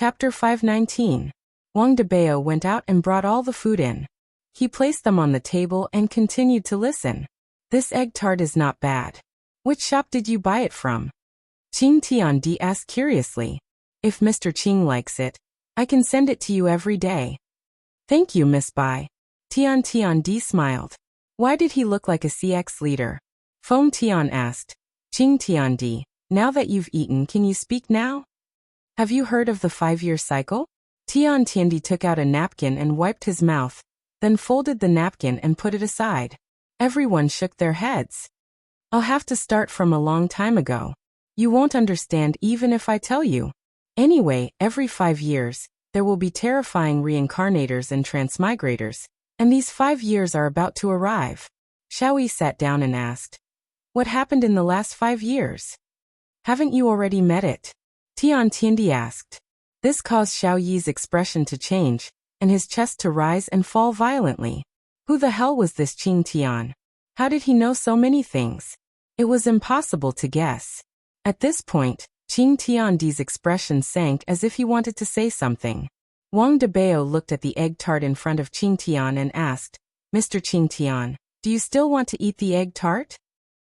Chapter 519. Wang Debao went out and brought all the food in. He placed them on the table and continued to listen. This egg tart is not bad. Which shop did you buy it from? Qing Tiandi asked curiously. If Mr. Qing likes it, I can send it to you every day. Thank you, Miss Bai. Tiandi smiled. Why did he look like a CX leader? Feng Tian asked. Qing Tiandi, now that you've eaten, can you speak now? Have you heard of the 5-year cycle? Tiandi took out a napkin and wiped his mouth, then folded the napkin and put it aside. Everyone shook their heads. I'll have to start from a long time ago. You won't understand even if I tell you. Anyway, every 5 years, there will be terrifying reincarnators and transmigrators, and these 5 years are about to arrive. Xiaoyi sat down and asked, what happened in the last 5 years? Haven't you already met it? Tiandi asked. This caused Xiaoyi's expression to change, and his chest to rise and fall violently. Who the hell was this Qing Tian? How did he know so many things? It was impossible to guess. At this point, Qing Tiandi's expression sank as if he wanted to say something. Wang Debao looked at the egg tart in front of Qing Tian and asked, Mr. Qing Tian, do you still want to eat the egg tart?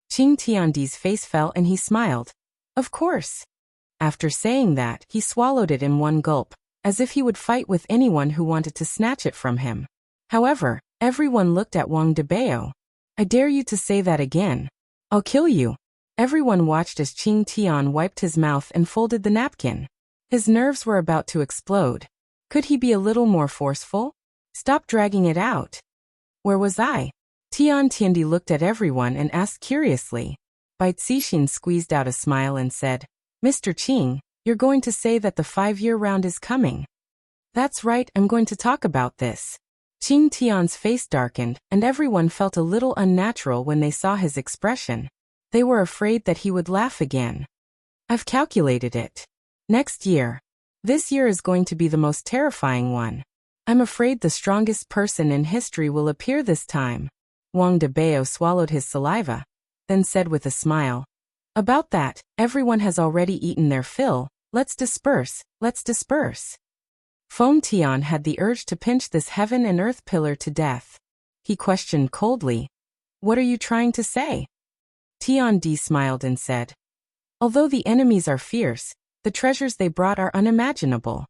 Qing Tiandi's face fell and he smiled. Of course. After saying that, he swallowed it in one gulp, as if he would fight with anyone who wanted to snatch it from him. However, everyone looked at Wang Debao. I dare you to say that again. I'll kill you. Everyone watched as Qing Tian wiped his mouth and folded the napkin. His nerves were about to explode. Could he be a little more forceful? Stop dragging it out. Where was I? Tiandi looked at everyone and asked curiously. Bai Cixin squeezed out a smile and said, Mr. Qing, you're going to say that the 5-year round is coming. That's right, I'm going to talk about this. Qing Tian's face darkened, and everyone felt a little unnatural when they saw his expression. They were afraid that he would laugh again. I've calculated it. Next year. This year is going to be the most terrifying one. I'm afraid the strongest person in history will appear this time. Wang Debao swallowed his saliva, then said with a smile, about that, everyone has already eaten their fill. Let's disperse, let's disperse. Feng Tian had the urge to pinch this heaven and earth pillar to death. He questioned coldly, what are you trying to say? Tiandi smiled and said, although the enemies are fierce, the treasures they brought are unimaginable.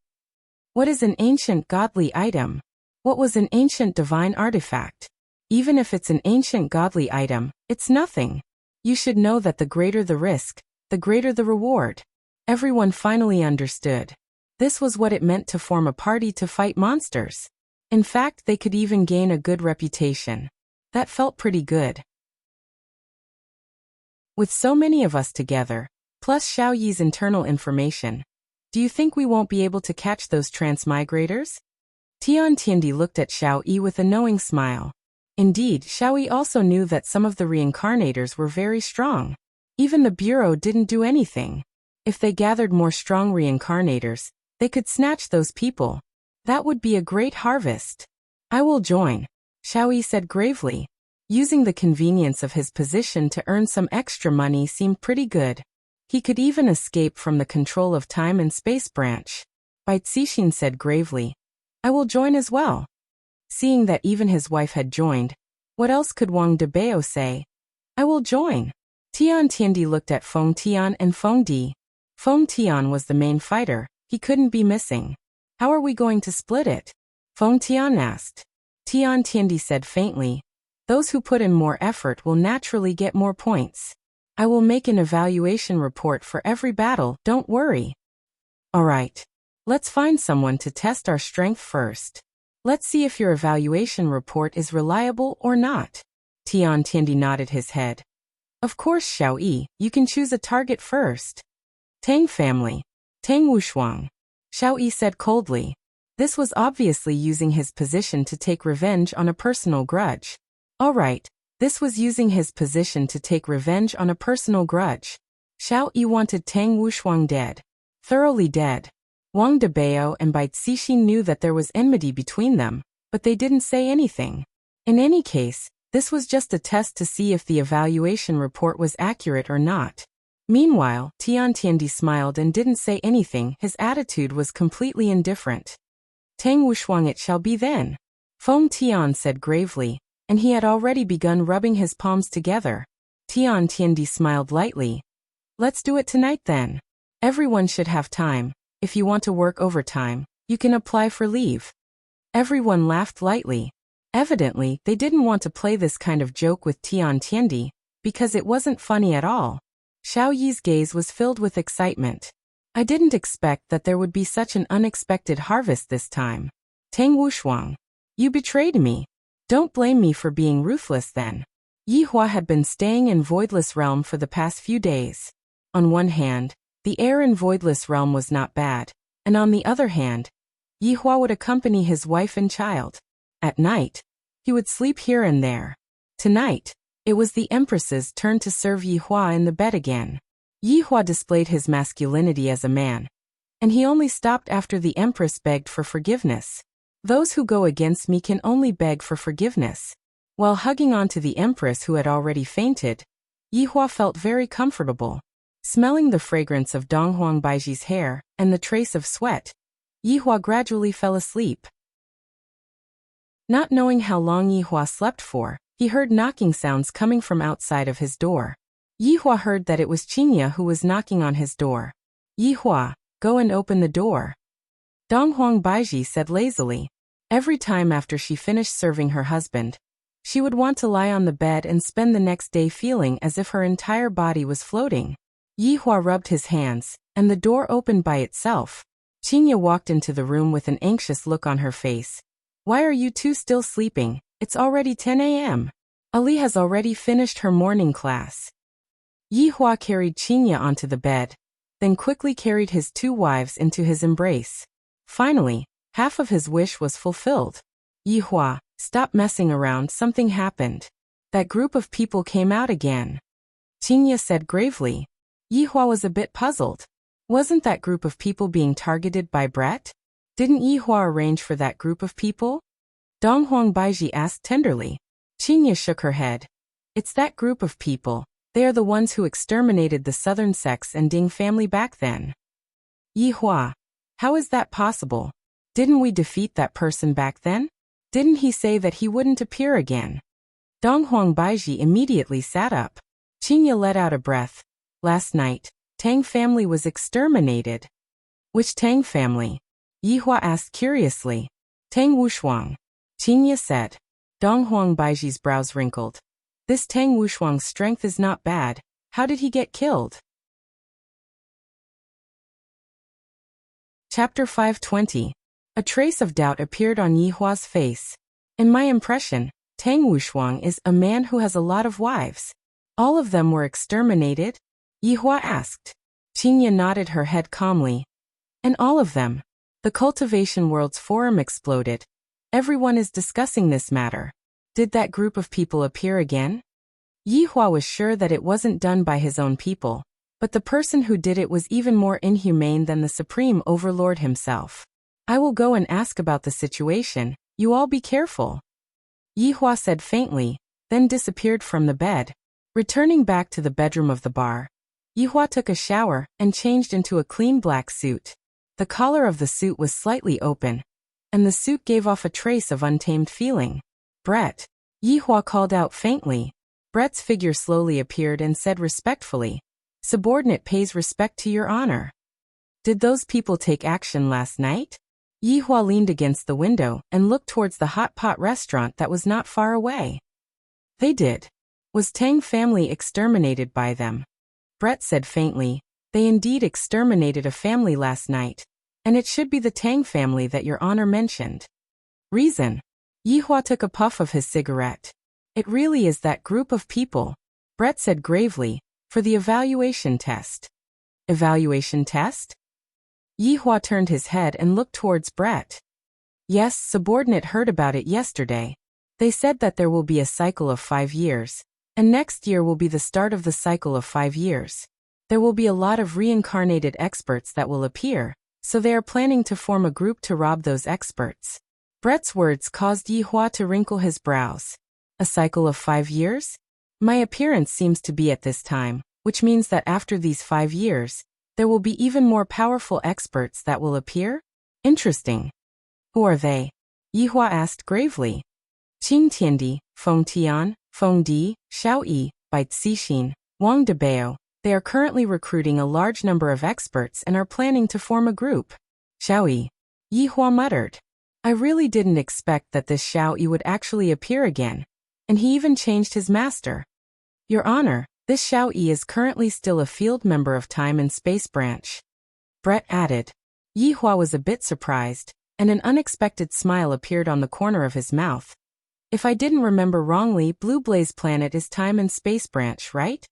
What is an ancient godly item? What was an ancient divine artifact? Even if it's an ancient godly item, it's nothing. You should know that the greater the risk, the greater the reward. Everyone finally understood. This was what it meant to form a party to fight monsters. In fact, they could even gain a good reputation. That felt pretty good. With so many of us together, plus Xiaoyi's internal information, do you think we won't be able to catch those transmigrators? Tiandi looked at Xiaoyi with a knowing smile. Indeed, Xiaoyi also knew that some of the reincarnators were very strong. Even the Bureau didn't do anything. If they gathered more strong reincarnators, they could snatch those people. That would be a great harvest. I will join, Xiaoyi said gravely. Using the convenience of his position to earn some extra money seemed pretty good. He could even escape from the control of time and space branch. Bai Cixin said gravely, I will join as well. Seeing that even his wife had joined, what else could Wang Debao say? I will join. Tiandi looked at Feng Tian and Feng Di. Feng Tian was the main fighter, he couldn't be missing. How are we going to split it? Feng Tian asked. Tiandi said faintly, those who put in more effort will naturally get more points. I will make an evaluation report for every battle, don't worry. Alright. Let's find someone to test our strength first. Let's see if your evaluation report is reliable or not. Tiandi nodded his head. Of course, Xiaoyi, you can choose a target first. Tang family. Tang Wushuang. Xiaoyi said coldly. This was obviously using his position to take revenge on a personal grudge. Alright, this was using his position to take revenge on a personal grudge. Xiaoyi wanted Tang Wushuang dead. Thoroughly dead. Wang Debao and Bai Cixin knew that there was enmity between them, but they didn't say anything. In any case, this was just a test to see if the evaluation report was accurate or not. Meanwhile, Tian Tiandi smiled and didn't say anything. His attitude was completely indifferent. Tang Wushuang, it shall be then. Feng Tian said gravely, and he had already begun rubbing his palms together. Tian Tiandi smiled lightly. Let's do it tonight then. Everyone should have time. If you want to work overtime, you can apply for leave. Everyone laughed lightly. Evidently, they didn't want to play this kind of joke with Tian Tiandi, because it wasn't funny at all. Xiao Yi's gaze was filled with excitement. I didn't expect that there would be such an unexpected harvest this time. Tang Wushuang, you betrayed me. Don't blame me for being ruthless then. Yi Hua had been staying in Voidless Realm for the past few days. On one hand, the air in Voidless Realm was not bad, and on the other hand, Yi Hua would accompany his wife and child. At night, he would sleep here and there. Tonight, it was the Empress's turn to serve Yi Hua in the bed again. Yi Hua displayed his masculinity as a man, and he only stopped after the Empress begged for forgiveness. Those who go against me can only beg for forgiveness. While hugging onto the Empress who had already fainted, Yi Hua felt very comfortable. Smelling the fragrance of Donghuang Baiji's hair and the trace of sweat, Yi Hua gradually fell asleep. Not knowing how long Yi Hua slept for, he heard knocking sounds coming from outside of his door. Yi Hua heard that it was Qingye who was knocking on his door. Yi Hua, go and open the door. Donghuang Baiji said lazily. Every time after she finished serving her husband, she would want to lie on the bed and spend the next day feeling as if her entire body was floating. Yi Hua rubbed his hands, and the door opened by itself. Qingye walked into the room with an anxious look on her face. Why are you two still sleeping? It's already 10 a.m. Ali has already finished her morning class. Yi Hua carried Qingye onto the bed, then quickly carried his two wives into his embrace. Finally, half of his wish was fulfilled. Yi Hua, stop messing around, something happened. That group of people came out again. Qingye said gravely. Yi Hua was a bit puzzled. Wasn't that group of people being targeted by Brett? Didn't Yi Hua arrange for that group of people? Donghuang Baiji asked tenderly. Qingye shook her head. It's that group of people. They are the ones who exterminated the Southern Sex and Ding family back then. Yi Hua, how is that possible? Didn't we defeat that person back then? Didn't he say that he wouldn't appear again? Donghuang Baiji immediately sat up. Qingye let out a breath. Last night, Tang family was exterminated. Which Tang family? Yi Hua asked curiously. Tang Wushuang. Qingye said. Donghuang Baiji's brows wrinkled. This Tang Wushuang's strength is not bad. How did he get killed? Chapter 520. A trace of doubt appeared on Yi Hua's face. In my impression, Tang Wushuang is a man who has a lot of wives. All of them were exterminated? Yi Hua asked. Qingye nodded her head calmly. And all of them. The Cultivation World's forum exploded. Everyone is discussing this matter. Did that group of people appear again? Yi Hua was sure that it wasn't done by his own people, but the person who did it was even more inhumane than the Supreme Overlord himself. I will go and ask about the situation. You all be careful. Yi Hua said faintly, then disappeared from the bed. Returning back to the bedroom of the bar, Yi Hua took a shower and changed into a clean black suit. The collar of the suit was slightly open, and the suit gave off a trace of untamed feeling. Brett. Yi Hua called out faintly. Brett's figure slowly appeared and said respectfully, subordinate pays respect to your honor. Did those people take action last night? Yi Hua leaned against the window and looked towards the hot pot restaurant that was not far away. They did. Was Tang family exterminated by them? Brett said faintly, they indeed exterminated a family last night, and it should be the Tang family that your honor mentioned. Reason? Yi Hua took a puff of his cigarette. It really is that group of people, Brett said gravely, for the evaluation test. Evaluation test? Yi Hua turned his head and looked towards Brett. Yes, subordinate heard about it yesterday. They said that there will be a cycle of 5 years, and next year will be the start of the cycle of 5 years. There will be a lot of reincarnated experts that will appear, so they are planning to form a group to rob those experts. Brett's words caused Yi Hua to wrinkle his brows. A cycle of 5 years? My appearance seems to be at this time, which means that after these 5 years, there will be even more powerful experts that will appear? Interesting. Who are they? Yihua asked gravely. Qing Tiandi, Feng Tian, Feng Di, Xiao Yi, Bai Cixin, Wang Debao. They are currently recruiting a large number of experts and are planning to form a group. Xiao Yi. Yihua muttered. I really didn't expect that this Xiao Yi would actually appear again, and he even changed his master. Your Honor, this Xiao Yi is currently still a field member of Time and Space Branch. Brett added. Yihua was a bit surprised, and an unexpected smile appeared on the corner of his mouth. If I didn't remember wrongly, Blue Blaze Planet is Time and Space Branch, right?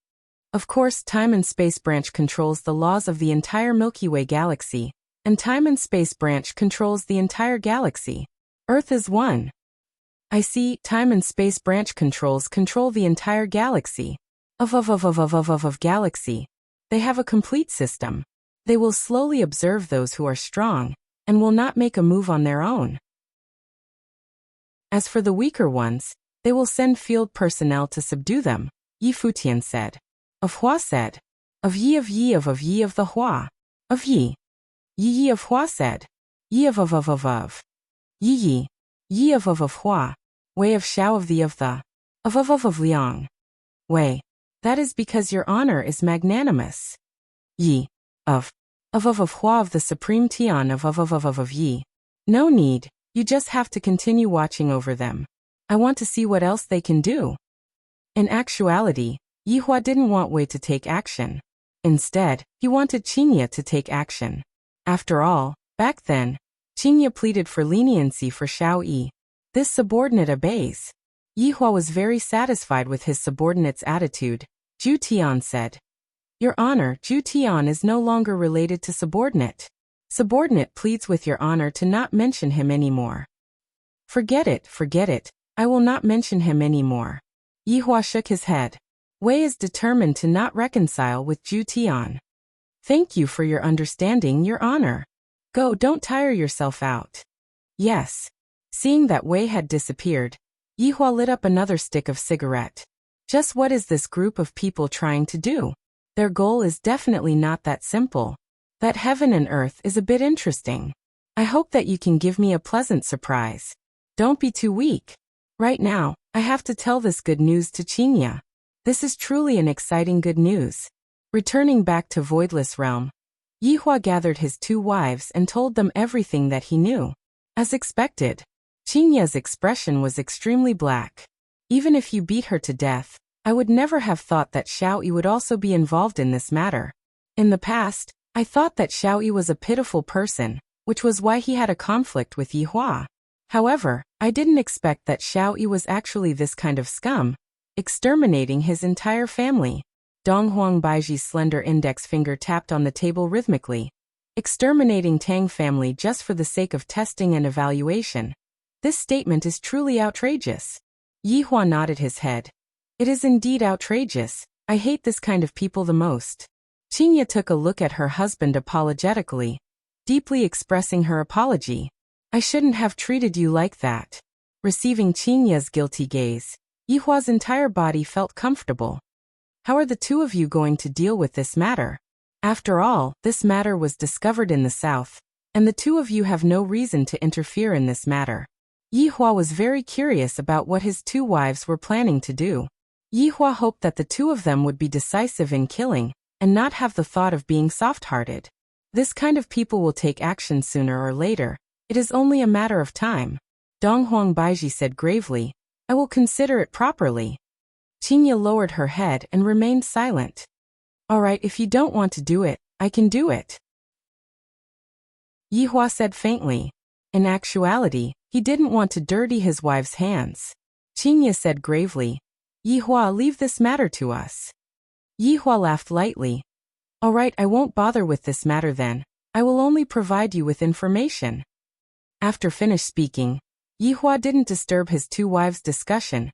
Of course, Time and Space Branch controls the laws of the entire Milky Way galaxy, and Time and Space Branch controls the entire galaxy. Earth is one. I see, Time and Space Branch control the entire galaxy. Of galaxy. They have a complete system. They will slowly observe those who are strong, and will not make a move on their own. As for the weaker ones, they will send field personnel to subdue them, Yi Futian said. Of Hua said. Of Yi of the Hua. Of Yi. Yi of Hua said. Yi of. Yi. Yi of Hua. Wei of Xiao of the. Of Liang. Wei. That is because your honor is magnanimous. Yi. Of Hua of the Supreme Tian of Yi. No need, you just have to continue watching over them. I want to see what else they can do. In actuality, Yihua didn't want Wei to take action. Instead, he wanted Qingye to take action. After all, back then, Qingye pleaded for leniency for Xiao Yi. This subordinate obeys. Yihua was very satisfied with his subordinate's attitude. Zhu Tian said. Your Honor, Zhu Tian is no longer related to subordinate. Subordinate pleads with your honor to not mention him anymore. Forget it, I will not mention him anymore. Yihua shook his head. Wei is determined to not reconcile with Zhu Tian. Thank you for your understanding, your honor. Go, don't tire yourself out. Yes. Seeing that Wei had disappeared, Yihua lit up another stick of cigarette. Just what is this group of people trying to do? Their goal is definitely not that simple. That heaven and earth is a bit interesting. I hope that you can give me a pleasant surprise. Don't be too weak. Right now, I have to tell this good news to Qingye. This is truly an exciting good news. Returning back to Voidless Realm, Yihua gathered his 2 wives and told them everything that he knew. As expected, Qingye's expression was extremely black. Even if you beat her to death, I would never have thought that Xiao Yi would also be involved in this matter. In the past, I thought that Xiao Yi was a pitiful person, which was why he had a conflict with Yihua. However, I didn't expect that Xiao Yi was actually this kind of scum, exterminating his entire family. Donghuang Baiji's slender index finger tapped on the table rhythmically. Exterminating Tang family just for the sake of testing and evaluation. This statement is truly outrageous. Yihua nodded his head. It is indeed outrageous. I hate this kind of people the most. Qingye took a look at her husband apologetically, deeply expressing her apology. I shouldn't have treated you like that. Receiving Qingye's guilty gaze, Yihua's entire body felt comfortable. How are the 2 of you going to deal with this matter? After all, this matter was discovered in the south, and the 2 of you have no reason to interfere in this matter. Yihua was very curious about what his 2 wives were planning to do. Yihua hoped that the 2 of them would be decisive in killing, and not have the thought of being soft-hearted. This kind of people will take action sooner or later. It is only a matter of time. Donghuang Baiji said gravely, I will consider it properly. Qingye lowered her head and remained silent. All right, if you don't want to do it, I can do it. Yihua said faintly. In actuality, he didn't want to dirty his wife's hands. Qingye said gravely, Yihua, leave this matter to us. Yihua laughed lightly. All right, I won't bother with this matter then. I will only provide you with information. After finished speaking, Yihua didn't disturb his 2 wives' discussion,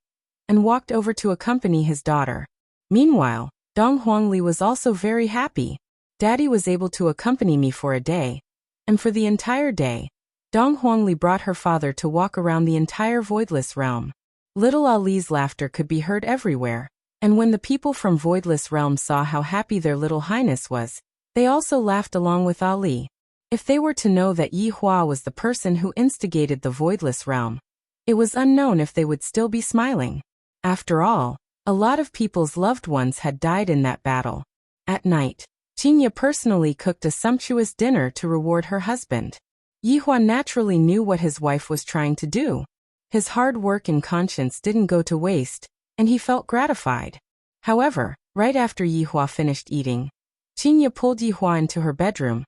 and walked over to accompany his daughter. Meanwhile, Dong Huangli was also very happy. Daddy was able to accompany me for a day, and for the entire day, Dong Huangli brought her father to walk around the entire Voidless Realm. Little Ali's laughter could be heard everywhere. And when the people from Voidless Realm saw how happy their little highness was, they also laughed along with Ali. If they were to know that Yi Hua was the person who instigated the Voidless Realm, it was unknown if they would still be smiling. After all, a lot of people's loved ones had died in that battle. At night, Qinya personally cooked a sumptuous dinner to reward her husband. Yi Hua naturally knew what his wife was trying to do. His hard work and conscience didn't go to waste, and he felt gratified. However, right after Yi Hua finished eating, Qinya pulled Yi Hua into her bedroom,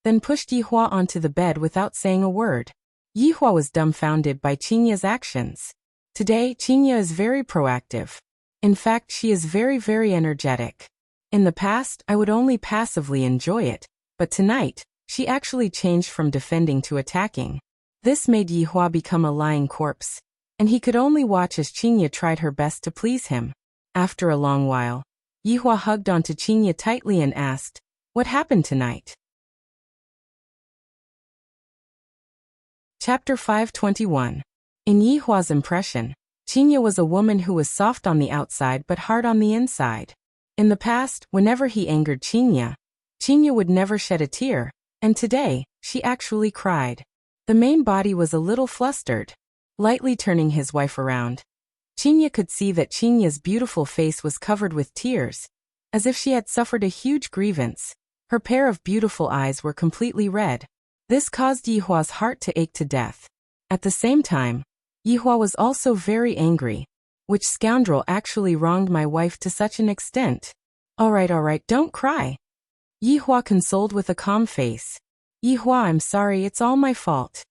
then pushed Yi Hua onto the bed without saying a word. Yi Hua was dumbfounded by Qinya's actions. Today, Qinya is very proactive. In fact, she is very energetic. In the past, I would only passively enjoy it, but tonight, she actually changed from defending to attacking. This made Yi Hua become a lying corpse, and he could only watch as Qinya tried her best to please him. After a long while, Yi Hua hugged onto Qinya tightly and asked, "What happened tonight?" Chapter 521. In Yi Hua's impression, Qinya was a woman who was soft on the outside but hard on the inside. In the past, whenever he angered Qinya would never shed a tear, and today, she actually cried. The main body was a little flustered. Lightly turning his wife around, Qinya could see that Qinya's beautiful face was covered with tears, as if she had suffered a huge grievance. Her pair of beautiful eyes were completely red. This caused Yi Hua's heart to ache to death. At the same time, Yi Hua was also very angry. Which scoundrel actually wronged my wife to such an extent? All right, don't cry. Yi Hua consoled with a calm face. Yi Hua, I'm sorry, it's all my fault.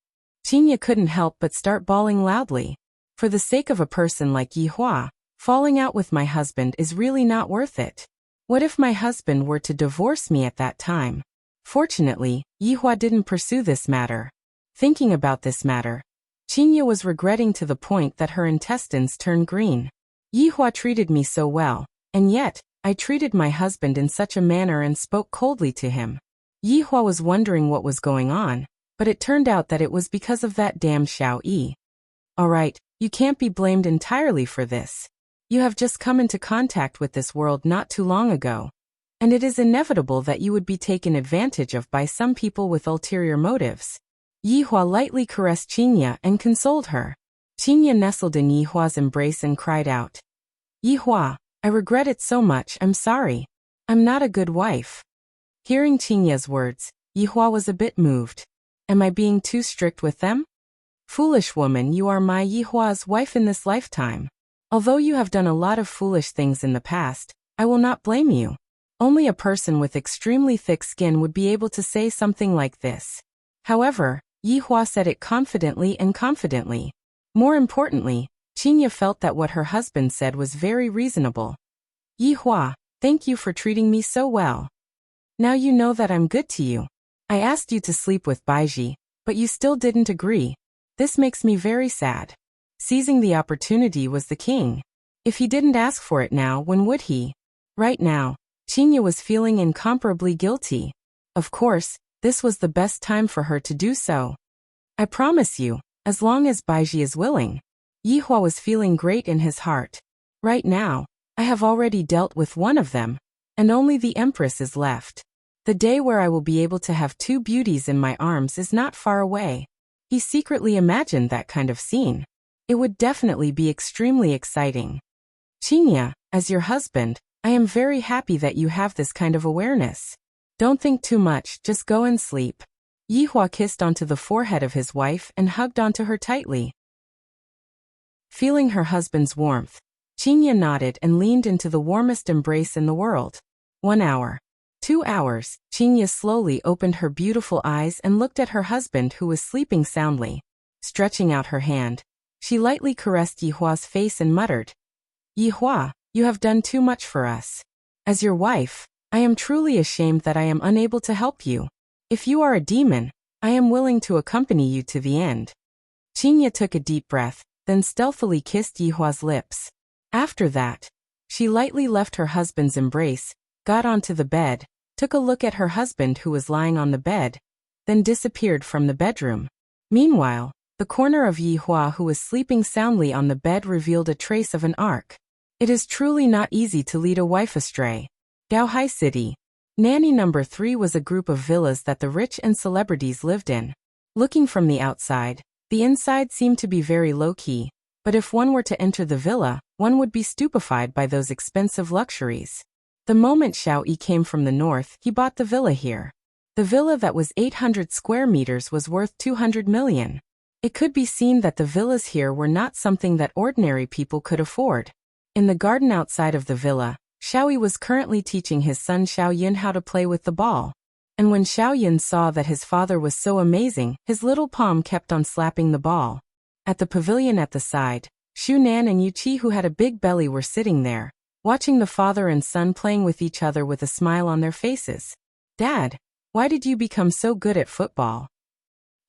Qinya couldn't help but start bawling loudly. For the sake of a person like Yi Hua, falling out with my husband is really not worth it. What if my husband were to divorce me at that time? Fortunately, Yi Hua didn't pursue this matter. Thinking about this matter, Qinya was regretting to the point that her intestines turned green. Yi Hua treated me so well, and yet, I treated my husband in such a manner and spoke coldly to him. Yi Hua was wondering what was going on, but it turned out that it was because of that damn Xiao Yi. Alright, you can't be blamed entirely for this. You have just come into contact with this world not too long ago, and it is inevitable that you would be taken advantage of by some people with ulterior motives. Yi Hua lightly caressed Qinya and consoled her. Qinya nestled in Yi Hua's embrace and cried out, "Yi Hua, I regret it so much, I'm sorry. I'm not a good wife." Hearing Qinya's words, Yi Hua was a bit moved. Am I being too strict with them? Foolish woman, you are my Yi Hua's wife in this lifetime. Although you have done a lot of foolish things in the past, I will not blame you. Only a person with extremely thick skin would be able to say something like this. However, Yi Hua said it confidently. More importantly, Qinya felt that what her husband said was very reasonable. Yi Hua, thank you for treating me so well. Now you know that I'm good to you. I asked you to sleep with Baiji, but you still didn't agree. This makes me very sad. Seizing the opportunity was the king. If he didn't ask for it now, when would he? Right now, Qinya was feeling incomparably guilty. Of course, this was the best time for her to do so. I promise you, as long as Baiji is willing. Yi Hua was feeling great in his heart. Right now, I have already dealt with one of them, and only the Empress is left. The day where I will be able to have two beauties in my arms is not far away. He secretly imagined that kind of scene. It would definitely be extremely exciting. Qinya, as your husband, I am very happy that you have this kind of awareness. Don't think too much, just go and sleep. Yi Hua kissed onto the forehead of his wife and hugged onto her tightly. Feeling her husband's warmth, Qinya nodded and leaned into the warmest embrace in the world. 1 hour. 2 hours, Qinya slowly opened her beautiful eyes and looked at her husband who was sleeping soundly. Stretching out her hand, she lightly caressed Yi Hua's face and muttered, "Yi Hua, you have done too much for us. As your wife, I am truly ashamed that I am unable to help you. If you are a demon, I am willing to accompany you to the end." Qinya took a deep breath, then stealthily kissed Yi Hua's lips. After that, she lightly left her husband's embrace, got onto the bed, took a look at her husband who was lying on the bed, then disappeared from the bedroom. Meanwhile, the corner of Yi Hua who was sleeping soundly on the bed revealed a trace of an arc. It is truly not easy to lead a wife astray. Gaohai City. Nanny number 3 was a group of villas that the rich and celebrities lived in. Looking from the outside, the inside seemed to be very low-key, but if one were to enter the villa, one would be stupefied by those expensive luxuries. The moment Xiao Yi came from the north, he bought the villa here. The villa that was 800 square meters was worth 200 million. It could be seen that the villas here were not something that ordinary people could afford. In the garden outside of the villa, Xiao Yi was currently teaching his son Xiao Yin how to play with the ball. And when Xiao Yin saw that his father was so amazing, his little palm kept on slapping the ball. At the pavilion at the side, Xu Nan and Yu Qi, who had a big belly, were sitting there, watching the father and son playing with each other with a smile on their faces. "Dad, why did you become so good at football?"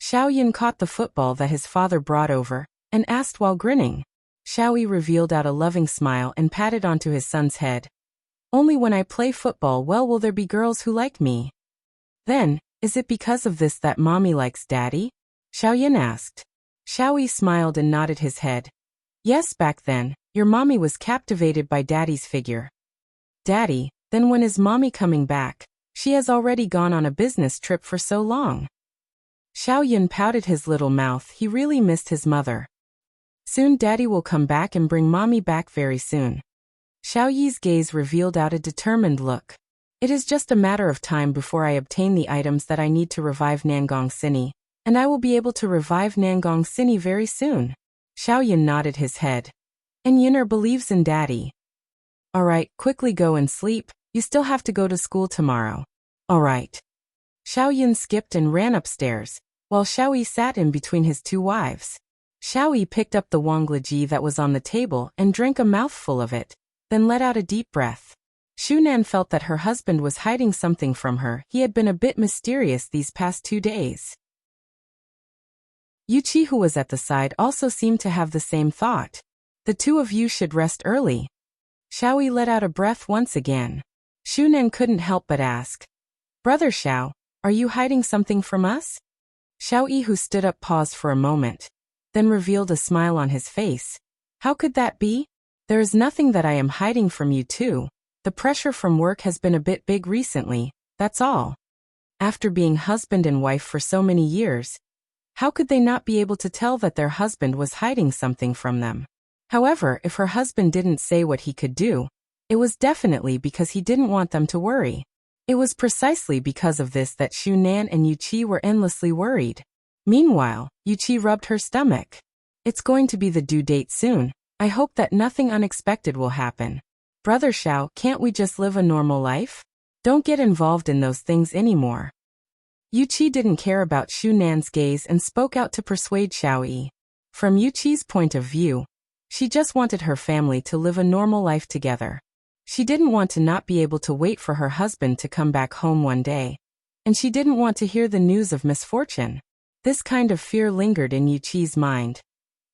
Xiao Yin caught the football that his father brought over, and asked while grinning. Xiao Yi revealed out a loving smile and patted onto his son's head. "Only when I play football well will there be girls who like me." "Then, is it because of this that mommy likes daddy?" Xiao Yin asked. Xiao Yi smiled and nodded his head. "Yes, back then, your mommy was captivated by daddy's figure." "Daddy, then when is mommy coming back? She has already gone on a business trip for so long." Xiao Yin pouted his little mouth. He really missed his mother. "Soon daddy will come back and bring mommy back very soon." Xiao Yi's gaze revealed out a determined look. "It is just a matter of time before I obtain the items that I need to revive Nangong Cini, and I will be able to revive Nangong Cini very soon." Xiao Yin nodded his head. "And Yinner believes in daddy." "Alright, quickly go and sleep, you still have to go to school tomorrow." "Alright." Xiao Yin skipped and ran upstairs, while Xiao Yi sat in between his two wives. Xiao Yi picked up the wanglaji that was on the table and drank a mouthful of it, then let out a deep breath. Xu Nan felt that her husband was hiding something from her. He had been a bit mysterious these past 2 days. Yu Qi, who was at the side, also seemed to have the same thought. "The two of you should rest early." Xiao Yi let out a breath once again. Xu Nan couldn't help but ask, "Brother Xiao, are you hiding something from us?" Xiao Yi, who stood up, paused for a moment, then revealed a smile on his face. "How could that be? There is nothing that I am hiding from you two. The pressure from work has been a bit big recently, that's all." After being husband and wife for so many years, how could they not be able to tell that their husband was hiding something from them? However, if her husband didn't say what he could do, it was definitely because he didn't want them to worry. It was precisely because of this that Xu Nan and Yu Qi were endlessly worried. Meanwhile, Yu Qi rubbed her stomach. "It's going to be the due date soon. I hope that nothing unexpected will happen. Brother Xiao, can't we just live a normal life? Don't get involved in those things anymore." Yu Qi didn't care about Xu Nan's gaze and spoke out to persuade Xiao Yi. From Yu Qi's point of view, she just wanted her family to live a normal life together. She didn't want to not be able to wait for her husband to come back home one day, and she didn't want to hear the news of misfortune. This kind of fear lingered in Yu Qi's mind,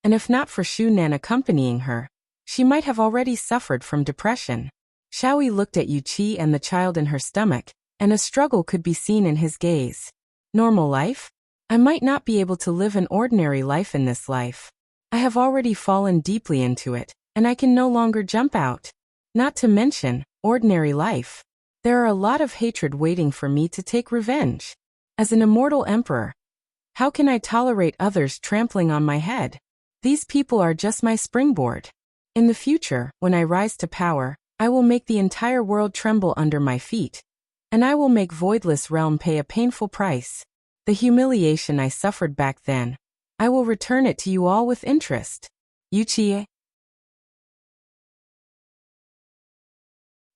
and if not for Xu Nan accompanying her, she might have already suffered from depression. Xiao Yi looked at Yu Qi and the child in her stomach, and a struggle could be seen in his gaze. "Normal life? I might not be able to live an ordinary life in this life. I have already fallen deeply into it, and I can no longer jump out. Not to mention, ordinary life. There are a lot of hatred waiting for me to take revenge. As an immortal emperor, how can I tolerate others trampling on my head? These people are just my springboard. In the future, when I rise to power, I will make the entire world tremble under my feet. And I will make Voidless Realm pay a painful price. The humiliation I suffered back then, I will return it to you all with interest." Yu Qi.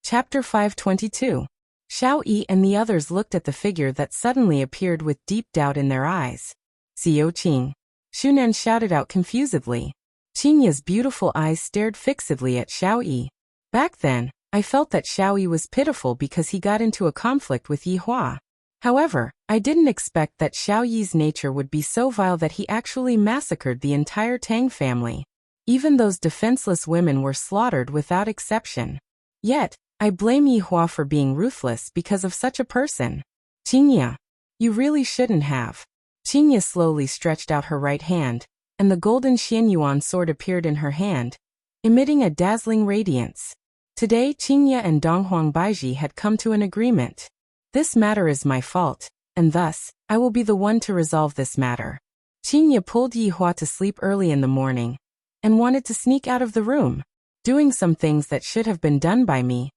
Chapter 522. Xiao Yi and the others looked at the figure that suddenly appeared with deep doubt in their eyes. "Xiao Qing." Xu Nan shouted out confusedly. Qingya's beautiful eyes stared fixedly at Xiao Yi. "Back then, I felt that Xiao Yi was pitiful because he got into a conflict with Yi Hua. However, I didn't expect that Xiao Yi's nature would be so vile that he actually massacred the entire Tang family. Even those defenseless women were slaughtered without exception. Yet, I blame Yi Hua for being ruthless because of such a person. Qingya, you really shouldn't have." Qingya slowly stretched out her right hand, and the golden Xianyuan sword appeared in her hand. emitting a dazzling radiance. Today Qingye and Donghuang Baiji had come to an agreement. This matter is my fault, and thus, I will be the one to resolve this matter. Qingye pulled Yihua to sleep early in the morning, and wanted to sneak out of the room, doing some things that should have been done by me.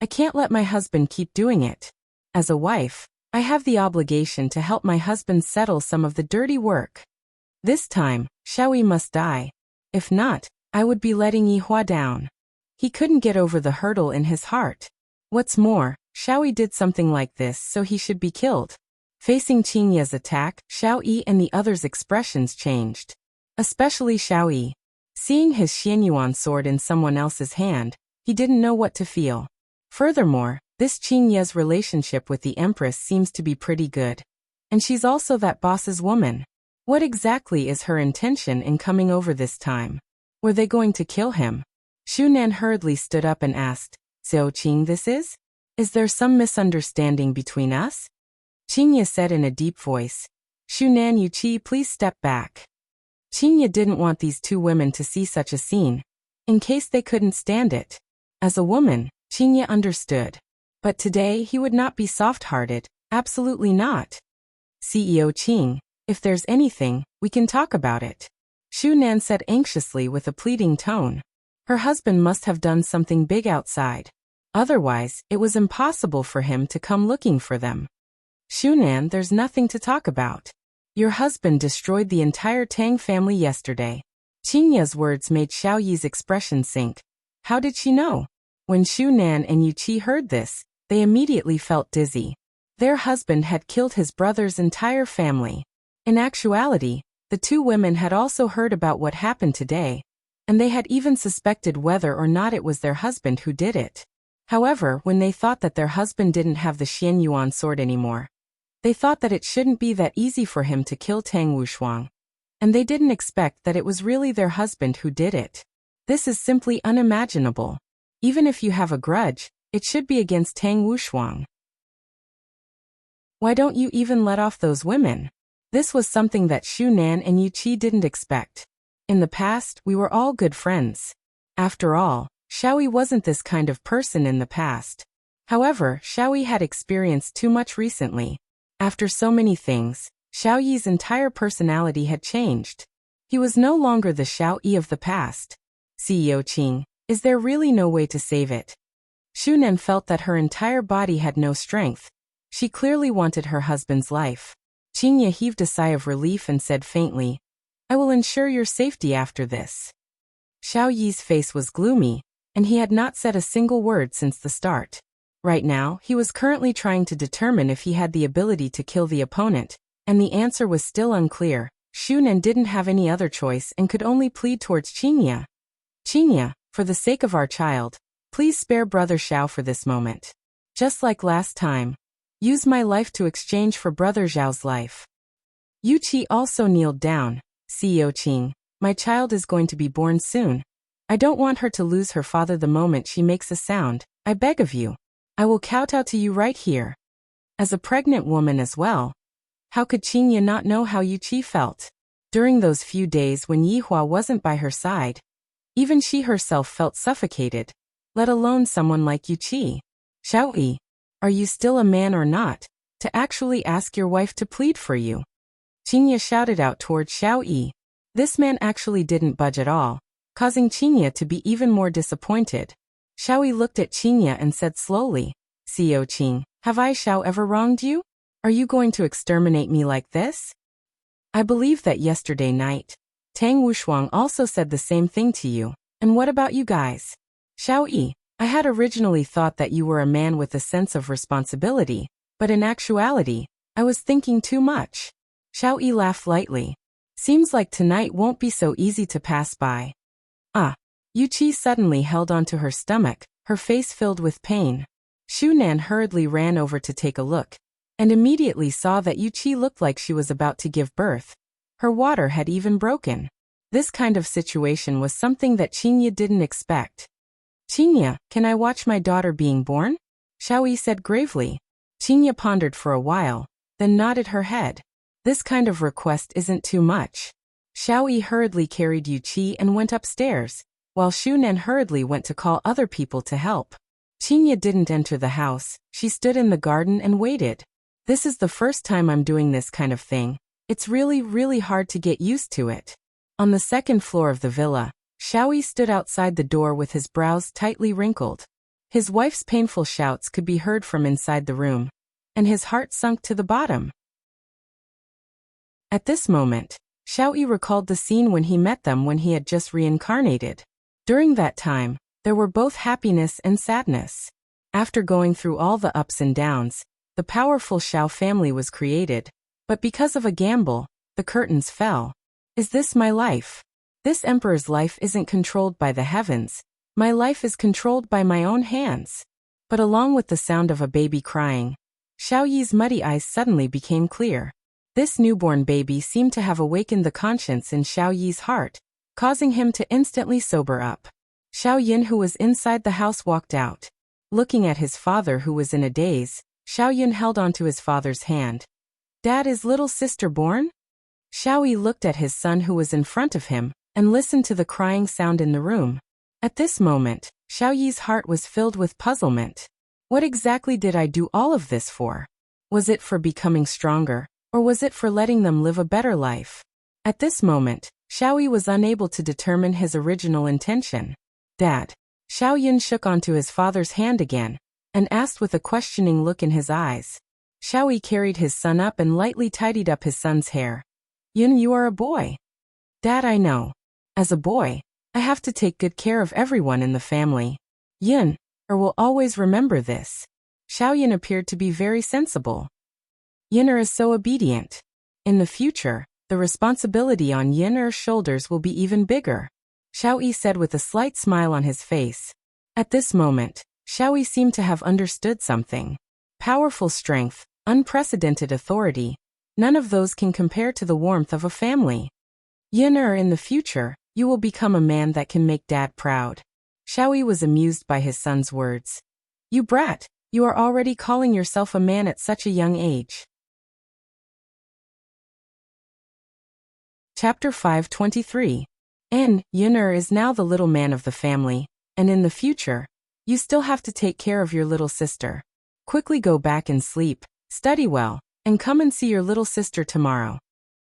I can't let my husband keep doing it. As a wife, I have the obligation to help my husband settle some of the dirty work. This time, Xiaoyi must die. If not, I would be letting Yihua down. He couldn't get over the hurdle in his heart. What's more, Xiaoyi did something like this, so he should be killed. Facing Qingye's attack, Xiaoyi and the others' expressions changed. Especially Xiaoyi. Seeing his Xianyuan sword in someone else's hand, he didn't know what to feel. Furthermore, this Qingye's relationship with the Empress seems to be pretty good. And she's also that boss's woman. What exactly is her intention in coming over this time? Were they going to kill him? Shunan hurriedly stood up and asked, "Xiao Qing, this is? Is there some misunderstanding between us?" Qingye said in a deep voice, "Shunan Yuqi, please step back." Qingye didn't want these two women to see such a scene, in case they couldn't stand it. As a woman, Qingye understood. But today he would not be soft-hearted, absolutely not. "CEO Qing, if there's anything, we can talk about it," Shunan said anxiously with a pleading tone. Her husband must have done something big outside. Otherwise, it was impossible for him to come looking for them. "Shunan, there's nothing to talk about. Your husband destroyed the entire Tang family yesterday." Qingye's words made Xiaoyi's expression sink. How did she know? When Shunan and Yuqi heard this, they immediately felt dizzy. Their husband had killed his brother's entire family. In actuality, the two women had also heard about what happened today, and they had even suspected whether or not it was their husband who did it. However, when they thought that their husband didn't have the Xianyuan sword anymore, they thought that it shouldn't be that easy for him to kill Tang Wushuang, and they didn't expect that it was really their husband who did it. This is simply unimaginable. Even if you have a grudge, it should be against Tang Wushuang. Why don't you even let off those women? This was something that Shunan and Yuqi didn't expect. In the past, we were all good friends. After all, Xiaoyi wasn't this kind of person in the past. However, Xiaoyi had experienced too much recently. After so many things, Xiaoyi's entire personality had changed. He was no longer the Xiaoyi of the past. "CEO Qing, is there really no way to save it?" Shunan felt that her entire body had no strength. She clearly wanted her husband's life. Qingye heaved a sigh of relief and said faintly, "I will ensure your safety after this." Xiaoyi's face was gloomy, and he had not said a single word since the start. Right now, he was currently trying to determine if he had the ability to kill the opponent, and the answer was still unclear. Shunan didn't have any other choice and could only plead towards Qingye. "Qingye, for the sake of our child, please spare Brother Xiao for this moment. Just like last time, use my life to exchange for Brother Zhao's life." Yuqi also kneeled down. "CEO Qing, my child is going to be born soon. I don't want her to lose her father the moment she makes a sound. I beg of you. I will kowtow to you right here." As a pregnant woman as well, how could Qingye not know how Yuqi felt? During those few days when Yihua wasn't by her side, even she herself felt suffocated, let alone someone like Yuqi. "Xiaoyi, are you still a man or not, to actually ask your wife to plead for you?" Qingye shouted out towards Xiaoyi. This man actually didn't budge at all, causing Qingye to be even more disappointed. Xiaoyi looked at Qingye and said slowly, "CEO Qing, have I Xiao ever wronged you? Are you going to exterminate me like this? I believe that yesterday night, Tang Wushuang also said the same thing to you, and what about you guys? Xiaoyi, I had originally thought that you were a man with a sense of responsibility, but in actuality, I was thinking too much." Xiaoyi laughed lightly. "Seems like tonight won't be so easy to pass by." "Ah." Yuqi suddenly held onto her stomach, her face filled with pain. Shunan hurriedly ran over to take a look, and immediately saw that Yuqi looked like she was about to give birth. Her water had even broken. This kind of situation was something that Qingye didn't expect. "Qingye, can I watch my daughter being born?" Xiaoyi said gravely. Qingye pondered for a while, then nodded her head. This kind of request isn't too much. Xiaoyi hurriedly carried Yuqi and went upstairs. while Shu Nan hurriedly went to call other people to help. Qinya didn't enter the house, she stood in the garden and waited. This is the first time I'm doing this kind of thing. It's really hard to get used to it. On the second floor of the villa, Xiaoyi stood outside the door with his brows tightly wrinkled. His wife's painful shouts could be heard from inside the room, and his heart sunk to the bottom. At this moment, Xiaoyi recalled the scene when he met them when he had just reincarnated. During that time, there were both happiness and sadness. After going through all the ups and downs, the powerful Xiao family was created, but because of a gamble, the curtains fell. Is this my life? This emperor's life isn't controlled by the heavens. My life is controlled by my own hands. But along with the sound of a baby crying, Xiaoyi's muddy eyes suddenly became clear. This newborn baby seemed to have awakened the conscience in Xiaoyi's heart, causing him to instantly sober up. Xiao Yin, who was inside the house, walked out. Looking at his father, who was in a daze, Xiao Yin held onto his father's hand. Dad, is little sister born? Xiaoyi looked at his son who was in front of him, and listened to the crying sound in the room. At this moment, Xiaoyi's heart was filled with puzzlement. What exactly did I do all of this for? Was it for becoming stronger, or was it for letting them live a better life? At this moment, Xiaoyi was unable to determine his original intention. Dad. Xiao Yin shook onto his father's hand again, and asked with a questioning look in his eyes. Xiaoyi carried his son up and lightly tidied up his son's hair. Yin, you are a boy. Dad, I know. As a boy, I have to take good care of everyone in the family. Yin, will always remember this. Xiao Yin appeared to be very sensible. Yin'er is so obedient. In the future, the responsibility on Yin'er's shoulders will be even bigger. Xiaoyi said with a slight smile on his face. At this moment, Xiaoyi seemed to have understood something. Powerful strength, unprecedented authority. None of those can compare to the warmth of a family. Yin'er, in the future, you will become a man that can make Dad proud. Xiaoyi was amused by his son's words. You brat, you are already calling yourself a man at such a young age. Chapter 523. Yin'er is now the little man of the family, and in the future, you still have to take care of your little sister. Quickly go back and sleep, study well, and come and see your little sister tomorrow.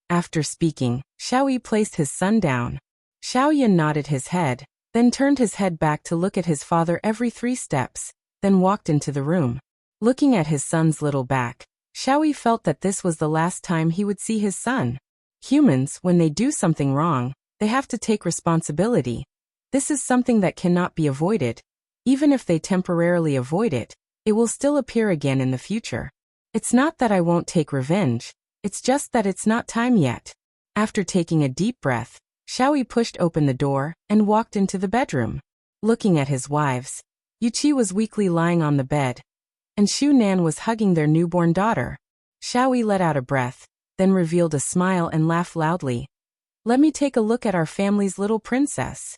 After speaking, Xiaoyi placed his son down. Xiao Yin nodded his head, then turned his head back to look at his father every 3 steps, then walked into the room. Looking at his son's little back, Xiaoyi felt that this was the last time he would see his son. Humans, when they do something wrong, they have to take responsibility. This is something that cannot be avoided. Even if they temporarily avoid it, it will still appear again in the future. It's not that I won't take revenge, it's just that it's not time yet. After taking a deep breath, Xiaoyi pushed open the door and walked into the bedroom. Looking at his wives, Yuqi was weakly lying on the bed, and Shu Nan was hugging their newborn daughter. Xiaoyi let out a breath, then revealed a smile and laughed loudly. Let me take a look at our family's little princess.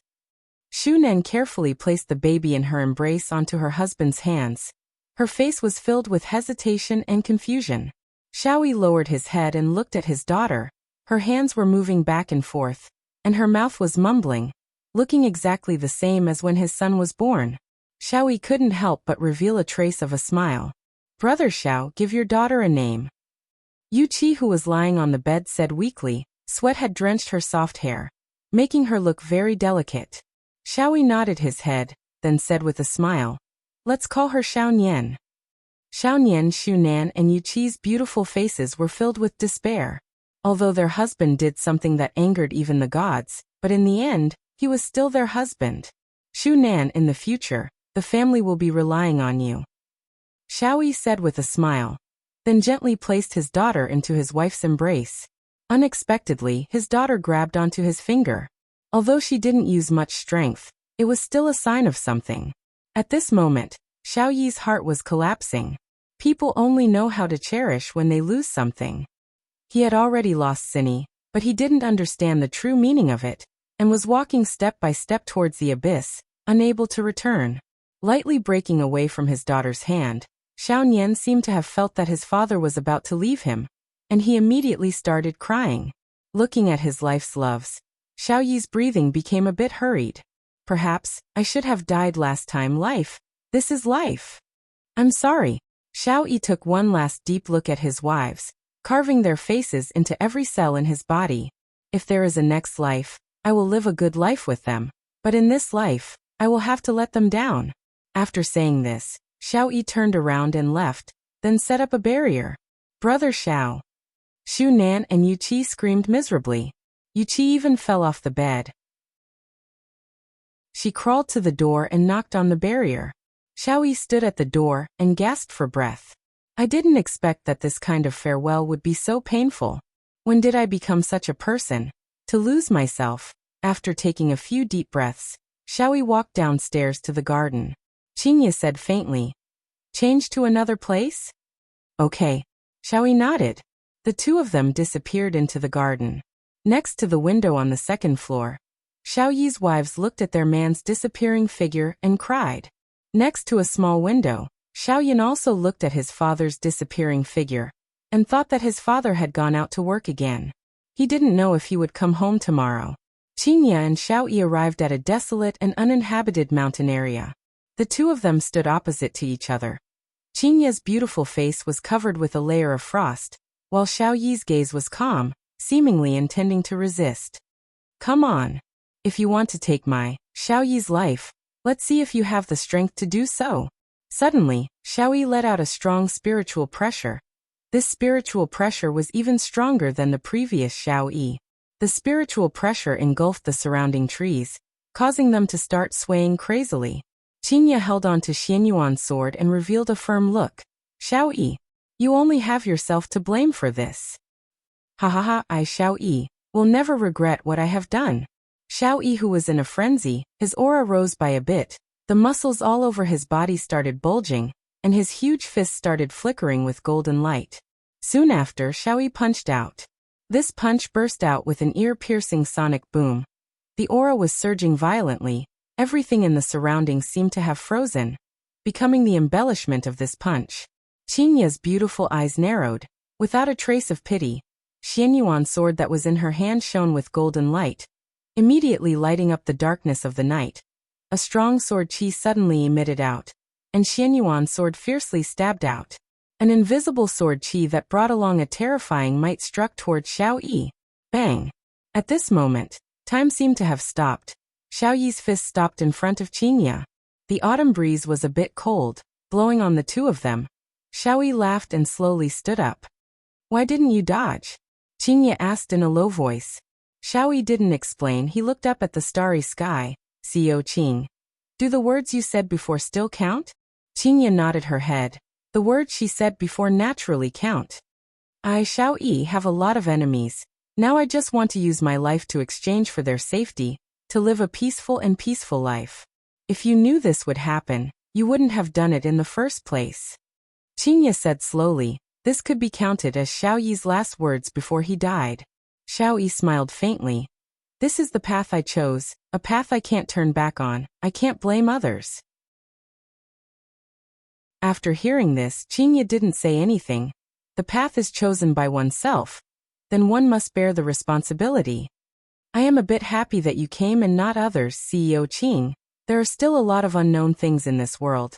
Shu Nan carefully placed the baby in her embrace onto her husband's hands. Her face was filled with hesitation and confusion. Xiaoyi lowered his head and looked at his daughter. Her hands were moving back and forth, and her mouth was mumbling, looking exactly the same as when his son was born. Xiaoyi couldn't help but reveal a trace of a smile. Brother Xiao, give your daughter a name. Yuqi, who was lying on the bed, said weakly. Sweat had drenched her soft hair, making her look very delicate. Xiaoyi nodded his head, then said with a smile, let's call her Xiaonian. Xiaonian, Shu Nan, and Yuqi's beautiful faces were filled with despair. Although their husband did something that angered even the gods, but in the end, he was still their husband. Shu Nan, in the future, the family will be relying on you. Xiaoyi said with a smile, then gently placed his daughter into his wife's embrace. Unexpectedly, his daughter grabbed onto his finger. Although she didn't use much strength, it was still a sign of something. At this moment, Xiaoyi's heart was collapsing. People only know how to cherish when they lose something. He had already lost Cinny, but he didn't understand the true meaning of it, and was walking step by step towards the abyss, unable to return. Lightly breaking away from his daughter's hand, Xiaonian seemed to have felt that his father was about to leave him, and he immediately started crying. Looking at his life's loves, Xiaoyi's breathing became a bit hurried. Perhaps I should have died last time. Life. This is life. I'm sorry. Xiao Yi took one last deep look at his wives, carving their faces into every cell in his body. If there is a next life, I will live a good life with them. But in this life, I will have to let them down. After saying this, Xiao Yi turned around and left, then set up a barrier. Brother Xiao. Xu Nan and Yu Qi screamed miserably. Yu Qi even fell off the bed. She crawled to the door and knocked on the barrier. Xiao Yi stood at the door and gasped for breath. I didn't expect that this kind of farewell would be so painful. When did I become such a person? To lose myself. After taking a few deep breaths, Xiao Yi walked downstairs to the garden. Qingye said faintly, "Change to another place?" "Okay." Xiao Yi nodded. The two of them disappeared into the garden. Next to the window on the second floor, Xiao Yi's wives looked at their man's disappearing figure and cried. Next to a small window, Xiao Yan also looked at his father's disappearing figure and thought that his father had gone out to work again. He didn't know if he would come home tomorrow. Qingye and Xiao Yi arrived at a desolate and uninhabited mountain area. The two of them stood opposite to each other. Qingye's beautiful face was covered with a layer of frost, while Xiao Yi's gaze was calm, seemingly intending to resist. "Come on. If you want to take my, Xiao Yi's life, let's see if you have the strength to do so." Suddenly, Xiao Yi let out a strong spiritual pressure. This spiritual pressure was even stronger than the previous Xiao Yi. The spiritual pressure engulfed the surrounding trees, causing them to start swaying crazily. Qingye held on to Xianyuan's sword and revealed a firm look. "Xiao Yi, you only have yourself to blame for this." "Ha ha ha, I Xiao Yi will never regret what I have done." Xiao Yi, who was in a frenzy, his aura rose by a bit, the muscles all over his body started bulging, and his huge fists started flickering with golden light. Soon after, Xiao Yi punched out. This punch burst out with an ear-piercing sonic boom. The aura was surging violently, everything in the surroundings seemed to have frozen, becoming the embellishment of this punch. Qingye's beautiful eyes narrowed. Without a trace of pity, Xianyuan's sword that was in her hand shone with golden light, immediately lighting up the darkness of the night. A strong sword chi suddenly emitted out, and Xianyuan's sword fiercely stabbed out. An invisible sword chi that brought along a terrifying might struck toward Xiao Yi. Bang! At this moment, time seemed to have stopped. Xiao Yi's fist stopped in front of Qingye. The autumn breeze was a bit cold, blowing on the two of them. Xiao Yi laughed and slowly stood up. "Why didn't you dodge?" Qingye asked in a low voice. Xiao Yi didn't explain. He looked up at the starry sky. "Xiao Qing, do the words you said before still count?" Qingye nodded her head. "The words she said before naturally count. I, Xiao Yi, have a lot of enemies. Now I just want to use my life to exchange for their safety, to live a peaceful life. If you knew this would happen, you wouldn't have done it in the first place." Qingye said slowly. This could be counted as Xiao Yi's last words before he died. Xiao Yi smiled faintly. "This is the path I chose, a path I can't turn back on. I can't blame others." After hearing this, Qingye didn't say anything. The path is chosen by oneself. Then one must bear the responsibility. "I am a bit happy that you came and not others, CEO Qing. There are still a lot of unknown things in this world.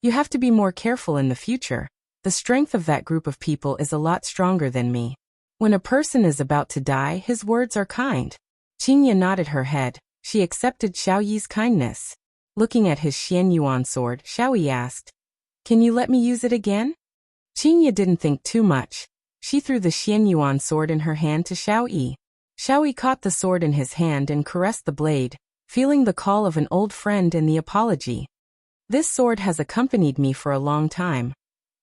You have to be more careful in the future. The strength of that group of people is a lot stronger than me. When a person is about to die, his words are kind." Qingye nodded her head. She accepted Xiao Yi's kindness. Looking at his Xianyuan sword, Xiao Yi asked, "Can you let me use it again?" Qingye didn't think too much. She threw the Xianyuan sword in her hand to Xiao Yi. Xiao Yi caught the sword in his hand and caressed the blade, feeling the call of an old friend and the apology. "This sword has accompanied me for a long time.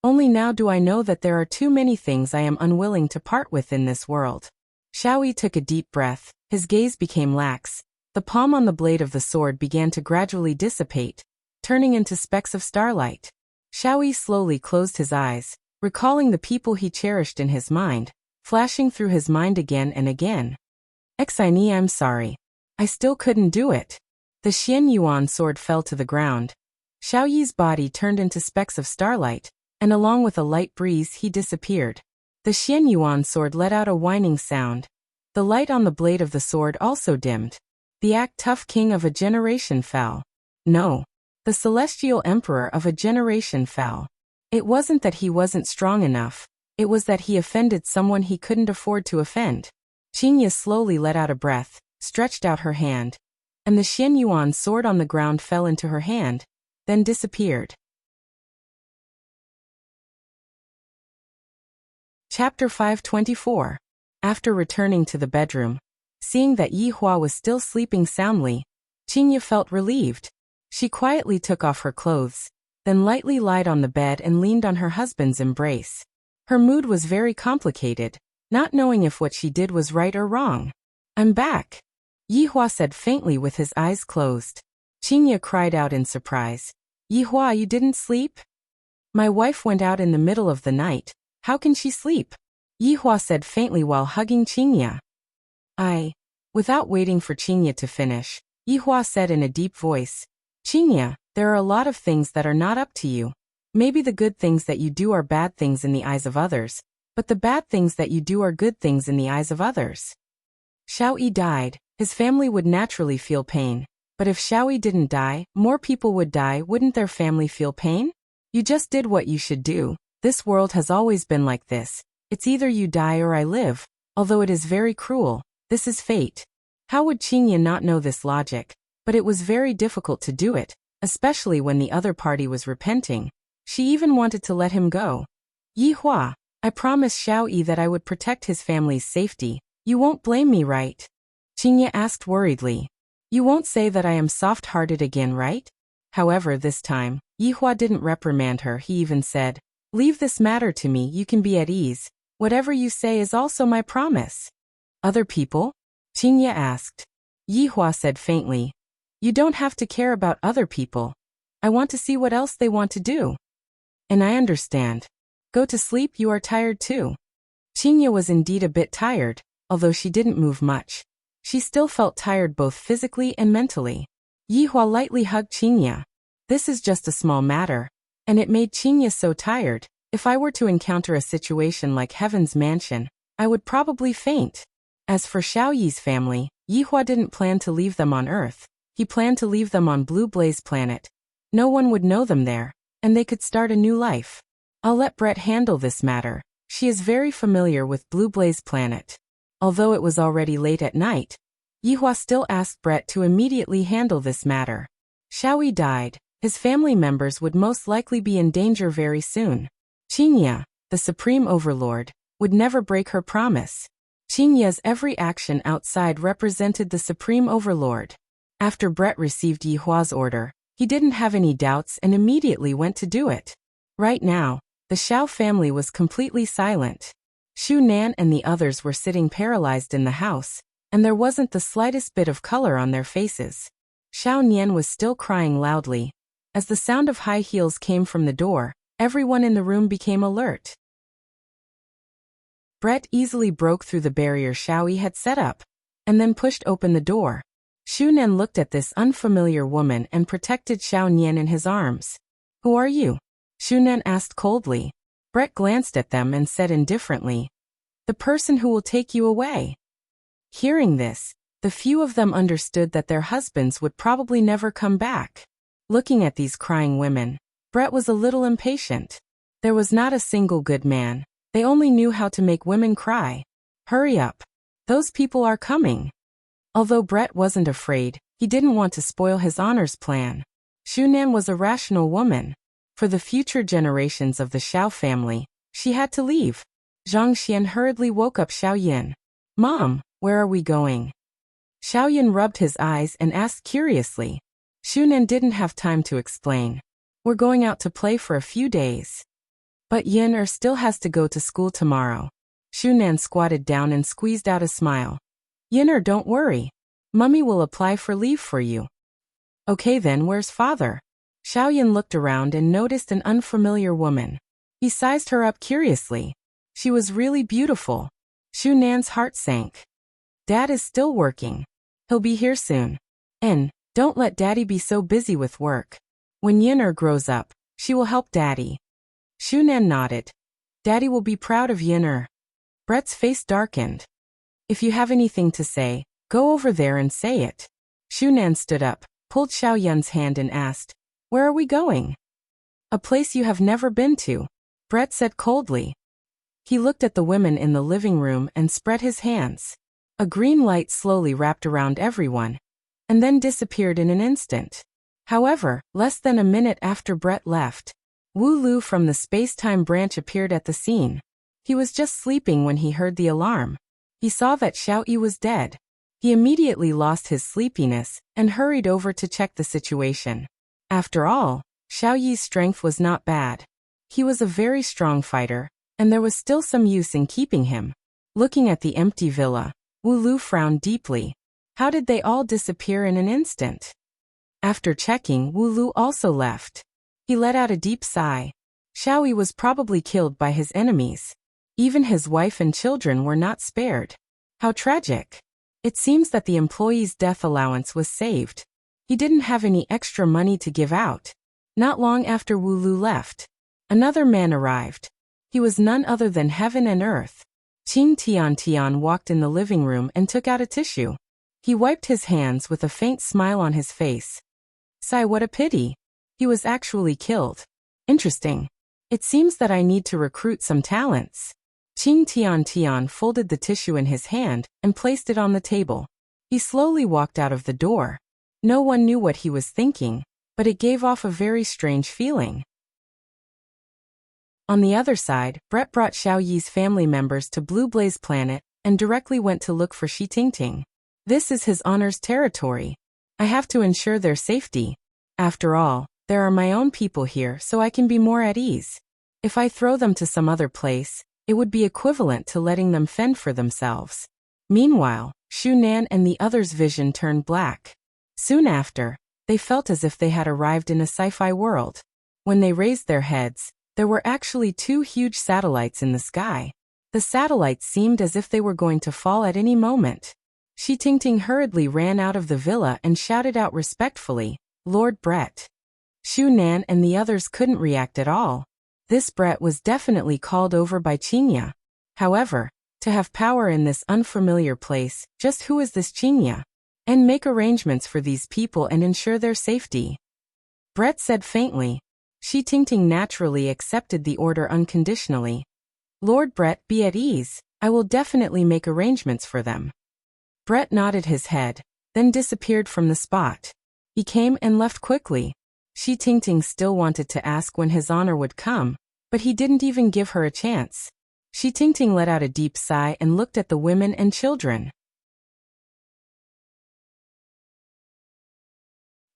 Only now do I know that there are too many things I am unwilling to part with in this world." Xiao Yi took a deep breath. His gaze became lax. The palm on the blade of the sword began to gradually dissipate, turning into specks of starlight. Xiao Yi slowly closed his eyes, recalling the people he cherished in his mind, flashing through his mind again and again. "Xini, I'm sorry. I still couldn't do it." The Xianyuan sword fell to the ground. Xiao Yi's body turned into specks of starlight, and along with a light breeze he disappeared. The Xianyuan sword let out a whining sound. The light on the blade of the sword also dimmed. The tough king of a generation fell. No. The celestial emperor of a generation fell. It wasn't that he wasn't strong enough. It was that he offended someone he couldn't afford to offend. Qingya slowly let out a breath, stretched out her hand, and the Xian Yuan sword on the ground fell into her hand, then disappeared. Chapter 524. After returning to the bedroom, seeing that Yi Hua was still sleeping soundly, Qingya felt relieved. She quietly took off her clothes, then lightly lied on the bed and leaned on her husband's embrace. Her mood was very complicated, not knowing if what she did was right or wrong. "I'm back," Yi Hua said faintly with his eyes closed. Qingya cried out in surprise. "Yi Hua, you didn't sleep?" "My wife went out in the middle of the night. How can she sleep?" Yi Hua said faintly while hugging Qingya. Without waiting for Qingya to finish, Yi Hua said in a deep voice, "Qingya, there are a lot of things that are not up to you. Maybe the good things that you do are bad things in the eyes of others, but the bad things that you do are good things in the eyes of others." Xiao Yi died. His family would naturally feel pain. But if Xiao Yi didn't die, more people would die. Wouldn't their family feel pain? You just did what you should do. This world has always been like this. It's either you die or I live. Although it is very cruel, this is fate. How would Qingya not know this logic? But it was very difficult to do it, especially when the other party was repenting. She even wanted to let him go. "Yi Hua, I promised Xiao Yi that I would protect his family's safety. You won't blame me, right?" Qingya asked worriedly. "You won't say that I am soft-hearted again, right?" However, this time, Yi Hua didn't reprimand her. He even said, "Leave this matter to me. You can be at ease. Whatever you say is also my promise." "Other people?" Qingya asked. Yi Hua said faintly, "You don't have to care about other people. I want to see what else they want to do." "And I understand. Go to sleep, you are tired too." Qingya was indeed a bit tired, although she didn't move much. She still felt tired both physically and mentally. Yi Hua lightly hugged Qingya. "This is just a small matter." And it made Qingya so tired. "If I were to encounter a situation like Heaven's Mansion, I would probably faint." As for Xiao Yi's family, Yi Hua didn't plan to leave them on Earth. He planned to leave them on Blue Blaze Planet. No one would know them there, and they could start a new life. "I'll let Brett handle this matter. She is very familiar with Blue Blaze Planet." Although it was already late at night, Yi Hua still asked Brett to immediately handle this matter. Xiao Yi died. His family members would most likely be in danger very soon. Qingya, the Supreme Overlord, would never break her promise. Qingya's every action outside represented the Supreme Overlord. After Brett received Yi Hua's order, he didn't have any doubts and immediately went to do it. Right now, the Xiao family was completely silent. Xu Nan and the others were sitting paralyzed in the house, and there wasn't the slightest bit of color on their faces. Xiao Nian was still crying loudly. As the sound of high heels came from the door, everyone in the room became alert. Brett easily broke through the barrier Xiao Yi had set up, and then pushed open the door. Xu Nan looked at this unfamiliar woman and protected Xiao Nian in his arms. "Who are you?" Xu Nan asked coldly. Brett glanced at them and said indifferently, "The person who will take you away." Hearing this, the few of them understood that their husbands would probably never come back. Looking at these crying women, Brett was a little impatient. There was not a single good man. They only knew how to make women cry. "Hurry up. Those people are coming." Although Brett wasn't afraid, he didn't want to spoil his honors plan. Xu Nan was a rational woman. For the future generations of the Xiao family, she had to leave. Zhang Xian hurriedly woke up Xiao Yin. "Mom, where are we going?" Xiao Yin rubbed his eyes and asked curiously. Xu Nan didn't have time to explain. "We're going out to play for a few days." "But Yin still has to go to school tomorrow." Xu Nan squatted down and squeezed out a smile. "Yin, don't worry. Mummy will apply for leave for you." "Okay then, where's father?" Xiao Yin looked around and noticed an unfamiliar woman. He sized her up curiously. She was really beautiful. Xu Nan's heart sank. "Dad is still working. He'll be here soon. And don't let Daddy be so busy with work. When Yin grows up, she will help Daddy." Xu Nan nodded. "Daddy will be proud of Yin." Brett's face darkened. "If you have anything to say, go over there and say it." Shunan stood up, pulled Xiao Yun's hand and asked, "Where are we going?" "A place you have never been to," Brett said coldly. He looked at the women in the living room and spread his hands. A green light slowly wrapped around everyone, and then disappeared in an instant. However, less than a minute after Brett left, Wu Lu from the space-time branch appeared at the scene. He was just sleeping when he heard the alarm. He saw that Xiao Yi was dead. He immediately lost his sleepiness and hurried over to check the situation. After all, Xiao Yi's strength was not bad. He was a very strong fighter, and there was still some use in keeping him. Looking at the empty villa, Wu Lu frowned deeply. How did they all disappear in an instant? After checking, Wu Lu also left. He let out a deep sigh. Xiao Yi was probably killed by his enemies. Even his wife and children were not spared. How tragic. It seems that the employee's death allowance was saved. He didn't have any extra money to give out. Not long after Wu Lu left, another man arrived. He was none other than Heaven and Earth. Qing Tian walked in the living room and took out a tissue. He wiped his hands with a faint smile on his face. Sigh, what a pity. He was actually killed. Interesting. It seems that I need to recruit some talents. Qing Tian folded the tissue in his hand and placed it on the table. He slowly walked out of the door. No one knew what he was thinking, but it gave off a very strange feeling. On the other side, Brett brought Xiao Yi's family members to Blue Blaze Planet and directly went to look for Shi Tingting. This is his honor's territory. I have to ensure their safety. After all, there are my own people here, so I can be more at ease. If I throw them to some other place, it would be equivalent to letting them fend for themselves. Meanwhile, Shu Nan and the others' vision turned black. Soon after, they felt as if they had arrived in a sci-fi world. When they raised their heads, there were actually two huge satellites in the sky. The satellites seemed as if they were going to fall at any moment. Shi Tingting hurriedly ran out of the villa and shouted out respectfully, "Lord Brett." Shu Nan and the others couldn't react at all. This Brett was definitely called over by Qingya. However, to have power in this unfamiliar place, just who is this Qingya? And make arrangements for these people and ensure their safety. Brett said faintly. Shi Tingting naturally accepted the order unconditionally. Lord Brett, be at ease. I will definitely make arrangements for them. Brett nodded his head, then disappeared from the spot. He came and left quickly. Shi Tingting still wanted to ask when his honor would come, but he didn't even give her a chance. Shi Tingting let out a deep sigh and looked at the women and children.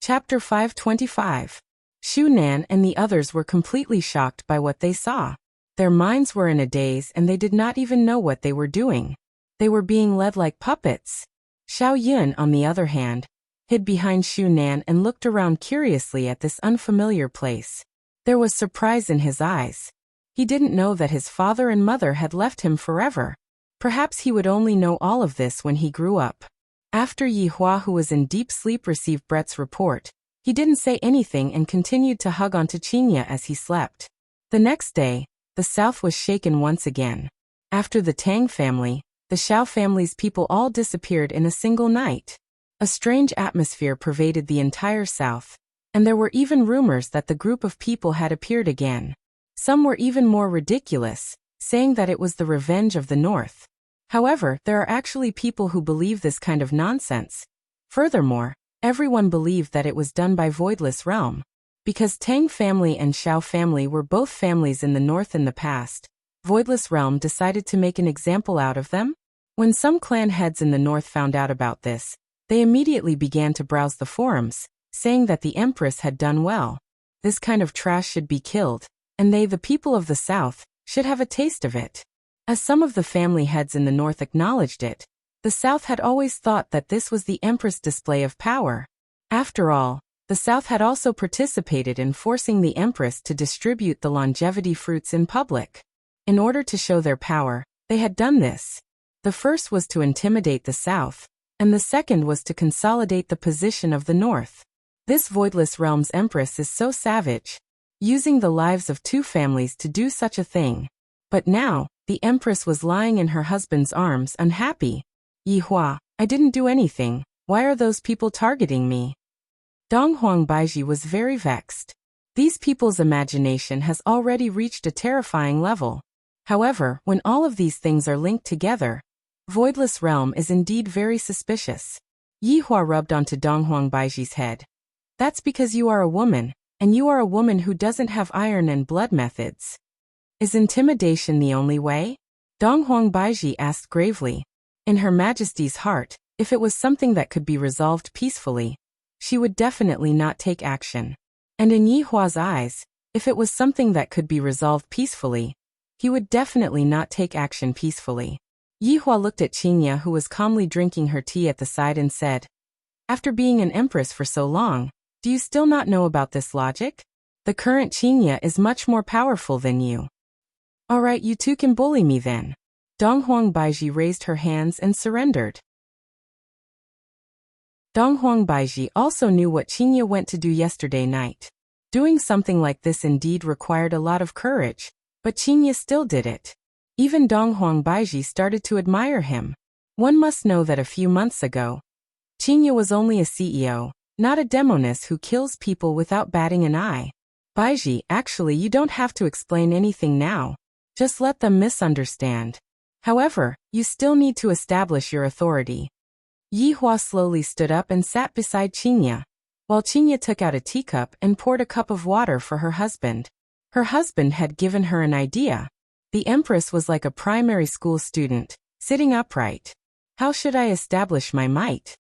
Chapter 525. Shu Nan and the others were completely shocked by what they saw. Their minds were in a daze and they did not even know what they were doing. They were being led like puppets. Xiao Yun, on the other hand, hid behind Shu Nan and looked around curiously at this unfamiliar place. There was surprise in his eyes. He didn't know that his father and mother had left him forever. Perhaps he would only know all of this when he grew up. After Yi Hua, who was in deep sleep, received Brett's report, he didn't say anything and continued to hug onto Qingya as he slept. The next day, the south was shaken once again. After the Tang family, the Xiao family's people all disappeared in a single night. A strange atmosphere pervaded the entire south, and there were even rumors that the group of people had appeared again. Some were even more ridiculous, saying that it was the revenge of the north. However, there are actually people who believe this kind of nonsense. Furthermore, everyone believed that it was done by Voidless Realm. Because Tang family and Xiao family were both families in the north in the past, Voidless Realm decided to make an example out of them. When some clan heads in the north found out about this, they immediately began to browse the forums, saying that the Empress had done well. This kind of trash should be killed, and they, the people of the south, should have a taste of it. As some of the family heads in the north acknowledged it, the south had always thought that this was the Empress' display of power. After all, the south had also participated in forcing the Empress to distribute the longevity fruits in public. In order to show their power, they had done this. The first was to intimidate the south, and the second was to consolidate the position of the north. This Voidless Realm's Empress is so savage, using the lives of two families to do such a thing. But now, the Empress was lying in her husband's arms, unhappy. Yi Hua, I didn't do anything. Why are those people targeting me? Dong Huangbaiji was very vexed. These people's imagination has already reached a terrifying level. However, when all of these things are linked together, Voidless Realm is indeed very suspicious. Yi Hua rubbed onto Dong Huangbaiji's head. That's because you are a woman, and you are a woman who doesn't have iron and blood methods. Is intimidation the only way? Dong Huangbaiji asked gravely. In Her Majesty's heart, if it was something that could be resolved peacefully, she would definitely not take action. And in Yi Hua's eyes, if it was something that could be resolved peacefully, he would definitely not take action peacefully. Yi Hua looked at Qinya, who was calmly drinking her tea at the side, and said, "After being an empress for so long, do you still not know about this logic? The current Qinya is much more powerful than you. All right, you two can bully me then." Dong Huangbaiji raised her hands and surrendered. Dong Huangbaiji also knew what Qinya went to do yesterday night. Doing something like this indeed required a lot of courage, but Qinya still did it. Even Dong Huangbaiji started to admire him. One must know that a few months ago, Qinya was only a CEO, not a demoness who kills people without batting an eye. Baiji, actually you don't have to explain anything now. Just let them misunderstand. However, you still need to establish your authority. Yi Hua slowly stood up and sat beside Qinya, while Qinya took out a teacup and poured a cup of water for her husband. Her husband had given her an idea. The Empress was like a primary school student, sitting upright. How should I establish my might?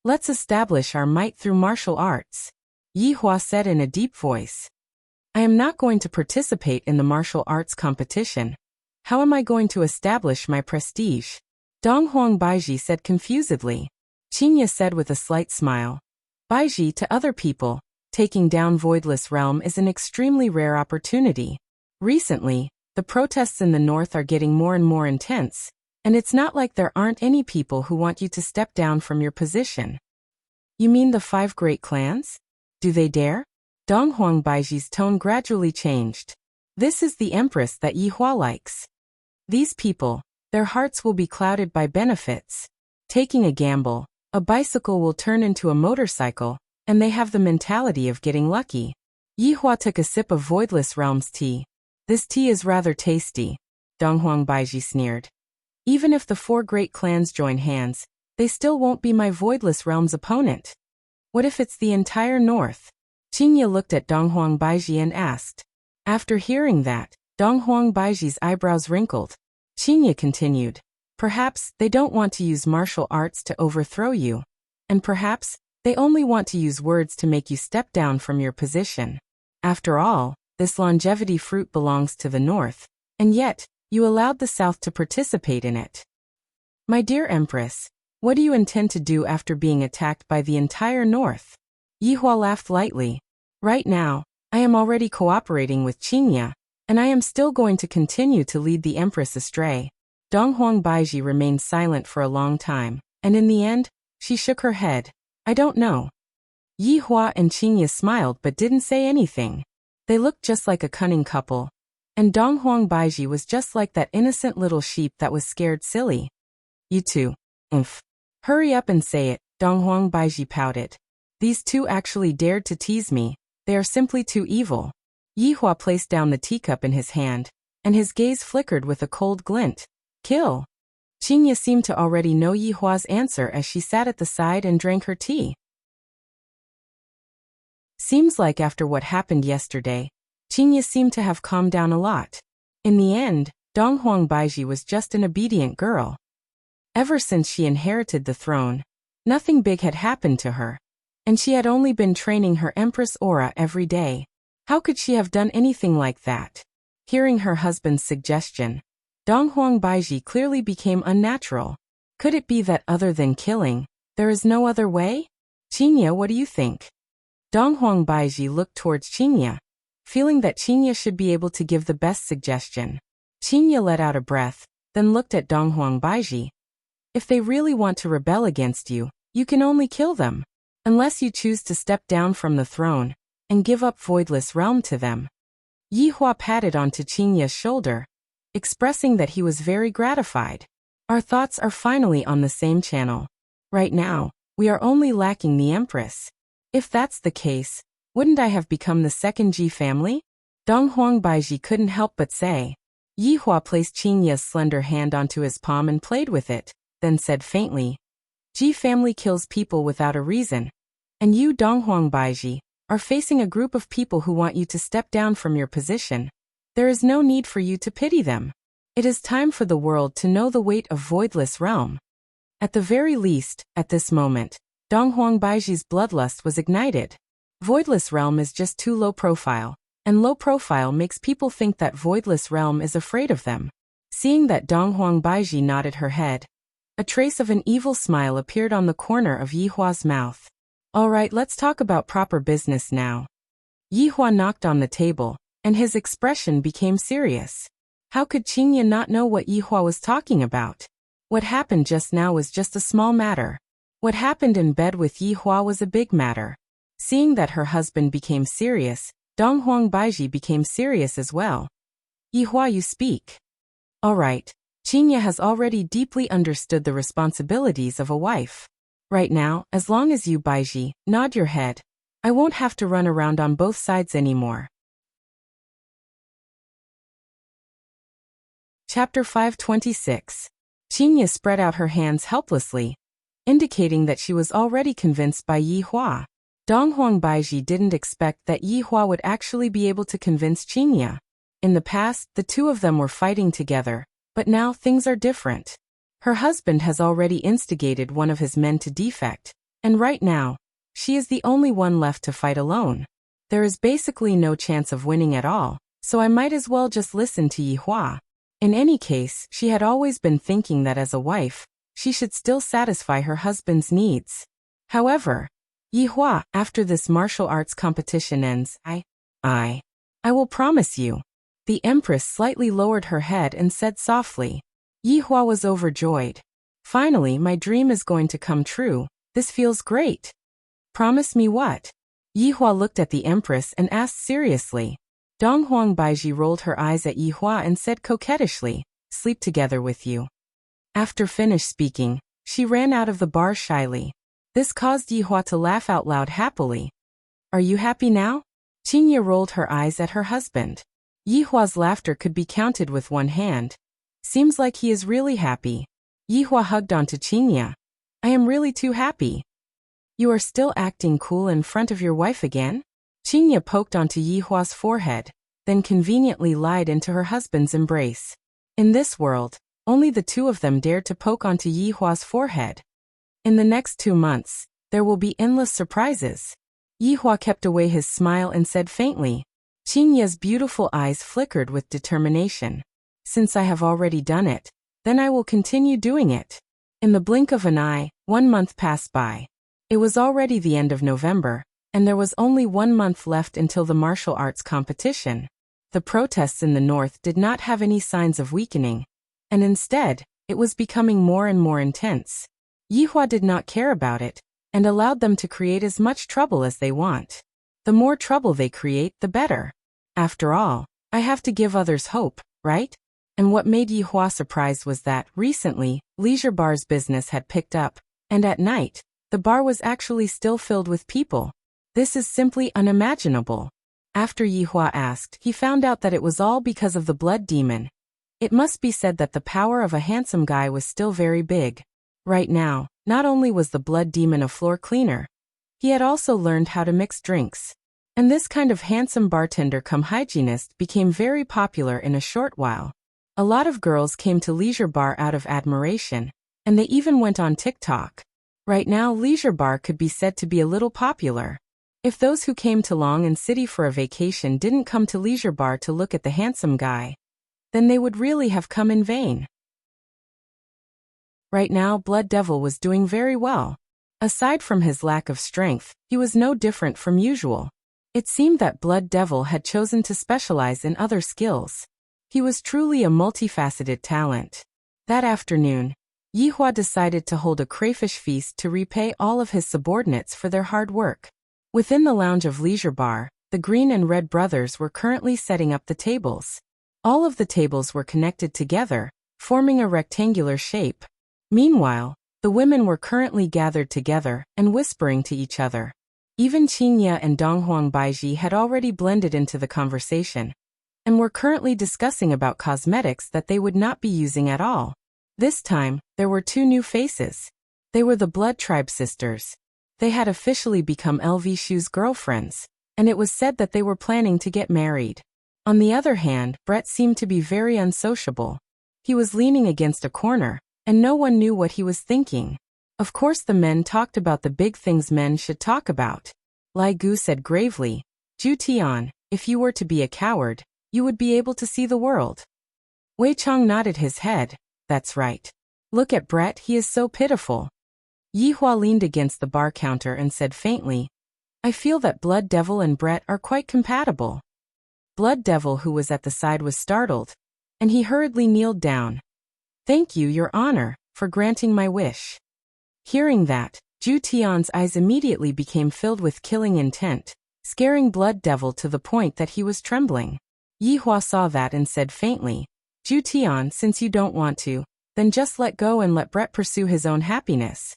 Let's establish our might through martial arts, Yi Hua said in a deep voice. I am not going to participate in the martial arts competition. How am I going to establish my prestige? Dong Huangbaiji said confusedly. Qinya said with a slight smile. Baiji, to other people, taking down Voidless Realm is an extremely rare opportunity. Recently, the protests in the north are getting more and more intense, and it's not like there aren't any people who want you to step down from your position. You mean the 5 great clans? Do they dare? Dong Huangbaiji's tone gradually changed. This is the Empress that Yi Hua likes. These people, their hearts will be clouded by benefits. Taking a gamble, a bicycle will turn into a motorcycle, and they have the mentality of getting lucky. Yi Hua took a sip of Voidless Realm's tea. This tea is rather tasty, Dong Huangbaiji sneered. Even if the 4 great clans join hands, they still won't be my Voidless Realm's opponent. What if it's the entire north? Qinya looked at Dong Huangbaiji and asked. After hearing that, Dong Huangbaiji's eyebrows wrinkled. Qinya continued. Perhaps they don't want to use martial arts to overthrow you. And perhaps they only want to use words to make you step down from your position. After all, this longevity fruit belongs to the north, and yet, you allowed the south to participate in it. My dear Empress, what do you intend to do after being attacked by the entire north? Yi Hua laughed lightly. Right now, I am already cooperating with Qinya, and I am still going to continue to lead the Empress astray. Dong Huangbaiji remained silent for a long time, and in the end, she shook her head. I don't know. Yi Hua and Qinya smiled but didn't say anything. They looked just like a cunning couple. And Dong Huangbaiji was just like that innocent little sheep that was scared silly. You two. Hurry up and say it, Dong Huangbaiji pouted. These two actually dared to tease me. They are simply too evil. Yi Hua placed down the teacup in his hand, and his gaze flickered with a cold glint. Kill. Qinya seemed to already know Yi Hua's answer as she sat at the side and drank her tea. Seems like after what happened yesterday, Qinya seemed to have calmed down a lot. In the end, Dong Huangbaiji was just an obedient girl. Ever since she inherited the throne, nothing big had happened to her, and she had only been training her Empress aura every day. How could she have done anything like that? Hearing her husband's suggestion, Dong Huangbaiji clearly became unnatural. Could it be that other than killing, there is no other way? Qinya, what do you think? Dong Huangbaiji looked towards Qinya, feeling that Qinya should be able to give the best suggestion. Qinya let out a breath, then looked at Dong Huangbaiji. If they really want to rebel against you, you can only kill them, unless you choose to step down from the throne and give up Voidless Realm to them. Yi Hua patted onto Qinya's shoulder, expressing that he was very gratified. Our thoughts are finally on the same channel. Right now, We are only lacking the Empress. If that's the case, wouldn't I have become the second Ji family? Dong Huang Baiji couldn't help but say. Yi Hua placed Qingya's slender hand onto his palm and played with it, then said faintly, Ji family kills people without a reason. And you, Dong Huang Baiji, are facing a group of people who want you to step down from your position. There is no need for you to pity them. It is time for the world to know the weight of Voidless Realm. At the very least, at this moment, Dong Huang Baiji's bloodlust was ignited. Voidless Realm is just too low profile, and low profile makes people think that Voidless Realm is afraid of them. Seeing that Dong Huang Baiji nodded her head, a trace of an evil smile appeared on the corner of Yi Hua's mouth. Alright, let's talk about proper business now. Yi Hua knocked on the table, and his expression became serious. How could Qingya not know what Yi Hua was talking about? What happened just now was just a small matter. What happened in bed with Yi Hua was a big matter. Seeing that her husband became serious, Dong Huang Baiji became serious as well. Yi Hua, you speak. Alright, Qingya has already deeply understood the responsibilities of a wife. Right now, as long as you, Baiji, nod your head, I won't have to run around on both sides anymore. Chapter 526. Qingya spread out her hands helplessly, indicating that she was already convinced by Yi Hua. Dong Huang Baiji didn't expect that Yi Hua would actually be able to convince Qingya. In the past, the two of them were fighting together, but now things are different. Her husband has already instigated one of his men to defect, and right now, she is the only one left to fight alone. There is basically no chance of winning at all, so I might as well just listen to Yi Hua. In any case, she had always been thinking that as a wife, she should still satisfy her husband's needs. However, Yi Hua, after this martial arts competition ends, I will promise you. The Empress slightly lowered her head and said softly. Yi Hua was overjoyed. Finally, my dream is going to come true. This feels great. Promise me what? Yi Hua looked at the Empress and asked seriously. Dong Huang Baiji rolled her eyes at Yi Hua and said coquettishly, sleep together with you. After finished speaking, she ran out of the bar shyly. This caused Yi Hua to laugh out loud happily. Are you happy now? Qingya rolled her eyes at her husband. Yi Hua's laughter could be counted with one hand. Seems like he is really happy. Yi Hua hugged onto Qingya. I am really too happy. You are still acting cool in front of your wife again? Qingya poked onto Yi Hua's forehead, then conveniently lied into her husband's embrace. In this world, only the two of them dared to poke onto Yi Hua's forehead. In the next 2 months, there will be endless surprises. Yi Hua kept away his smile and said faintly. Qingya's beautiful eyes flickered with determination. Since I have already done it, then I will continue doing it. In the blink of an eye, 1 month passed by. It was already the end of November, and there was only 1 month left until the martial arts competition. The protests in the north did not have any signs of weakening, and instead, it was becoming more and more intense. Yi Hua did not care about it, and allowed them to create as much trouble as they want. The more trouble they create, the better. After all, I have to give others hope, right? And what made Yi Hua surprised was that, recently, Leisure Bar's business had picked up, and at night, the bar was actually still filled with people. This is simply unimaginable. After Yi Hua asked, he found out that it was all because of the blood demon. It must be said that the power of a handsome guy was still very big. Right now, not only was the blood demon a floor cleaner, he had also learned how to mix drinks. And this kind of handsome bartender come hygienist became very popular in a short while. A lot of girls came to Leisure Bar out of admiration, and they even went on TikTok. Right now, Leisure Bar could be said to be a little popular. If those who came to Long and City for a vacation didn't come to Leisure Bar to look at the handsome guy, then they would really have come in vain. Right now, Blood Devil was doing very well. Aside from his lack of strength, he was no different from usual. It seemed that Blood Devil had chosen to specialize in other skills. He was truly a multifaceted talent. That afternoon, Yi Hua decided to hold a crayfish feast to repay all of his subordinates for their hard work. Within the lounge of Leisure Bar, the Green and Red brothers were currently setting up the tables. All of the tables were connected together, forming a rectangular shape. Meanwhile, The women were currently gathered together and whispering to each other. Even Qingye and Donghuang Baiji had already blended into the conversation, and were currently discussing about cosmetics that they would not be using at all. This time, there were two new faces. They were the Blood Tribe sisters. They had officially become LV Shu's girlfriends, and it was said that they were planning to get married. On the other hand, Brett seemed to be very unsociable. He was leaning against a corner, and no one knew what he was thinking. Of course the men talked about the big things men should talk about. Lai Gu said gravely, "Ju Tian, if you were to be a coward, you would be able to see the world." Wei Chong nodded his head. "That's right. Look at Brett, he is so pitiful." Yi Hua leaned against the bar counter and said faintly, "I feel that Blood Devil and Brett are quite compatible." Blood Devil, who was at the side, was startled, and he hurriedly kneeled down. "Thank you, Your Honor, for granting my wish." Hearing that, Ju Tian's eyes immediately became filled with killing intent, scaring Blood Devil to the point that he was trembling. Yi Hua saw that and said faintly, "Ju Tian, since you don't want to, then just let go and let Brett pursue his own happiness."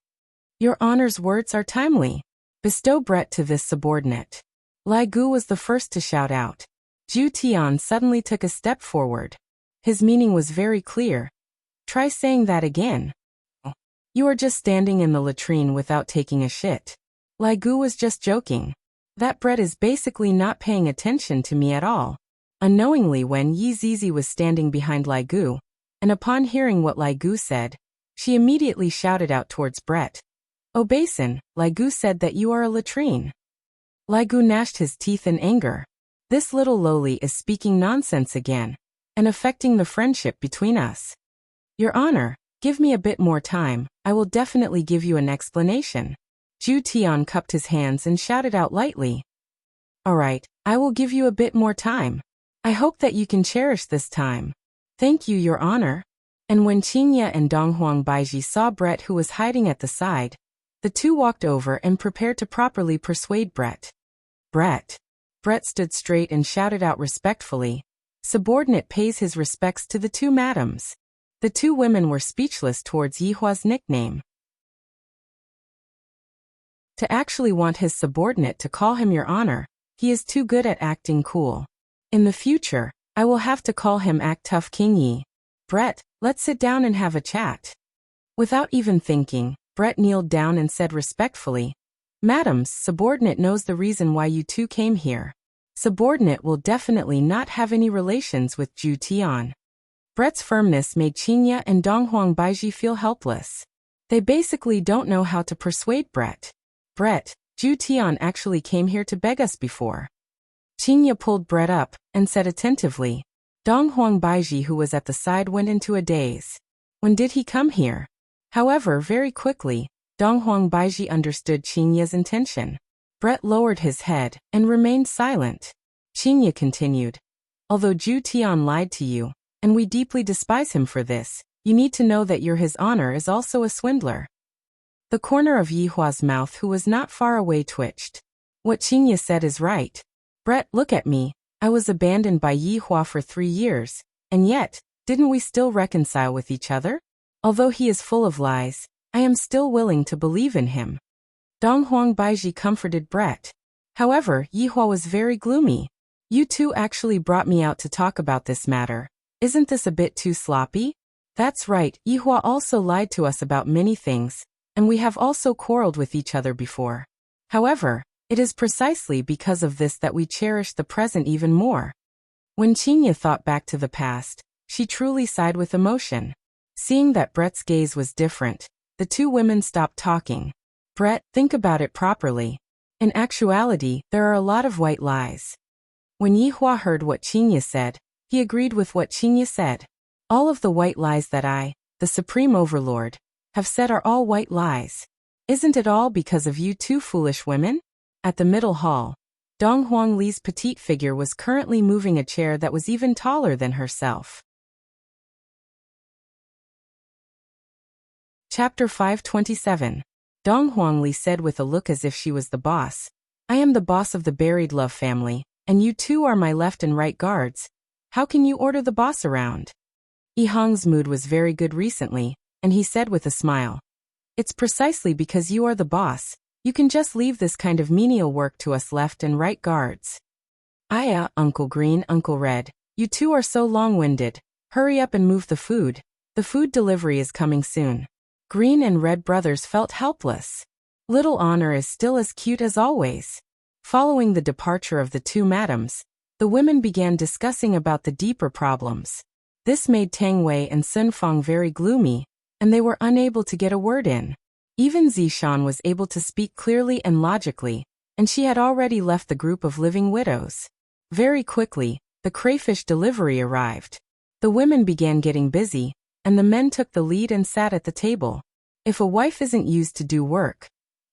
"Your Honor's words are timely. Bestow Brett to this subordinate." Lai Gu was the first to shout out. Ju Tian suddenly took a step forward. His meaning was very clear. "Try saying that again." "You are just standing in the latrine without taking a shit." Lai Gu was just joking. That Brett is basically not paying attention to me at all. Unknowingly, when Yi Zizi was standing behind Lai Gu, and upon hearing what Lai Gu said, she immediately shouted out towards Brett. "Obeison, Lai Gu said that you are a latrine." Lai Gu gnashed his teeth in anger. This little lowly is speaking nonsense again, and affecting the friendship between us. "Your Honor, give me a bit more time, I will definitely give you an explanation." Ju Tian cupped his hands and shouted out lightly. "All right, I will give you a bit more time. I hope that you can cherish this time." "Thank you, Your Honor." And when Qingye and Donghuang Baiji saw Brett, who was hiding at the side, the two walked over and prepared to properly persuade Brett. "Brett." Brett stood straight and shouted out respectfully, "Subordinate pays his respects to the two madams." The two women were speechless towards Yi Hua's nickname. To actually want his subordinate to call him Your Honor, he is too good at acting cool. In the future, I will have to call him Act Tough King Yi. "Brett, let's sit down and have a chat." Without even thinking, Brett kneeled down and said respectfully, "Madams, subordinate knows the reason why you two came here. Subordinate will definitely not have any relations with Ju Tian." Brett's firmness made Qingye and Donghuang Baiji feel helpless. They basically don't know how to persuade Brett. "Brett, Ju Tian actually came here to beg us before." Qingye pulled Brett up and said attentively. Donghuang Baiji, who was at the side, went into a daze. When did he come here? However, very quickly, Donghuang Baiji understood Qingye's intention. Brett lowered his head and remained silent. Qingye continued, "Although Ju Tian lied to you, and we deeply despise him for this, you need to know that His Honor is also a swindler." The corner of Yi Hua's mouth, who was not far away, twitched. What Qingye said is right. "Brett, look at me. I was abandoned by Yi Hua for 3 years, and yet, didn't we still reconcile with each other? Although he is full of lies, I am still willing to believe in him." Donghuang Baiji comforted Brett. However, Yi Hua was very gloomy. "You two actually brought me out to talk about this matter. Isn't this a bit too sloppy?" "That's right, Yi Hua also lied to us about many things, and we have also quarreled with each other before. However, it is precisely because of this that we cherish the present even more." When Qingye thought back to the past, she truly sighed with emotion. Seeing that Brett's gaze was different, the two women stopped talking. "Brett, think about it properly. In actuality, there are a lot of white lies." When Yi Hua heard what Qingye said, he agreed with what Qingye said. "All of the white lies that I, the Supreme Overlord, have said are all white lies. Isn't it all because of you two foolish women?" At the middle hall, Donghuang Li's petite figure was currently moving a chair that was even taller than herself. Chapter 527. Donghuang Li said with a look as if she was the boss, "I am the boss of the buried love family, and you two are my left and right guards. How can you order the boss around?" Yi Hong's mood was very good recently, and he said with a smile, It's precisely because you are the boss. You can just leave this kind of menial work to us left and right guards. Uncle Green, Uncle Red, you two are so long-winded. Hurry up and move the food. The food delivery is coming soon. Green and Red brothers felt helpless. Little Honor is still as cute as always. Following the departure of the two madams, the women began discussing about the deeper problems. This made Tang Wei and Sun Fong very gloomy, and they were unable to get a word in. Even Zishan was able to speak clearly and logically, and she had already left the group of living widows. Very quickly, the crayfish delivery arrived. The women began getting busy, and the men took the lead and sat at the table. If a wife isn't used to do work,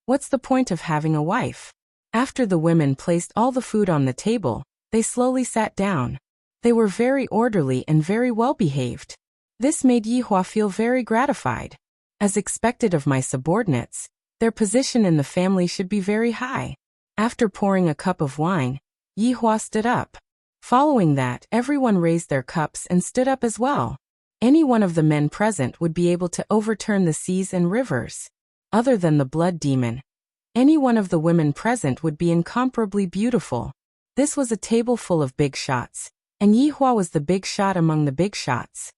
what's the point of having a wife? After the women placed all the food on the table, they slowly sat down. They were very orderly and very well behaved. This made Yihua feel very gratified. As expected of my subordinates, their position in the family should be very high. After pouring a cup of wine, Yihua stood up. Following that, everyone raised their cups and stood up as well. Any one of the men present would be able to overturn the seas and rivers. Other than the blood demon, any one of the women present would be incomparably beautiful. This was a table full of big shots, and Yihua was the big shot among the big shots.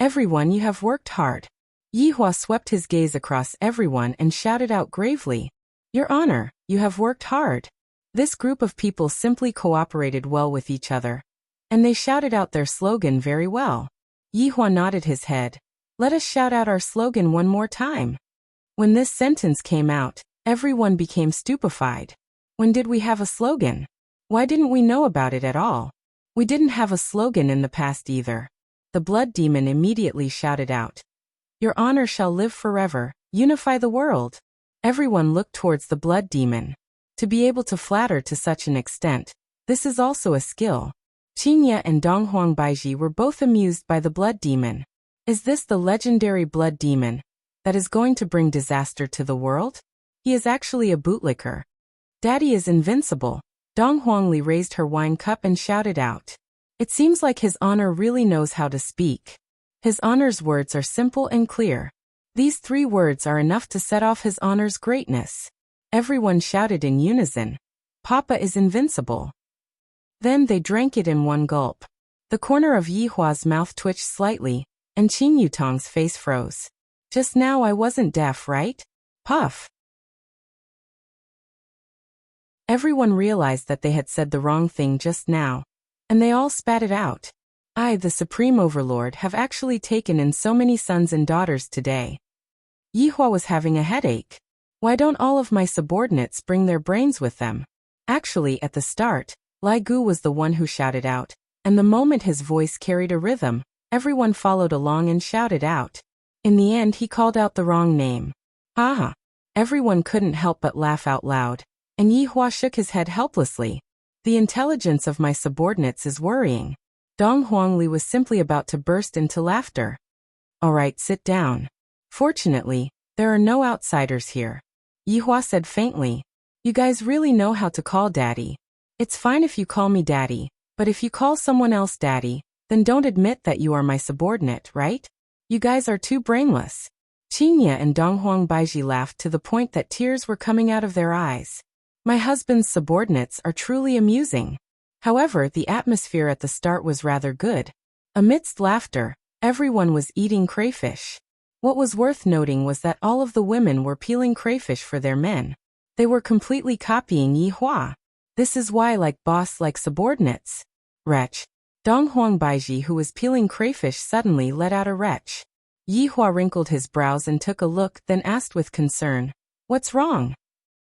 Everyone, you have worked hard. Yihua swept his gaze across everyone and shouted out gravely, Your Honor, you have worked hard. This group of people simply cooperated well with each other, and they shouted out their slogan very well. Yihua nodded his head. Let us shout out our slogan one more time. When this sentence came out, everyone became stupefied. When did we have a slogan? Why didn't we know about it at all? We didn't have a slogan in the past either. The blood demon immediately shouted out, Your Honor shall live forever, unify the world. Everyone looked towards the blood demon. To be able to flatter to such an extent, this is also a skill. Qingye and Donghuang Baiji were both amused by the blood demon. Is this the legendary blood demon that is going to bring disaster to the world? He is actually a bootlicker. Daddy is invincible. Dong Huangli raised her wine cup and shouted out. It seems like His Honor really knows how to speak. His Honor's words are simple and clear. These 3 words are enough to set off His Honor's greatness. Everyone shouted in unison, Papa is invincible. Then they drank it in one gulp. The corner of Yihua's mouth twitched slightly, and Qing Yutong's face froze. Just now I wasn't deaf, right? Puff. Everyone realized that they had said the wrong thing just now, and they all spat it out. I, the Supreme Overlord, have actually taken in so many sons and daughters today. Yihua was having a headache. Why don't all of my subordinates bring their brains with them? Actually, at the start, Lai Gu was the one who shouted out, and the moment his voice carried a rhythm, everyone followed along and shouted out. In the end, he called out the wrong name. Haha. Everyone couldn't help but laugh out loud, and Yihua shook his head helplessly. The intelligence of my subordinates is worrying. Dong Huangli was simply about to burst into laughter. All right, sit down. Fortunately, there are no outsiders here. Yihua said faintly. You guys really know how to call Daddy. It's fine if you call me Daddy, but if you call someone else Daddy, then don't admit that you are my subordinate, right? You guys are too brainless. Qingye and Donghuang Baiji laughed to the point that tears were coming out of their eyes. My husband's subordinates are truly amusing. However, the atmosphere at the start was rather good. Amidst laughter, everyone was eating crayfish. What was worth noting was that all of the women were peeling crayfish for their men. They were completely copying Yihua. This is why like boss like subordinates. Retch. Donghuang Baiji, who was peeling crayfish, suddenly let out a retch. Yihua wrinkled his brows and took a look, then asked with concern, What's wrong?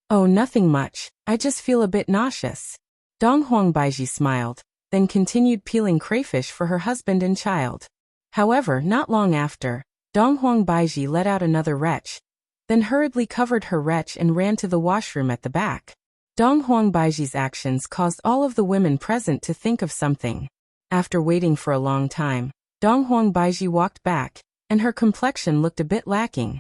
Oh, nothing much. I just feel a bit nauseous. Donghuang Baiji smiled, then continued peeling crayfish for her husband and child. However, not long after, Donghuang Baiji let out another retch, then hurriedly covered her retch and ran to the washroom at the back. Donghuang Baiji's actions caused all of the women present to think of something. After waiting for a long time, Donghuang Baiji walked back, and her complexion looked a bit lacking.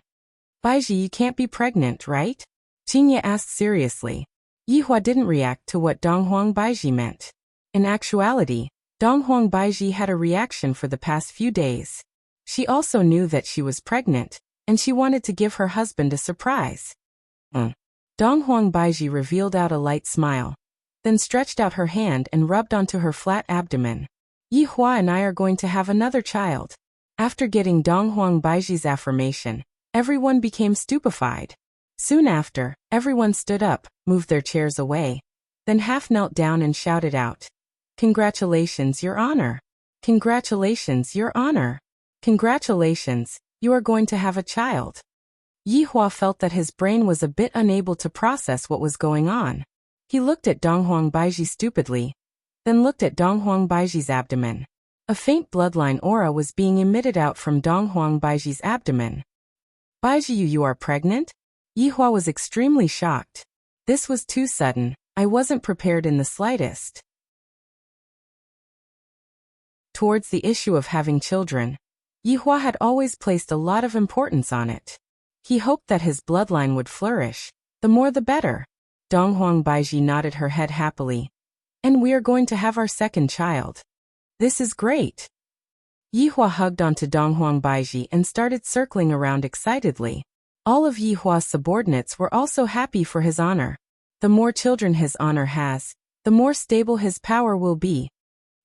Baiji, you can't be pregnant, right? Qingye asked seriously. Yihua didn't react to what Donghuang Baiji meant. In actuality, Donghuang Baiji had a reaction for the past few days. She also knew that she was pregnant, and she wanted to give her husband a surprise. Dong Huang Baiji revealed out a light smile, then stretched out her hand and rubbed onto her flat abdomen. Yi Hua and I are going to have another child. After getting Dong Huang Baiji's affirmation, everyone became stupefied. Soon after, everyone stood up, moved their chairs away, then half knelt down and shouted out, "Congratulations, Your Honor! Congratulations, Your Honor! Congratulations, you are going to have a child." Yi Hua felt that his brain was a bit unable to process what was going on. He looked at Dong Huang Baiji stupidly, then looked at Dong Huang Baiji's abdomen. A faint bloodline aura was being emitted out from Dong Huang Baiji's abdomen. "Baiji, you are pregnant?" Yi Hua was extremely shocked. This was too sudden. I wasn't prepared in the slightest. Towards the issue of having children, Yi Hua had always placed a lot of importance on it. He hoped that his bloodline would flourish. The more the better. Dong Huang Baiji nodded her head happily. "And we are going to have our second child. This is great." Yi Hua hugged onto Dong Huang Baiji and started circling around excitedly. All of Yi Hua's subordinates were also happy for his honor. The more children his honor has, the more stable his power will be.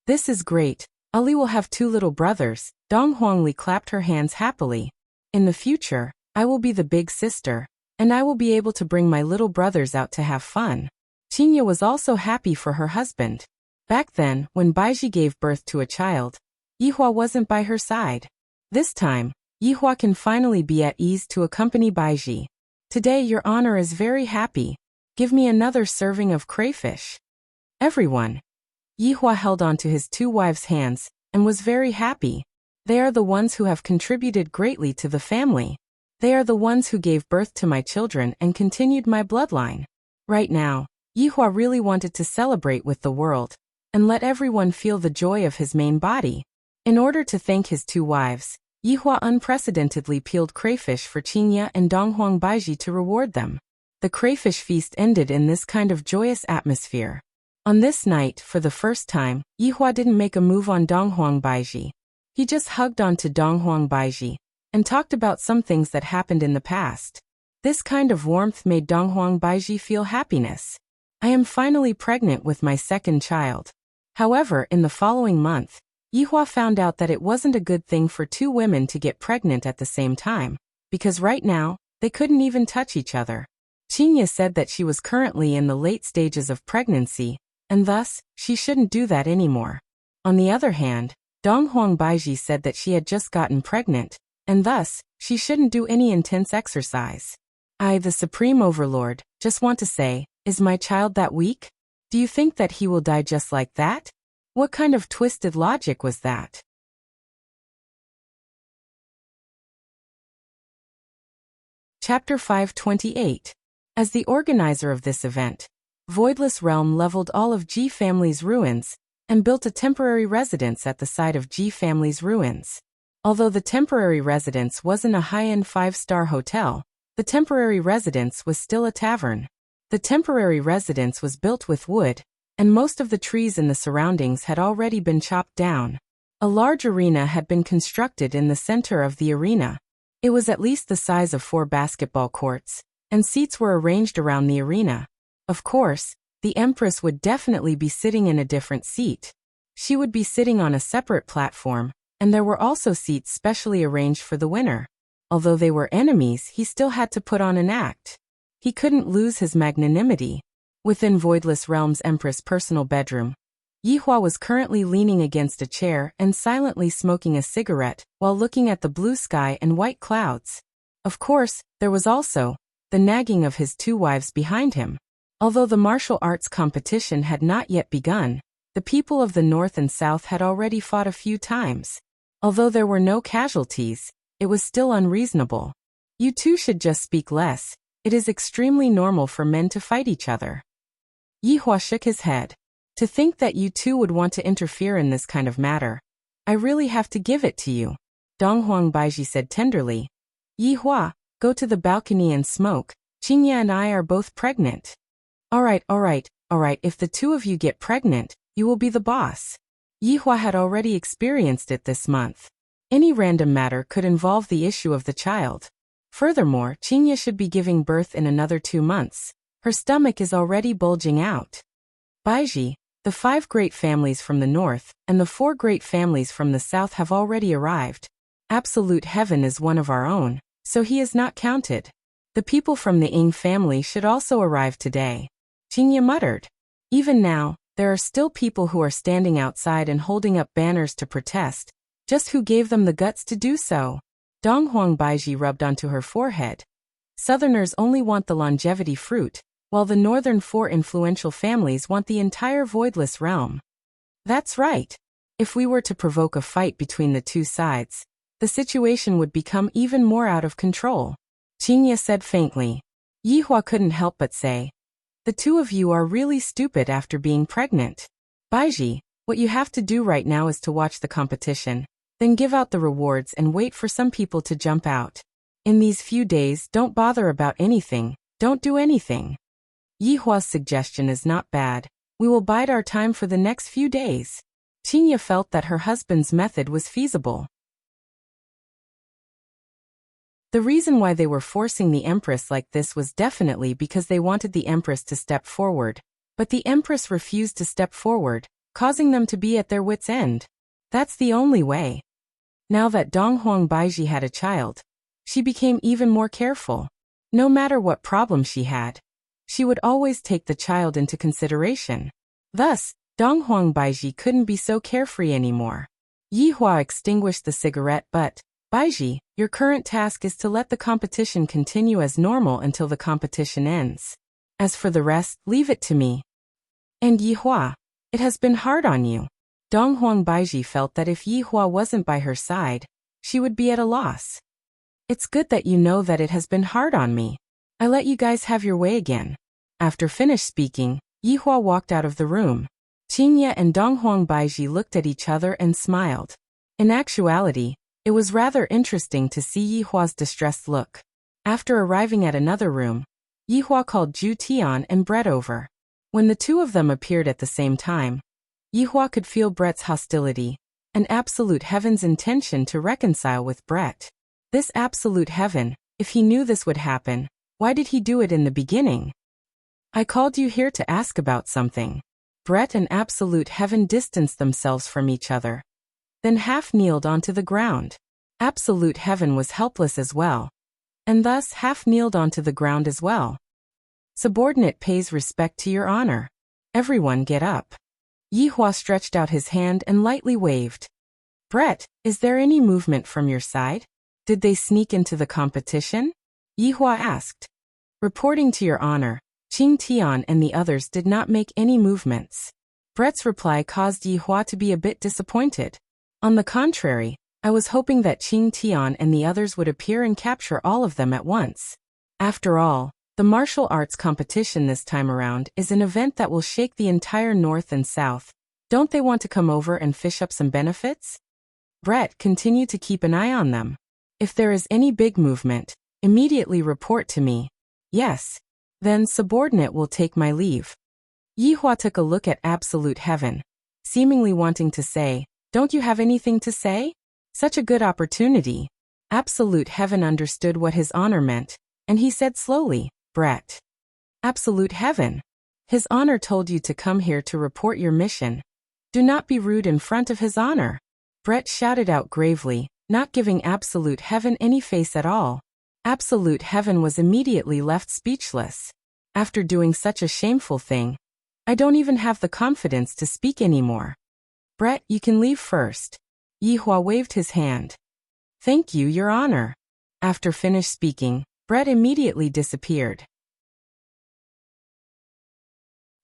"This is great. Ali will have 2 little brothers." Dong Huangli clapped her hands happily. "In the future, I will be the big sister, and I will be able to bring my little brothers out to have fun." Qingya was also happy for her husband. Back then, when Baiji gave birth to a child, Yi Hua wasn't by her side. This time, Yi Hua can finally be at ease to accompany Baiji. "Today Your Honor is very happy. Give me another serving of crayfish." Everyone. Yi Hua held on to his 2 wives' hands, and was very happy. They are the ones who have contributed greatly to the family. They are the ones who gave birth to my children and continued my bloodline. Right now, Yi Hua really wanted to celebrate with the world, and let everyone feel the joy of his main body. In order to thank his 2 wives, Yi Hua unprecedentedly peeled crayfish for Qingya and Dong Huang Baiji to reward them. The crayfish feast ended in this kind of joyous atmosphere. On this night, for the first time, Yi Hua didn't make a move on Dong Huang Baiji. He just hugged onto Dong Huang Baiji, and talked about some things that happened in the past. This kind of warmth made Dong Huang Baiji feel happiness. "I am finally pregnant with my second child." However, in the following month, Yi Hua found out that it wasn't a good thing for 2 women to get pregnant at the same time, because right now, they couldn't even touch each other. Qingya said that she was currently in the late stages of pregnancy, and thus, she shouldn't do that anymore. On the other hand, Dong Huang Baiji said that she had just gotten pregnant, and thus, she shouldn't do any intense exercise. "I, the Supreme Overlord, just want to say, is my child that weak? Do you think that he will die just like that? What kind of twisted logic was that?" Chapter 528. As the organizer of this event, Voidless Realm leveled all of Ji family's ruins, and built a temporary residence at the site of Ji family's ruins. Although the temporary residence wasn't a high-end 5-star hotel, the temporary residence was still a tavern. The temporary residence was built with wood, and most of the trees in the surroundings had already been chopped down. A large arena had been constructed in the center of the arena. It was at least the size of 4 basketball courts, and seats were arranged around the arena. Of course, the Empress would definitely be sitting in a different seat. She would be sitting on a separate platform, and there were also seats specially arranged for the winner. Although they were enemies, he still had to put on an act. He couldn't lose his magnanimity. Within Voidless Realm's Empress' personal bedroom, Yi Hua was currently leaning against a chair and silently smoking a cigarette while looking at the blue sky and white clouds. Of course, there was also the nagging of his 2 wives behind him. Although the martial arts competition had not yet begun, the people of the North and South had already fought a few times. Although there were no casualties, it was still unreasonable. "You 2 should just speak less. It is extremely normal for men to fight each other." Yi Hua shook his head. "To think that you 2 would want to interfere in this kind of matter. I really have to give it to you," Dong Huang Baiji said tenderly. "Yi Hua, go to the balcony and smoke. Qingya and I are both pregnant." All right, if the 2 of you get pregnant, you will be the boss." Yi Hua had already experienced it this month. Any random matter could involve the issue of the child. Furthermore, Qingye should be giving birth in another 2 months. Her stomach is already bulging out. Baiji, the 5 great families from the north and the 4 great families from the south have already arrived. Absolute heaven is one of our own, so he is not counted. The people from the Ying family should also arrive today. Qingye muttered. Even now, there are still people who are standing outside and holding up banners to protest. Just who gave them the guts to do so? Donghuang Baiji rubbed onto her forehead. Southerners only want the longevity fruit, while the northern 4 influential families want the entire voidless realm. That's right. If we were to provoke a fight between the 2 sides, the situation would become even more out of control. Qingye said faintly. Yihua couldn't help but say, the 2 of you are really stupid after being pregnant. Baiji, what you have to do right now is to watch the competition, then give out the rewards and wait for some people to jump out. In these few days, don't bother about anything, don't do anything. Yihua's suggestion is not bad. We will bide our time for the next few days. Qingye felt that her husband's method was feasible. The reason why they were forcing the Empress like this was definitely because they wanted the Empress to step forward. But the Empress refused to step forward, causing them to be at their wits' end. That's the only way. Now that Donghuang Baiji had a child, she became even more careful. No matter what problem she had, she would always take the child into consideration. Thus, Donghuang Baiji couldn't be so carefree anymore. Yihua extinguished the cigarette but, Baiji, your current task is to let the competition continue as normal until the competition ends. As for the rest, leave it to me. And Yihua, it has been hard on you. Donghuang Baiji felt that if Yihua wasn't by her side, she would be at a loss. It's good that you know that it has been hard on me. I let you guys have your way again. After finished speaking, Yihua walked out of the room. Qingye and Donghuang Baiji looked at each other and smiled. In actuality, it was rather interesting to see Yihua's distressed look. After arriving at another room, Yihua called Zhu Tian and Brett over. When the 2 of them appeared at the same time, Yihua could feel Brett's hostility, and Absolute Heaven's intention to reconcile with Brett. This Absolute Heaven, if he knew this would happen, why did he do it in the beginning? I called you here to ask about something. Brett and Absolute Heaven distanced themselves from each other, then half kneeled onto the ground. Absolute Heaven was helpless as well, and thus half kneeled onto the ground as well. Subordinate pays respect to your honor. Everyone get up. Yihua stretched out his hand and lightly waved. Brett, is there any movement from your side? Did they sneak into the competition? Yihua asked. Reporting to your honor, Qing Tian and the others did not make any movements. Brett's reply caused Yihua to be a bit disappointed. On the contrary, I was hoping that Qing Tian and the others would appear and capture all of them at once. After all, the martial arts competition this time around is an event that will shake the entire north and south. Don't they want to come over and fish up some benefits? Brett, continue to keep an eye on them. If there is any big movement, immediately report to me. Yes. Then subordinate will take my leave. Yihua took a look at Absolute Heaven, seemingly wanting to say, don't you have anything to say? Such a good opportunity. Absolute Heaven understood what his honor meant, and he said slowly, Brett. Absolute Heaven. His honor told you to come here to report your mission. Do not be rude in front of his honor. Brett shouted out gravely, not giving Absolute Heaven any face at all. Absolute Heaven was immediately left speechless. After doing such a shameful thing, I don't even have the confidence to speak anymore. Brett, you can leave first. Yihua waved his hand. Thank you, Your Honor. After finished speaking, Brett immediately disappeared.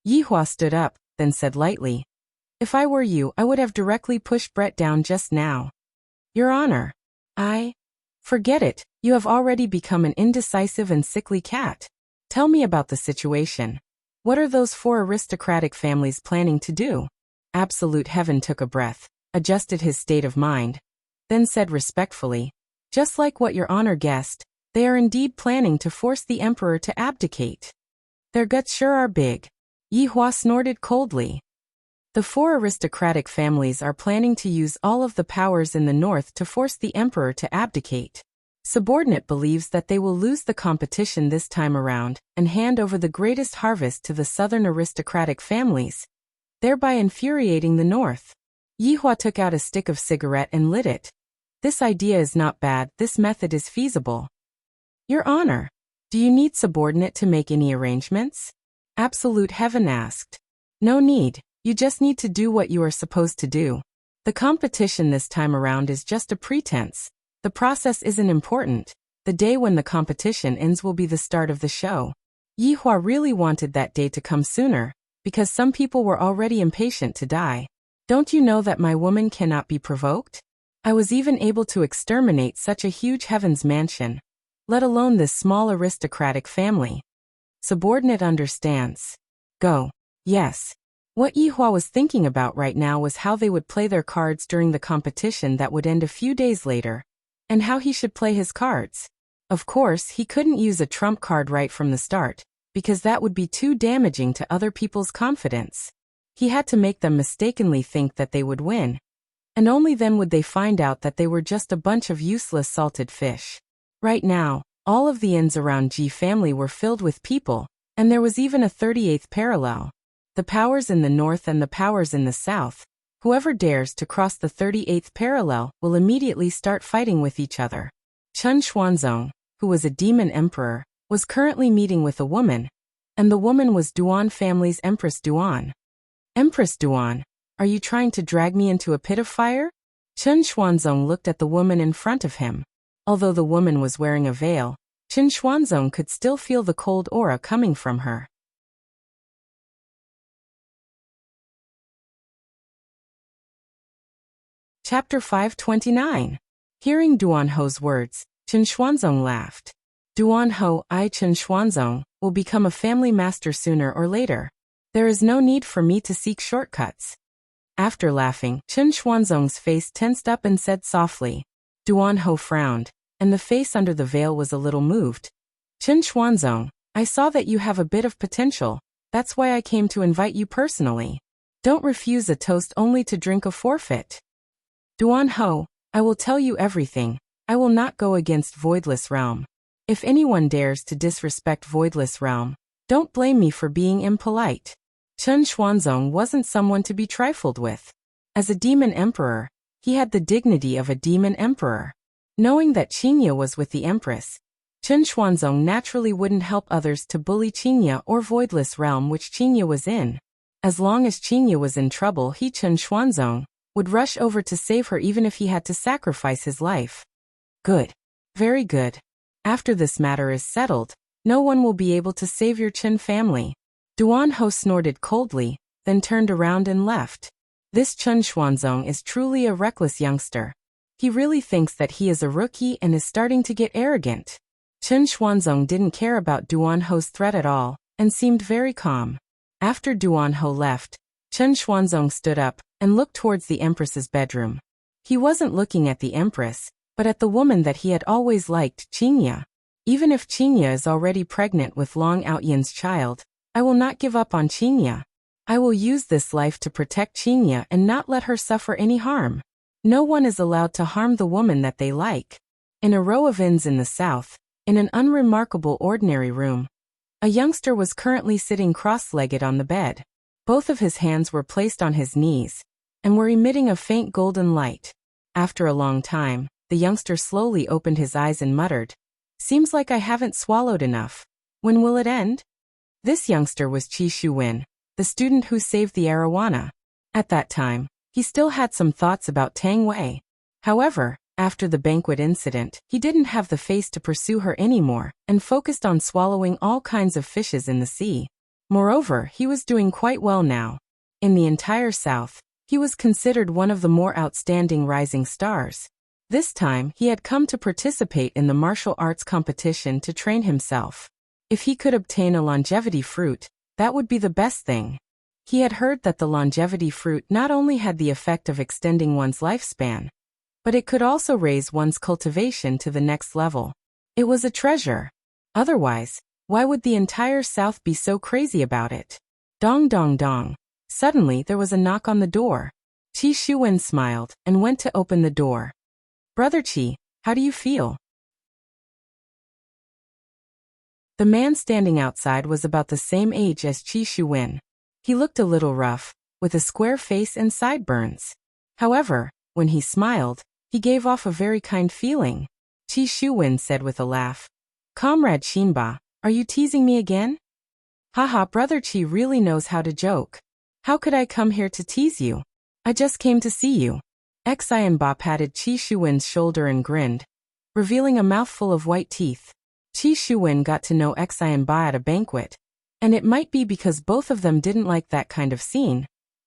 Yihua stood up, then said lightly, if I were you, I would have directly pushed Brett down just now. Your Honor, forget it, you have already become an indecisive and sickly cat. Tell me about the situation. What are those 4 aristocratic families planning to do? Absolute Heaven took a breath, adjusted his state of mind, then said respectfully, just like what Your Honor guessed, they are indeed planning to force the Emperor to abdicate. Their guts sure are big. Yihua snorted coldly. The 4 aristocratic families are planning to use all of the powers in the north to force the Emperor to abdicate. Subordinate believes that they will lose the competition this time around and hand over the greatest harvest to the southern aristocratic families, thereby infuriating the north. Yihua took out a stick of cigarette and lit it. This idea is not bad, this method is feasible. Your Honor, do you need subordinate to make any arrangements? Absolute Heaven asked. No need, you just need to do what you are supposed to do. The competition this time around is just a pretense. The process isn't important. The day when the competition ends will be the start of the show. Yihua really wanted that day to come sooner, because some people were already impatient to die. Don't you know that my woman cannot be provoked? I was even able to exterminate such a huge heaven's mansion, let alone this small aristocratic family. Subordinate understands. Go. Yes. What Yihua was thinking about right now was how they would play their cards during the competition that would end a few days later, and how he should play his cards. Of course, he couldn't use a trump card right from the start, because that would be too damaging to other people's confidence. He had to make them mistakenly think that they would win, and only then would they find out that they were just a bunch of useless salted fish. Right now, all of the inns around Ji family were filled with people, and there was even a 38th parallel. The powers in the north and the powers in the south. Whoever dares to cross the 38th parallel will immediately start fighting with each other. Chen Xuanzong, who was a demon emperor, was currently meeting with a woman, and the woman was Duan family's Empress Duan. Empress Duan, are you trying to drag me into a pit of fire? Chen Xuanzong looked at the woman in front of him. Although the woman was wearing a veil, Chen Xuanzong could still feel the cold aura coming from her. Chapter 529. Hearing Duan Ho's words, Chen Xuanzong laughed. Duan Ho, I Chen Xuanzong, will become a family master sooner or later. There is no need for me to seek shortcuts. After laughing, Chen Xuanzong's face tensed up and said softly. Duan Ho frowned, and the face under the veil was a little moved. Chen Xuanzong, I saw that you have a bit of potential. That's why I came to invite you personally. Don't refuse a toast only to drink a forfeit. Duan Ho, I will tell you everything. I will not go against Voidless Realm. If anyone dares to disrespect Voidless Realm, don't blame me for being impolite. Chen Xuanzong wasn't someone to be trifled with. As a demon emperor, he had the dignity of a demon emperor. Knowing that Qingya was with the Empress, Chen Xuanzong naturally wouldn't help others to bully Qingya or Voidless Realm which Qingya was in. As long as Qingya was in trouble, he, Chen Xuanzong, would rush over to save her even if he had to sacrifice his life. Good. Very good. After this matter is settled, no one will be able to save your Chen family. Duan Ho snorted coldly, then turned around and left. This Chen Xuanzong is truly a reckless youngster. He really thinks that he is a rookie and is starting to get arrogant. Chen Xuanzong didn't care about Duan Ho's threat at all, and seemed very calm. After Duan Ho left, Chen Xuanzong stood up and looked towards the Empress's bedroom. He wasn't looking at the Empress, but at the woman that he had always liked, Qingya. Even if Qingya is already pregnant with Long Outyan's child, I will not give up on Qingya. I will use this life to protect Qingya and not let her suffer any harm. No one is allowed to harm the woman that they like. In a row of inns in the south, in an unremarkable ordinary room, a youngster was currently sitting cross-legged on the bed. Both of his hands were placed on his knees, and were emitting a faint golden light. After a long time, the youngster slowly opened his eyes and muttered, "Seems like I haven't swallowed enough. When will it end?" This youngster was Qi Shuwen, the student who saved the arowana. At that time, he still had some thoughts about Tang Wei. However, after the banquet incident, he didn't have the face to pursue her anymore, and focused on swallowing all kinds of fishes in the sea. Moreover, he was doing quite well now. In the entire South, he was considered one of the more outstanding rising stars. This time, he had come to participate in the martial arts competition to train himself. If he could obtain a longevity fruit, that would be the best thing. He had heard that the longevity fruit not only had the effect of extending one's lifespan, but it could also raise one's cultivation to the next level. It was a treasure. Otherwise, why would the entire South be so crazy about it? Dong dong dong. Suddenly there was a knock on the door. Qi Shuwen smiled and went to open the door. "Brother Qi, how do you feel?" The man standing outside was about the same age as Qi Shuwen. He looked a little rough, with a square face and sideburns. However, when he smiled, he gave off a very kind feeling. Qi Shuwen said with a laugh, "Comrade Xinba, are you teasing me again?" "Haha, Brother Qi really knows how to joke. How could I come here to tease you? I just came to see you." Xianba patted Qi Shuwen's shoulder and grinned, revealing a mouthful of white teeth. Qi Shuwen got to know Xianba at a banquet, and it might be because both of them didn't like that kind of scene.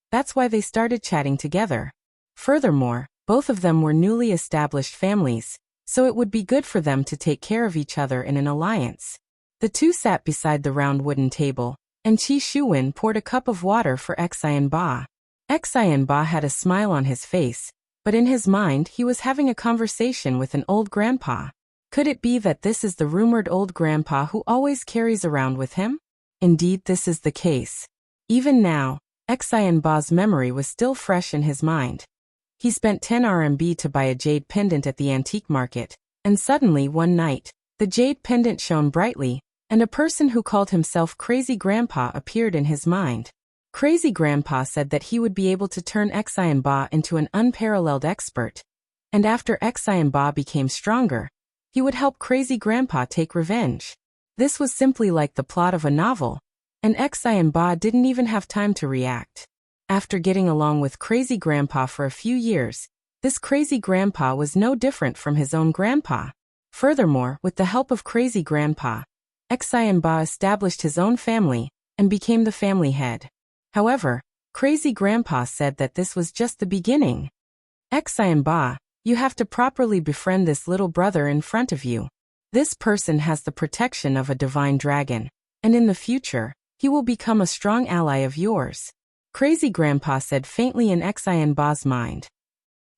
That's why they started chatting together. Furthermore, both of them were newly established families, so it would be good for them to take care of each other in an alliance. The two sat beside the round wooden table, and Qi Shuwen poured a cup of water for Xianba. Xianba had a smile on his face, but in his mind he was having a conversation with an old grandpa. Could it be that this is the rumored old grandpa who always carries around with him? Indeed, this is the case. Even now, Xianba's memory was still fresh in his mind. He spent 10 RMB to buy a jade pendant at the antique market, and suddenly one night, the jade pendant shone brightly, and a person who called himself Crazy Grandpa appeared in his mind. Crazy Grandpa said that he would be able to turn Xianba into an unparalleled expert, and after Xianba became stronger, he would help Crazy Grandpa take revenge. This was simply like the plot of a novel, and Xianba didn't even have time to react. After getting along with Crazy Grandpa for a few years, this Crazy Grandpa was no different from his own grandpa. Furthermore, with the help of Crazy Grandpa, Xianba established his own family and became the family head. However, Crazy Grandpa said that this was just the beginning. "Xianba, you have to properly befriend this little brother in front of you. This person has the protection of a divine dragon, and in the future, he will become a strong ally of yours," Crazy Grandpa said faintly in Xianba's mind.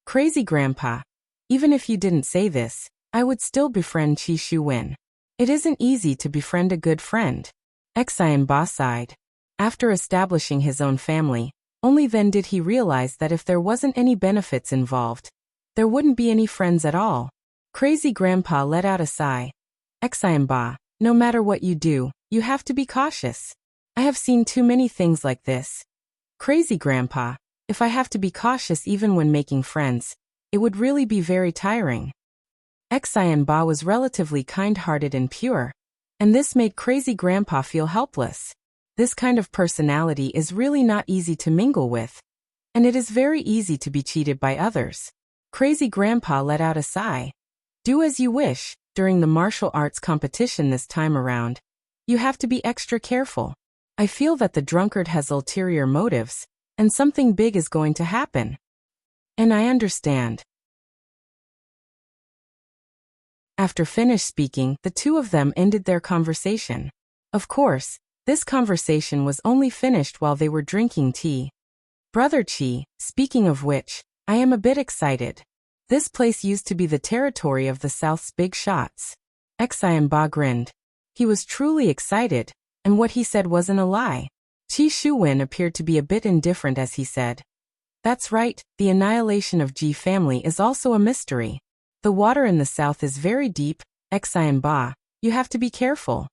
"Crazy Grandpa, even if you didn't say this, I would still befriend Qi Shuwen. It isn't easy to befriend a good friend." Xianba sighed. After establishing his own family, only then did he realize that if there wasn't any benefits involved, there wouldn't be any friends at all. Crazy Grandpa let out a sigh. "Xianba, no matter what you do, you have to be cautious. I have seen too many things like this. Crazy Grandpa, if I have to be cautious even when making friends, it would really be very tiring." Xianba was relatively kind-hearted and pure, and this made Crazy Grandpa feel helpless. This kind of personality is really not easy to mingle with, and it is very easy to be cheated by others. Crazy Grandpa let out a sigh. "Do as you wish. During the martial arts competition this time around, you have to be extra careful. I feel that the drunkard has ulterior motives, and something big is going to happen." "And I understand." After finished speaking, the two of them ended their conversation. Of course, this conversation was only finished while they were drinking tea. "Brother Qi, speaking of which, I am a bit excited. This place used to be the territory of the South's big shots." Xianba grinned. He was truly excited, and what he said wasn't a lie. Qi Shuwen appeared to be a bit indifferent as he said, "That's right, the annihilation of Ji family is also a mystery. The water in the south is very deep, Xianba, you have to be careful."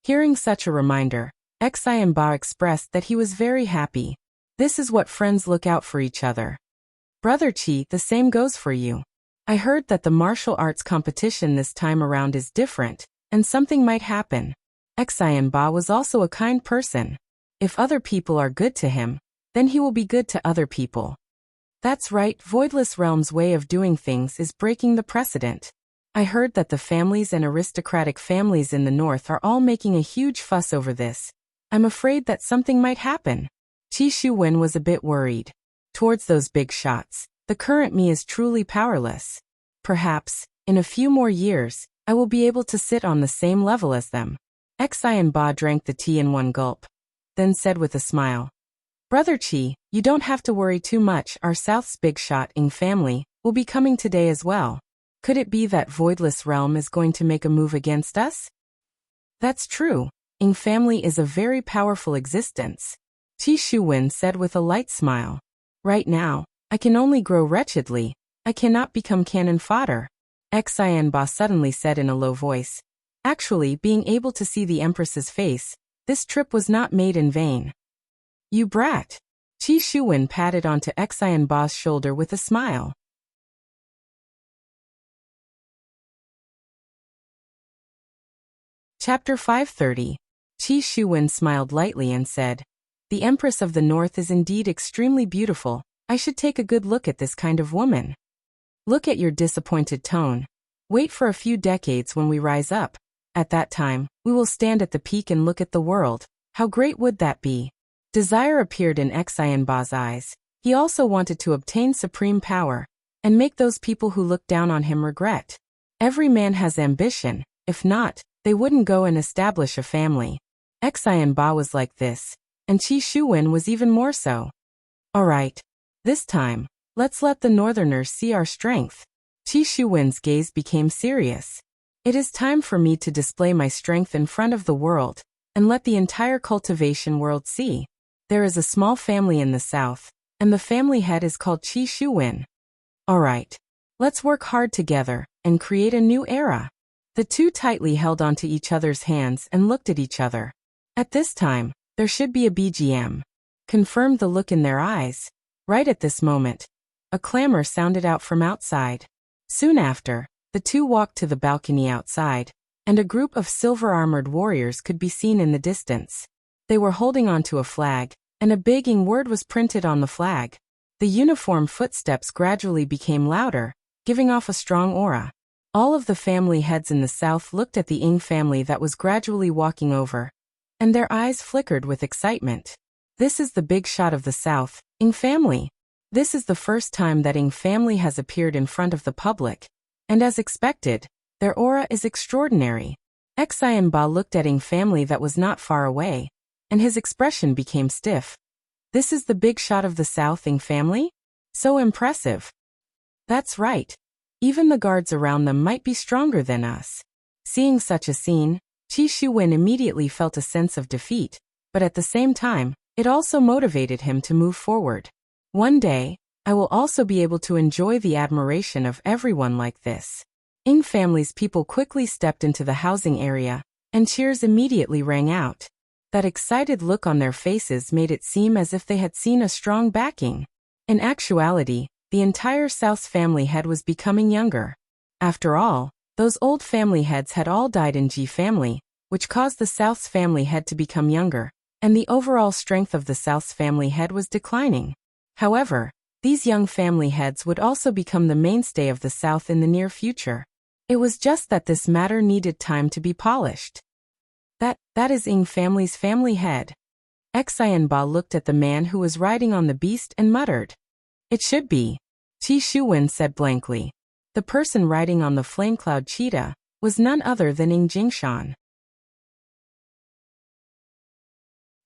Hearing such a reminder, Xianba expressed that he was very happy. This is what friends look out for each other. "Brother Qi, the same goes for you. I heard that the martial arts competition this time around is different, and something might happen." Xianba was also a kind person. If other people are good to him, then he will be good to other people. That's right, Voidless Realm's way of doing things is breaking the precedent. I heard that the families and aristocratic families in the north are all making a huge fuss over this. I'm afraid that something might happen. Qi Shuwen was a bit worried. Towards those big shots, the current me is truly powerless. Perhaps, in a few more years, I will be able to sit on the same level as them. Xianba drank the tea in one gulp, then said with a smile, "Brother Qi, you don't have to worry too much. Our South's big shot Ing family will be coming today as well. Could it be that Voidless Realm is going to make a move against us?" "That's true. Ing family is a very powerful existence," Qi Shuwen said with a light smile. "Right now, I can only grow wretchedly. I cannot become cannon fodder." Xianba suddenly said in a low voice, Actually, being able to see the Empress's face, this trip was not made in vain. You brat! Qi Shuwen patted onto Xian Ba's shoulder with a smile. Chapter 530. Qi Shuwen smiled lightly and said, "The Empress of the North is indeed extremely beautiful. I should take a good look at this kind of woman." Look at your disappointed tone. Wait for a few decades when we rise up. At that time, we will stand at the peak and look at the world. How great would that be? Desire appeared in Xian Ba's eyes. He also wanted to obtain supreme power and make those people who look down on him regret. Every man has ambition. If not, they wouldn't go and establish a family. Xian Ba was like this, and Qi Shuwen was even more so. Alright. This time, let's let the Northerners see our strength. Qi Shuwen's gaze became serious. It is time for me to display my strength in front of the world, and let the entire cultivation world see. There is a small family in the south, and the family head is called Qi Shuwen. Alright. Let's work hard together, and create a new era. The two tightly held onto each other's hands and looked at each other. At this time, there should be a BGM. Confirmed the look in their eyes. Right at this moment, a clamor sounded out from outside. Soon after, the two walked to the balcony outside, and a group of silver-armored warriors could be seen in the distance. They were holding onto a flag, and a begging word was printed on the flag. The uniform footsteps gradually became louder, giving off a strong aura. All of the family heads in the south looked at the Ying family that was gradually walking over, and their eyes flickered with excitement. This is the big shot of the south, Ying family. This is the first time that Ying family has appeared in front of the public, and as expected, their aura is extraordinary. Xian Ba looked at Ying family that was not far away, and his expression became stiff. This is the big shot of the south Ying family? So impressive. That's right. Even the guards around them might be stronger than us. Seeing such a scene, Qi Shuwen immediately felt a sense of defeat, but at the same time, it also motivated him to move forward. One day, I will also be able to enjoy the admiration of everyone like this. Ying family's people quickly stepped into the housing area, and cheers immediately rang out. That excited look on their faces made it seem as if they had seen a strong backing. In actuality, the entire South's family head was becoming younger. After all, those old family heads had all died in Ji family, which caused the South's family head to become younger, and the overall strength of the South's family head was declining. However, these young family heads would also become the mainstay of the South in the near future. It was just that this matter needed time to be polished. That is Ying family's family head. Xian Ba looked at the man who was riding on the beast and muttered, "It should be." Qi Shuwen said blankly. The person riding on the flame-cloud cheetah was none other than Ying Jingshan.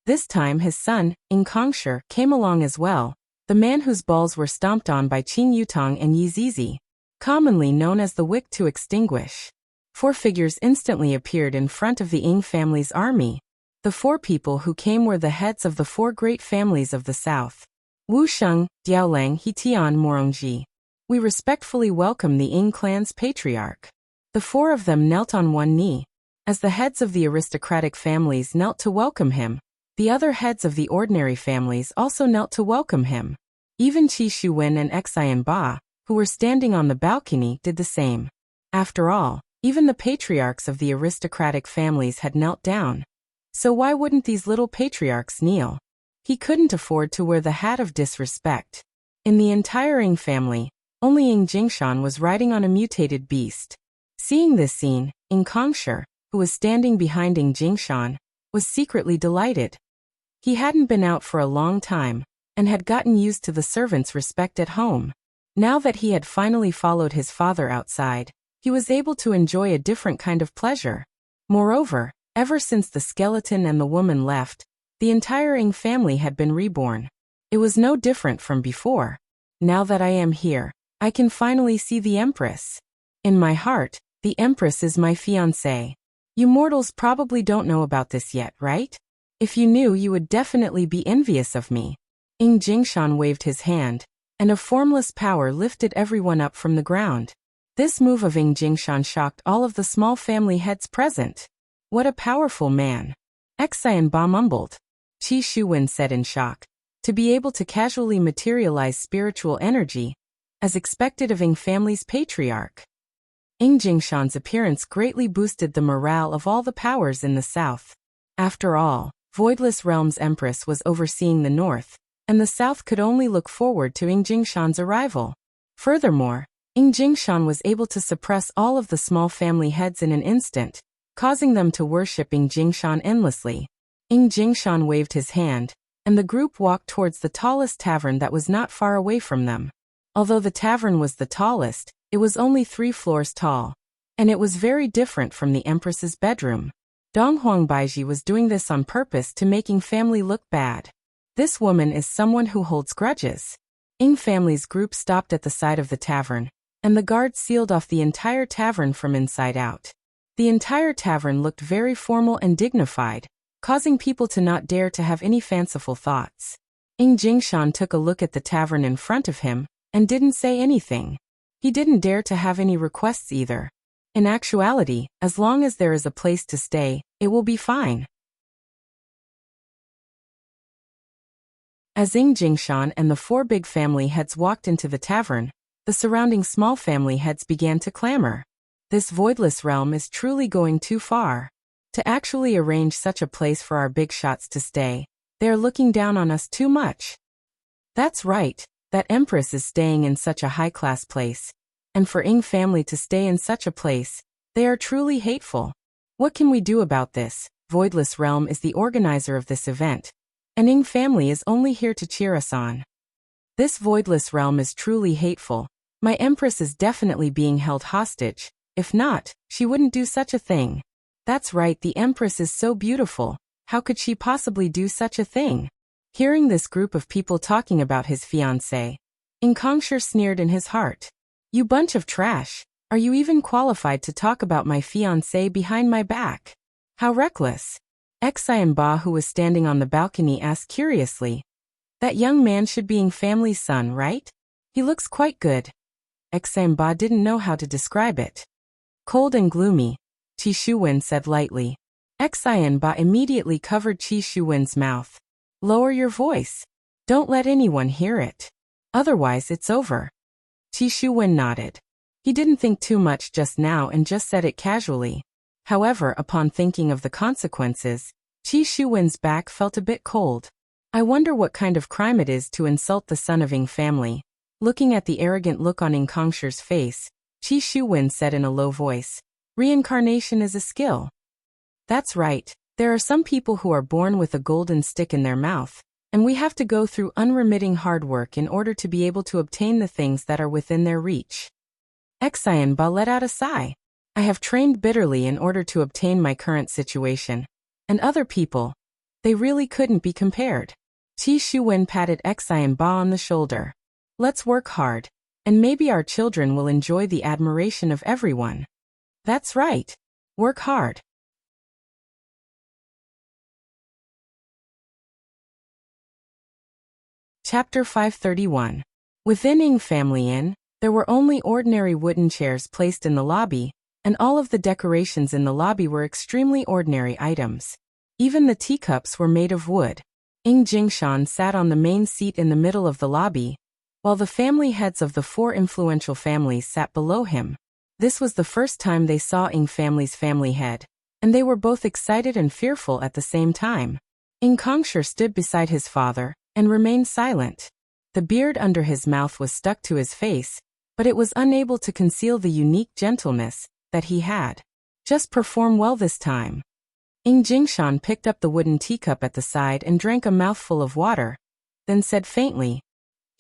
This time his son, Ying Kongshi, came along as well, the man whose balls were stomped on by Qing Yutong and Yi Zizi, commonly known as the wick to extinguish. 4 figures instantly appeared in front of the Ying family's army. The 4 people who came were the heads of the 4 great families of the south. Wu Sheng, Diaolang, Hetian, Morongji. We respectfully welcome the Ying clan's patriarch. The 4 of them knelt on one knee. As the heads of the aristocratic families knelt to welcome him, the other heads of the ordinary families also knelt to welcome him. Even Qi Shuwen and Xian Ba, who were standing on the balcony, did the same. After all, even the patriarchs of the aristocratic families had knelt down. So why wouldn't these little patriarchs kneel? He couldn't afford to wear the hat of disrespect. In the entire Ying family, only Ying Jingshan was riding on a mutated beast. Seeing this scene, Ying Kongshi, who was standing behind Ying Jingshan, was secretly delighted. He hadn't been out for a long time, and had gotten used to the servants' respect at home. Now that he had finally followed his father outside, he was able to enjoy a different kind of pleasure. Moreover, ever since the skeleton and the woman left, the entire Ying family had been reborn. It was no different from before. Now that I am here, I can finally see the Empress. In my heart, the Empress is my fiancée. You mortals probably don't know about this yet, right? If you knew, you would definitely be envious of me. Ying Jingshan waved his hand, and a formless power lifted everyone up from the ground. This move of Ing Jingshan shocked all of the small family heads present. What a powerful man. Xian Ba mumbled. Qi Shuwen said in shock. To be able to casually materialize spiritual energy, as expected of Ing family's patriarch. Ing Jingshan's appearance greatly boosted the morale of all the powers in the south. After all, Voidless Realm's Empress was overseeing the north, and the south could only look forward to Ing Jingshan's arrival. Furthermore, Ing Jingshan was able to suppress all of the small family heads in an instant, causing them to worship Ing Jingshan endlessly. Ing Jingshan waved his hand, and the group walked towards the tallest tavern that was not far away from them. Although the tavern was the tallest, it was only 3 floors tall, and it was very different from the Empress's bedroom. Donghuang Baiji was doing this on purpose to making family look bad. This woman is someone who holds grudges. Ing family's group stopped at the side of the tavern, and the guards sealed off the entire tavern from inside out. The entire tavern looked very formal and dignified, causing people to not dare to have any fanciful thoughts. Ing Jingshan took a look at the tavern in front of him, and didn't say anything. He didn't dare to have any requests either. In actuality, as long as there is a place to stay, it will be fine. As Ing Jingshan and the 4 big family heads walked into the tavern, the surrounding small family heads began to clamor. This voidless realm is truly going too far. To actually arrange such a place for our big shots to stay, they are looking down on us too much. That's right, that Empress is staying in such a high-class place. And for Ing family to stay in such a place, they are truly hateful. What can we do about this? Voidless Realm is the organizer of this event, and Ing family is only here to cheer us on. This Voidless Realm is truly hateful. My Empress is definitely being held hostage. If not, she wouldn't do such a thing. That's right, the Empress is so beautiful. How could she possibly do such a thing? Hearing this group of people talking about his fiancée, Ing Kongsher sneered in his heart. You bunch of trash. Are you even qualified to talk about my fiancé behind my back? How reckless. Xian Ba, who was standing on the balcony, asked curiously. That young man should be Ing family's son, right? He looks quite good. Xian Ba didn't know how to describe it. Cold and gloomy, Qi Shuwen said lightly. Xian Ba immediately covered Qi Shuwen's mouth. Lower your voice. Don't let anyone hear it. Otherwise it's over. Qi Shuwen nodded. He didn't think too much just now and just said it casually. However, upon thinking of the consequences, Qi Shuwen's back felt a bit cold. I wonder what kind of crime it is to insult the son of Ing family. Looking at the arrogant look on Ing Kongsher's face, Qi Shuwen said in a low voice, Reincarnation is a skill. That's right, there are some people who are born with a golden stick in their mouth, and we have to go through unremitting hard work in order to be able to obtain the things that are within their reach. Xian Ba let out a sigh. I have trained bitterly in order to obtain my current situation. And other people, they really couldn't be compared. Qi Shuwen patted Xian Ba on the shoulder. Let's work hard, and maybe our children will enjoy the admiration of everyone. That's right. Work hard. Chapter 531. Within Ing Family Inn, there were only ordinary wooden chairs placed in the lobby, and all of the decorations in the lobby were extremely ordinary items. Even the teacups were made of wood. Ing Jingshan sat on the main seat in the middle of the lobby, while the family heads of the 4 influential families sat below him. This was the first time they saw Ing family's family head, and they were both excited and fearful at the same time. Ing Kongsher stood beside his father, and remained silent. The beard under his mouth was stuck to his face, but it was unable to conceal the unique gentleness that he had. Just perform well this time. Ing Jingshan picked up the wooden teacup at the side and drank a mouthful of water, then said faintly,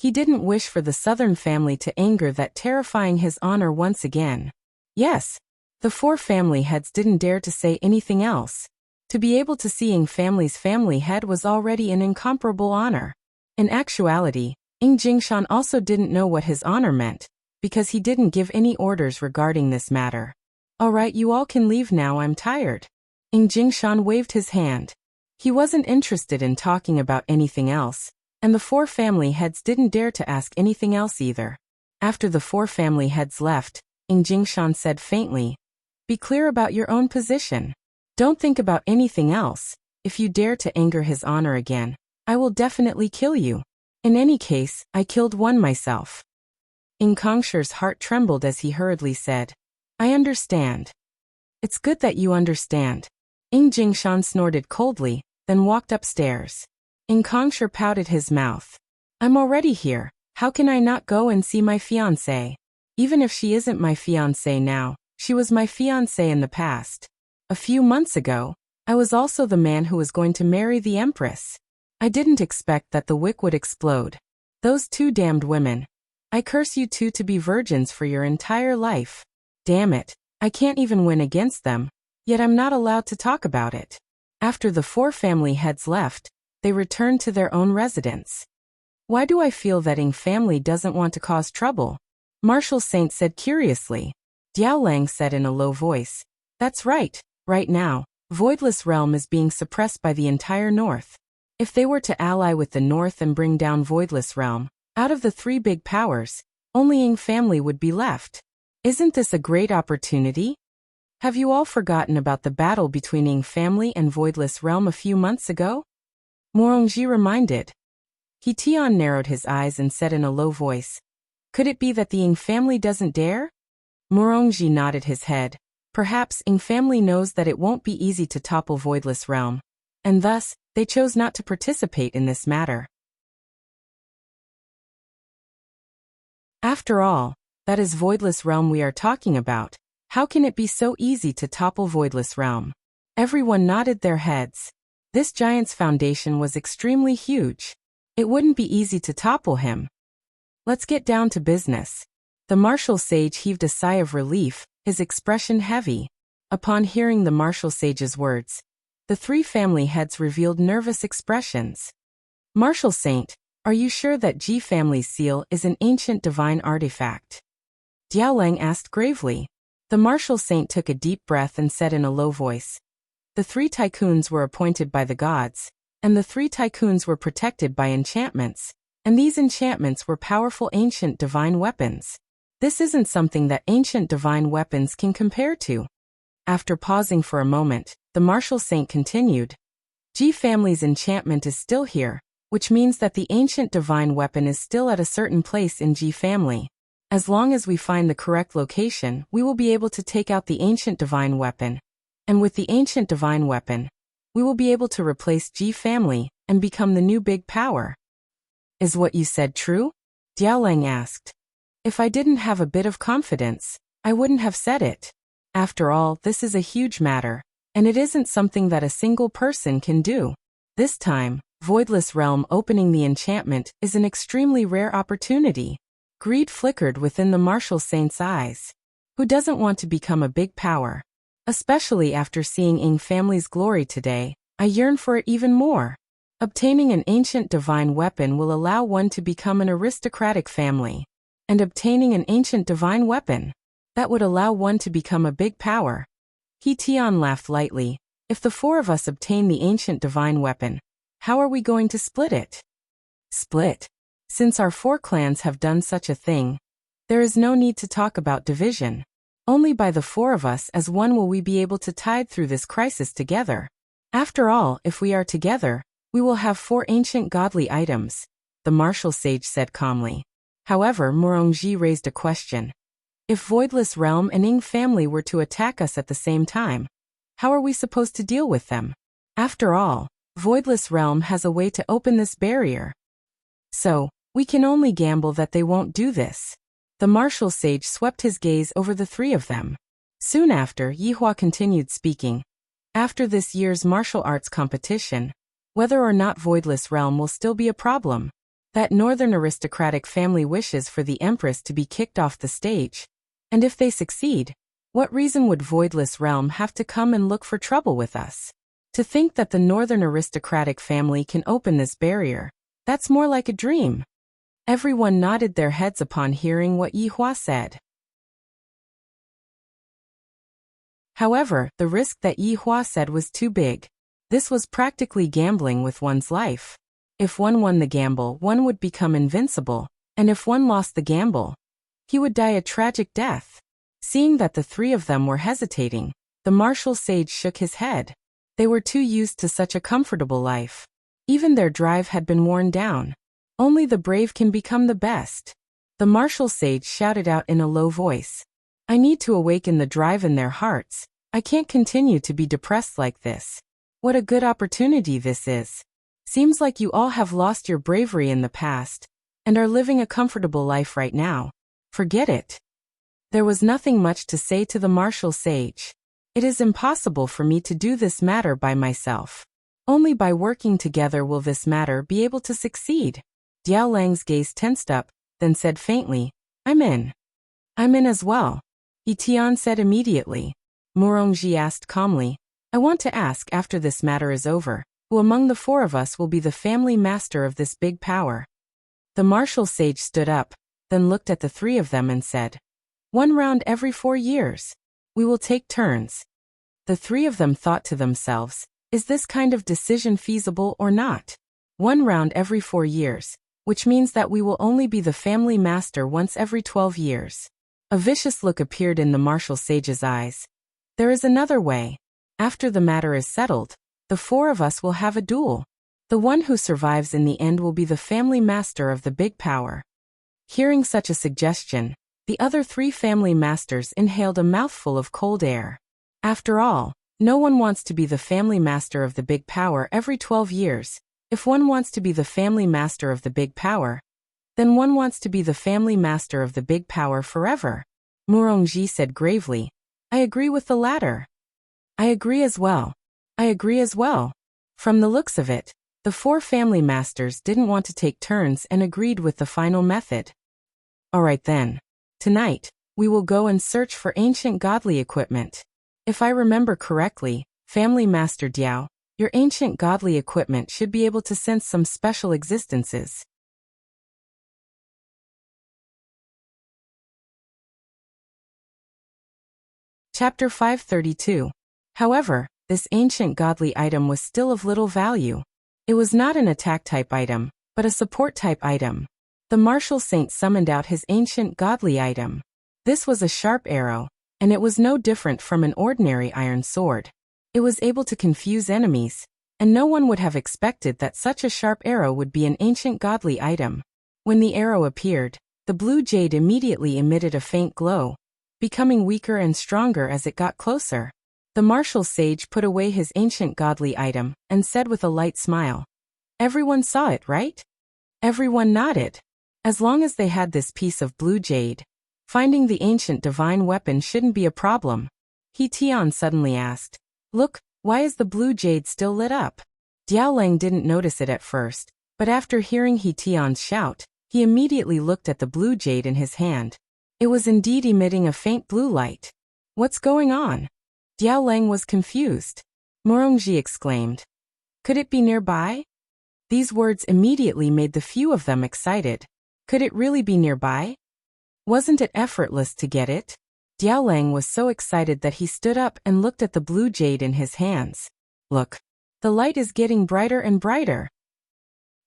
he didn't wish for the southern family to anger that terrifying his honor once again. Yes, the 4 family heads didn't dare to say anything else. To be able to see Ing family's family head was already an incomparable honor. In actuality, Ing Jingshan also didn't know what his honor meant, because he didn't give any orders regarding this matter. Alright, you all can leave now, I'm tired. Ing Jingshan waved his hand. He wasn't interested in talking about anything else, and the 4 family heads didn't dare to ask anything else either. After the 4 family heads left, Jingshan said faintly. Be clear about your own position. Don't think about anything else. If you dare to anger his honor again, I will definitely kill you. In any case, I killed one myself. Kongshi's heart trembled as he hurriedly said, I understand. It's good that you understand. Jingshan snorted coldly, then walked upstairs. Kongshi pouted his mouth. I'm already here. How can I not go and see my fiancée? Even if she isn't my fiancée now, she was my fiancée in the past. A few months ago, I was also the man who was going to marry the Empress. I didn't expect that the wick would explode. Those two damned women. I curse you two to be virgins for your entire life. Damn it, I can't even win against them, yet I'm not allowed to talk about it. After the four family heads left, they returned to their own residence. Why do I feel that Ying family doesn't want to cause trouble? Marshal Saint said curiously. Diao Lang said in a low voice. That's right, right now, Voidless Realm is being suppressed by the entire North. If they were to ally with the North and bring down Voidless Realm, out of the three big powers, only Ying family would be left. Isn't this a great opportunity? Have you all forgotten about the battle between Ying family and Voidless Realm a few months ago? Morongji reminded. He Tian narrowed his eyes and said in a low voice, could it be that the Ying family doesn't dare? Morongji nodded his head. Perhaps Ying family knows that it won't be easy to topple Voidless Realm, and thus, they chose not to participate in this matter. After all, that is Voidless Realm we are talking about. How can it be so easy to topple Voidless Realm? Everyone nodded their heads. This giant's foundation was extremely huge. It wouldn't be easy to topple him. Let's get down to business. The martial sage heaved a sigh of relief, his expression heavy. Upon hearing the martial sage's words, the three family heads revealed nervous expressions. Martial Saint, are you sure that Ji family's seal is an ancient divine artifact? Diao Lang asked gravely. The martial saint took a deep breath and said in a low voice. The three tycoons were appointed by the gods, and the three tycoons were protected by enchantments, and these enchantments were powerful ancient divine weapons. This isn't something that ancient divine weapons can compare to. After pausing for a moment, the martial saint continued. Ji family's enchantment is still here, which means that the ancient divine weapon is still at a certain place in Ji family. As long as we find the correct location, we will be able to take out the ancient divine weapon. And with the ancient divine weapon, we will be able to replace Ji family and become the new big power. Is what you said true? Diao Lang asked. If I didn't have a bit of confidence, I wouldn't have said it. After all, this is a huge matter, and it isn't something that a single person can do. This time, Voidless Realm opening the enchantment is an extremely rare opportunity. Greed flickered within the martial saint's eyes. Who doesn't want to become a big power? Especially after seeing Ying family's glory today, I yearn for it even more. Obtaining an ancient divine weapon will allow one to become an aristocratic family. And obtaining an ancient divine weapon, that would allow one to become a big power. He Tian laughed lightly. If the four of us obtain the ancient divine weapon, how are we going to split it? Split? Since our four clans have done such a thing, there is no need to talk about division. Only by the four of us as one will we be able to tide through this crisis together. After all, if we are together, we will have four ancient godly items, the martial sage said calmly. However, Morongji raised a question. If Voidless Realm and Ying family were to attack us at the same time, how are we supposed to deal with them? After all, Voidless Realm has a way to open this barrier. So, we can only gamble that they won't do this. The martial sage swept his gaze over the three of them. Soon after, Yihua continued speaking. After this year's martial arts competition, whether or not Voidless Realm will still be a problem. That northern aristocratic family wishes for the Empress to be kicked off the stage. And if they succeed, what reason would Voidless Realm have to come and look for trouble with us? To think that the northern aristocratic family can open this barrier, that's more like a dream. Everyone nodded their heads upon hearing what Yihua said. However, the risk that Yihua said was too big. This was practically gambling with one's life. If one won the gamble, one would become invincible, and if one lost the gamble, he would die a tragic death. Seeing that the three of them were hesitating, the martial sage shook his head. They were too used to such a comfortable life. Even their drive had been worn down. Only the brave can become the best. The martial sage shouted out in a low voice. I need to awaken the drive in their hearts. I can't continue to be depressed like this. What a good opportunity this is. Seems like you all have lost your bravery in the past, and are living a comfortable life right now. Forget it. There was nothing much to say to the martial sage. It is impossible for me to do this matter by myself. Only by working together will this matter be able to succeed. Diao Lang's gaze tensed up, then said faintly, I'm in. I'm in as well. He Tian said immediately. Murongji asked calmly, I want to ask after this matter is over, who among the four of us will be the family master of this big power? The martial sage stood up, then looked at the three of them and said, 1 round every 4 years. We will take turns. The three of them thought to themselves, is this kind of decision feasible or not? 1 round every 4 years, which means that we will only be the family master once every 12 years. A vicious look appeared in the martial sage's eyes. There is another way. After the matter is settled, the 4 of us will have a duel. The one who survives in the end will be the family master of the big power. Hearing such a suggestion, the other 3 family masters inhaled a mouthful of cold air. After all, no one wants to be the family master of the big power every 12 years. If one wants to be the family master of the big power, then one wants to be the family master of the big power forever. Murongji said gravely, I agree with the latter. I agree as well. I agree as well. From the looks of it, the 4 family masters didn't want to take turns and agreed with the final method. All right then. Tonight, we will go and search for ancient godly equipment. If I remember correctly, Family Master Diao, your ancient godly equipment should be able to sense some special existences. Chapter 532. However, this ancient godly item was still of little value. It was not an attack-type item, but a support-type item. The martial saint summoned out his ancient godly item. This was a sharp arrow, and it was no different from an ordinary iron sword. It was able to confuse enemies, and no one would have expected that such a sharp arrow would be an ancient godly item. When the arrow appeared, the blue jade immediately emitted a faint glow, becoming weaker and stronger as it got closer. The martial sage put away his ancient godly item and said with a light smile, Everyone saw it, right? Everyone nodded. As long as they had this piece of blue jade, finding the ancient divine weapon shouldn't be a problem. He Tian suddenly asked, Look, why is the blue jade still lit up? Diao Lang didn't notice it at first, but after hearing He Tian's shout, he immediately looked at the blue jade in his hand. It was indeed emitting a faint blue light. What's going on? Diao Lang was confused. Murongji exclaimed, Could it be nearby? These words immediately made the few of them excited. Could it really be nearby? Wasn't it effortless to get it? Diao Lang was so excited that he stood up and looked at the blue jade in his hands. Look, the light is getting brighter and brighter.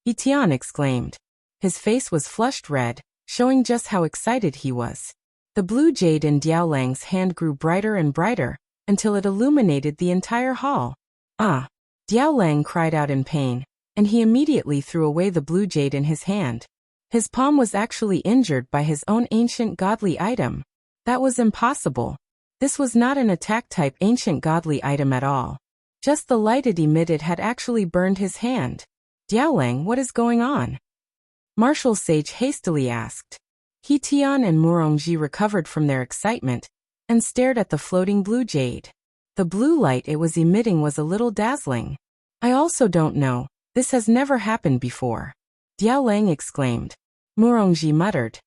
He Tian exclaimed. His face was flushed red, showing just how excited he was. The blue jade in Diao Lang's hand grew brighter and brighter, until it illuminated the entire hall. Ah! Diao Lang cried out in pain, and he immediately threw away the blue jade in his hand. His palm was actually injured by his own ancient godly item. That was impossible. This was not an attack-type ancient godly item at all. Just the light it emitted had actually burned his hand. Diao Lang, what is going on? Martial Sage hastily asked. He Tian and Murongji recovered from their excitement and stared at the floating blue jade. The blue light it was emitting was a little dazzling. I also don't know. This has never happened before. Diao Lang exclaimed. Murongji muttered.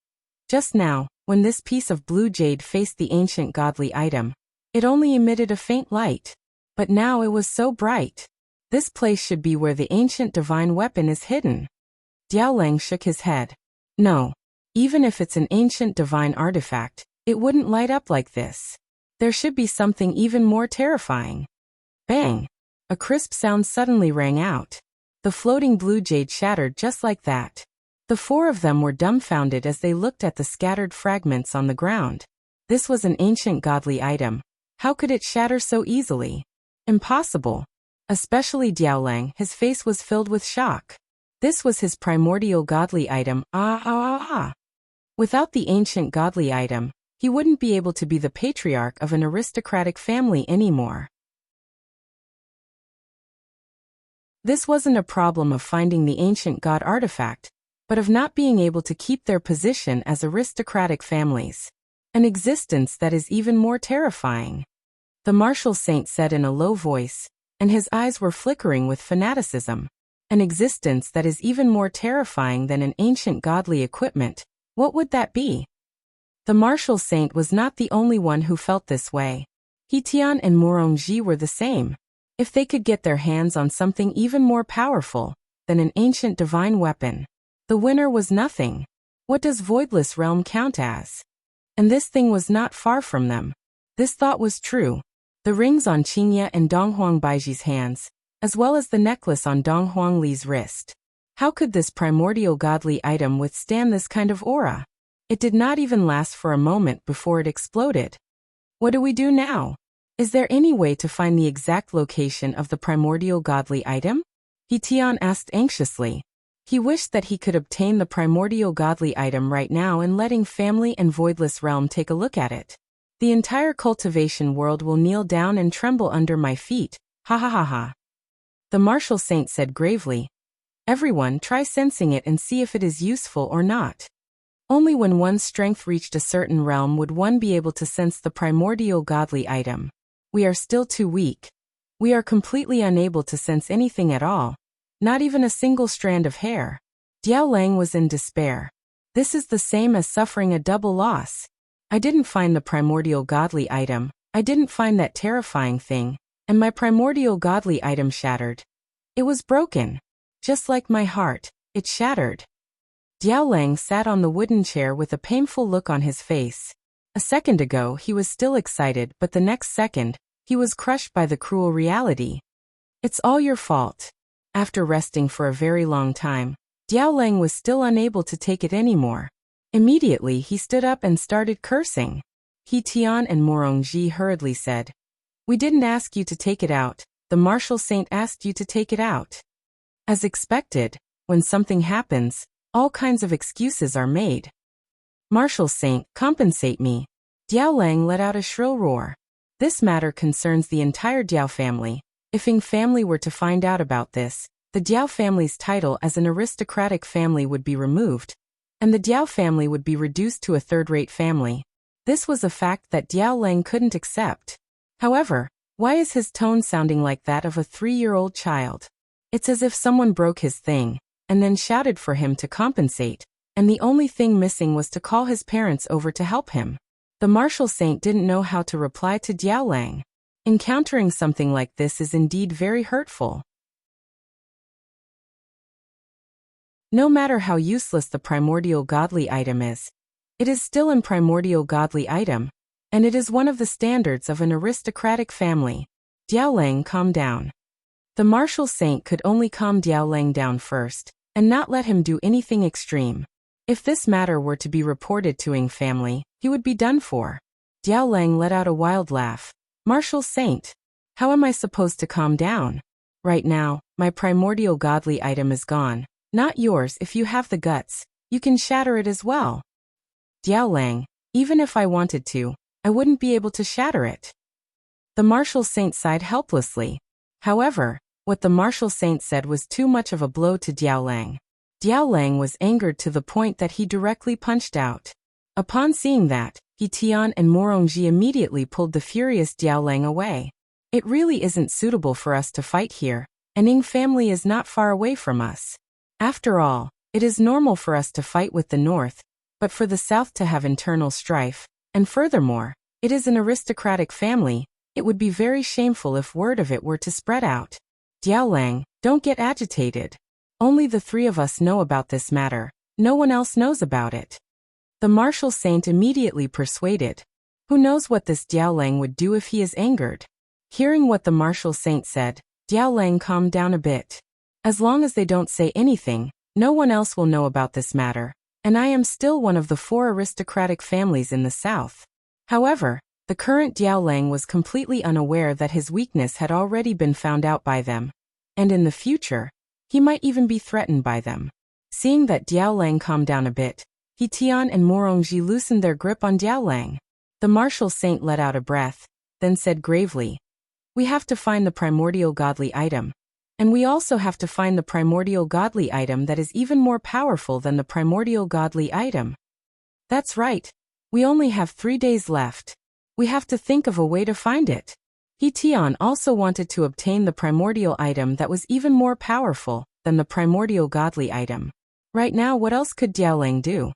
Just now, when this piece of blue jade faced the ancient godly item, it only emitted a faint light. But now it was so bright. This place should be where the ancient divine weapon is hidden. Diao Lang shook his head. No. Even if it's an ancient divine artifact, it wouldn't light up like this. There should be something even more terrifying. Bang! A crisp sound suddenly rang out. The floating blue jade shattered just like that. The 4 of them were dumbfounded as they looked at the scattered fragments on the ground. This was an ancient godly item. How could it shatter so easily? Impossible. Especially Diaolang, his face was filled with shock. This was his primordial godly item. Without the ancient godly item, he wouldn't be able to be the patriarch of an aristocratic family anymore. This wasn't a problem of finding the ancient god artifact, but of not being able to keep their position as aristocratic families. An existence that is even more terrifying. The martial saint said in a low voice, and his eyes were flickering with fanaticism. An existence that is even more terrifying than an ancient godly equipment. What would that be? The martial saint was not the only one who felt this way. He Tian and Morongji were the same. If they could get their hands on something even more powerful than an ancient divine weapon, the winner was nothing. What does voidless realm count as? And this thing was not far from them. This thought was true. The rings on Qingye and Donghuang Baiji's hands, as well as the necklace on Donghuang Li's wrist. How could this primordial godly item withstand this kind of aura? It did not even last for a moment before it exploded. What do we do now? Is there any way to find the exact location of the primordial godly item? He Tian asked anxiously. He wished that he could obtain the primordial godly item right now and letting family and voidless realm take a look at it. The entire cultivation world will kneel down and tremble under my feet. Ha ha ha ha. The martial saint said gravely. Everyone try sensing it and see if it is useful or not. Only when one's strength reached a certain realm would one be able to sense the primordial godly item. We are still too weak. We are completely unable to sense anything at all. Not even a single strand of hair. Diaolang was in despair. This is the same as suffering a double loss. I didn't find the primordial godly item. I didn't find that terrifying thing. And my primordial godly item shattered. It was broken. Just like my heart, it shattered. Diaolang sat on the wooden chair with a painful look on his face. A second ago he was still excited, but the next second, he was crushed by the cruel reality. It's all your fault. After resting for a very long time, Diaolang was still unable to take it anymore. Immediately he stood up and started cursing. He Tian and Morongji hurriedly said, "We didn't ask you to take it out, the martial saint asked you to take it out." As expected, when something happens, all kinds of excuses are made. Martial saint, compensate me. Diaolang let out a shrill roar. This matter concerns the entire Diao family. If Ying family were to find out about this, the Diao family's title as an aristocratic family would be removed, and the Diao family would be reduced to a third-rate family. This was a fact that Diaolang couldn't accept. However, why is his tone sounding like that of a 3-year-old child? It's as if someone broke his thing, and then shouted for him to compensate, and the only thing missing was to call his parents over to help him. The martial saint didn't know how to reply to Diaolang. Encountering something like this is indeed very hurtful. No matter how useless the primordial godly item is, it is still a primordial godly item, and it is one of the standards of an aristocratic family. Diaolang, calm down. The martial saint could only calm Diaolang down first, and not let him do anything extreme. If this matter were to be reported to Ying family, he would be done for. Diaolang let out a wild laugh. Martial saint, how am I supposed to calm down? Right now, my primordial godly item is gone. Not yours. If you have the guts, you can shatter it as well. Diaolang, even if I wanted to, I wouldn't be able to shatter it. The martial saint sighed helplessly. However, what the martial saint said was too much of a blow to Diaolang. Diaolang was angered to the point that he directly punched out. Upon seeing that, He Tian and Morongji immediately pulled the furious Diaolang away. It really isn't suitable for us to fight here, and Ying family is not far away from us. After all, it is normal for us to fight with the north, but for the south to have internal strife, and furthermore, it is an aristocratic family. It would be very shameful if word of it were to spread out. Diaolang, don't get agitated. Only the three of us know about this matter. No one else knows about it. The martial saint immediately persuaded. Who knows what this Diaolang would do if he is angered? Hearing what the martial saint said, Diaolang calmed down a bit. As long as they don't say anything, no one else will know about this matter, and I am still one of the 4 aristocratic families in the south. However, the current Diaolang was completely unaware that his weakness had already been found out by them, and in the future, he might even be threatened by them. Seeing that Diaolang calmed down a bit, He Tian and Morongji loosened their grip on Diaolang. The martial saint let out a breath, then said gravely, "We have to find the primordial godly item. And we also have to find the primordial godly item that is even more powerful than the primordial godly item." "That's right. We only have 3 days left. We have to think of a way to find it." He Tian also wanted to obtain the primordial item that was even more powerful than the primordial godly item. Right now, what else could Diaolang do?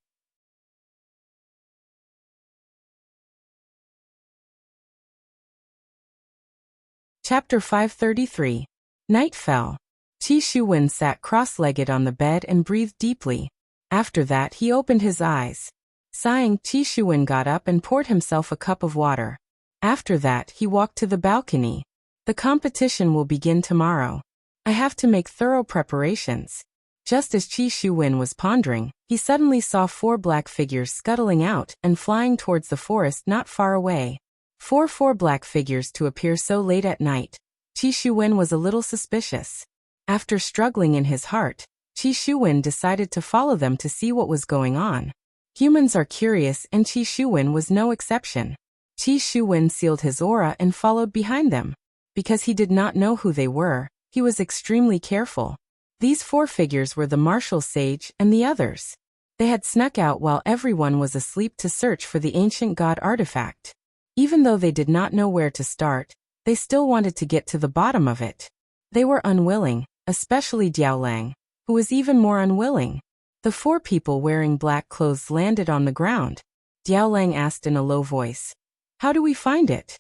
Chapter 533. Night fell. Qi Shuwen sat cross-legged on the bed and breathed deeply. After that, he opened his eyes. Sighing, Qi Shuwen got up and poured himself a cup of water. After that, he walked to the balcony. "The competition will begin tomorrow. I have to make thorough preparations." Just as Qi Shuwen was pondering, he suddenly saw 4 black figures scuttling out and flying towards the forest not far away. Four black figures to appear so late at night. Qi Shuwen was a little suspicious. After struggling in his heart, Qi Shuwen decided to follow them to see what was going on. Humans are curious, and Qi Shuwen was no exception. Qi Shuwen sealed his aura and followed behind them. Because he did not know who they were, he was extremely careful. These 4 figures were the martial sage and the others. They had snuck out while everyone was asleep to search for the ancient god artifact. Even though they did not know where to start, they still wanted to get to the bottom of it. They were unwilling, especially Diaolang, who was even more unwilling. The 4 people wearing black clothes landed on the ground. Diaolang asked in a low voice, "How do we find it?"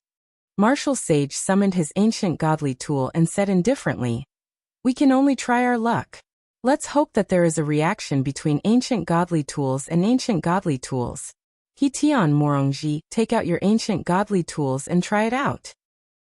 Martial Sage summoned his ancient godly tool and said indifferently, "We can only try our luck. Let's hope that there is a reaction between ancient godly tools and ancient godly tools. He Tian Morongji, take out your ancient godly tools and try it out."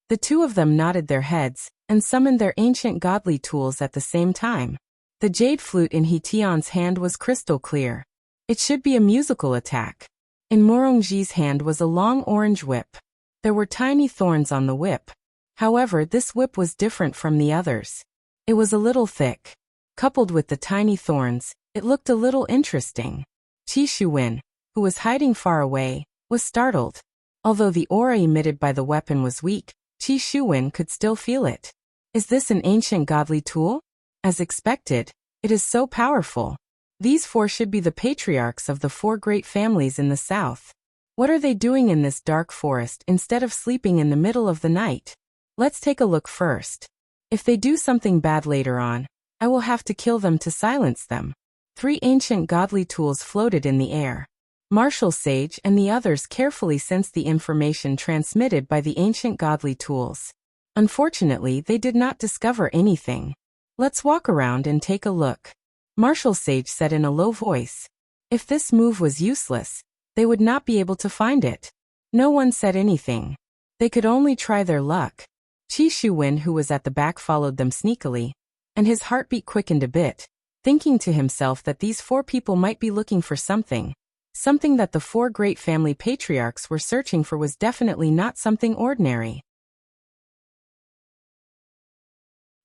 The 2 of them nodded their heads and summoned their ancient godly tools at the same time. The jade flute in He Tian's hand was crystal clear. It should be a musical attack. In Morongji's hand was a long orange whip. There were tiny thorns on the whip. However, this whip was different from the others. It was a little thick. Coupled with the tiny thorns, it looked a little interesting. Qi Shuwen, who was hiding far away, was startled. Although the aura emitted by the weapon was weak, Qi Shuwen could still feel it. "Is this an ancient godly tool?" As expected, it is so powerful. These 4 should be the patriarchs of the 4 great families in the south. What are they doing in this dark forest instead of sleeping in the middle of the night? Let's take a look first. If they do something bad later on, I will have to kill them to silence them. 3 ancient godly tools floated in the air. Martial Sage and the others carefully sensed the information transmitted by the ancient godly tools. Unfortunately, they did not discover anything. "Let's walk around and take a look," Martial Sage said in a low voice. If this move was useless, they would not be able to find it. No one said anything. They could only try their luck. Qi Shuwen, who was at the back, followed them sneakily, and his heartbeat quickened a bit, thinking to himself that these 4 people might be looking for something. Something that the 4 great family patriarchs were searching for was definitely not something ordinary.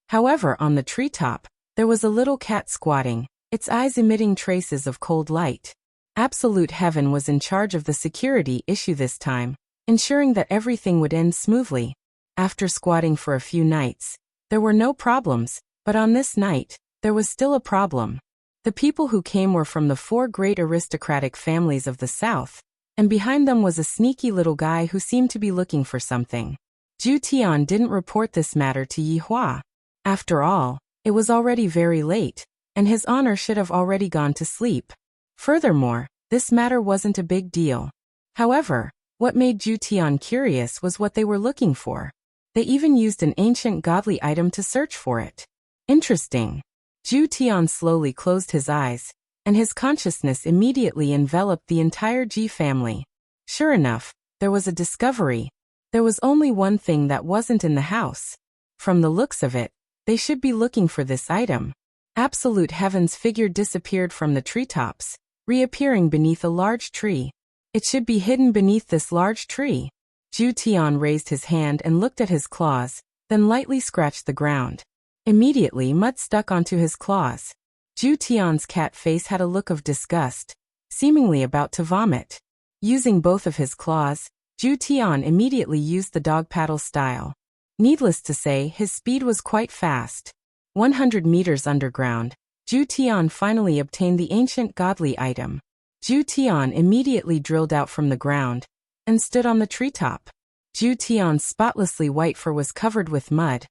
However, on the treetop, there was a little cat squatting, its eyes emitting traces of cold light. Absolute Heaven was in charge of the security issue this time, ensuring that everything would end smoothly. After squatting for a few nights, there were no problems, but on this night, there was still a problem. The people who came were from the 4 great aristocratic families of the south, and behind them was a sneaky little guy who seemed to be looking for something. Zhu Tian didn't report this matter to Yi Hua. After all, it was already very late, and his honor should have already gone to sleep. Furthermore, this matter wasn't a big deal. However, what made Zhu Tian curious was what they were looking for. They even used an ancient godly item to search for it. Interesting. Zhu Tian slowly closed his eyes, and his consciousness immediately enveloped the entire Ji family. Sure enough, there was a discovery. There was only one thing that wasn't in the house. From the looks of it, they should be looking for this item. Absolute Heaven's figure disappeared from the treetops, reappearing beneath a large tree. It should be hidden beneath this large tree. Zhu Tian raised his hand and looked at his claws, then lightly scratched the ground. Immediately mud stuck onto his claws. Zhu Tian's cat face had a look of disgust, seemingly about to vomit. Using both of his claws, Zhu Tian immediately used the dog paddle style. Needless to say, his speed was quite fast. 100 meters underground, Zhu Tian finally obtained the ancient godly item. Zhu Tian immediately drilled out from the ground and stood on the treetop. Zhu Tian's spotlessly white fur was covered with mud,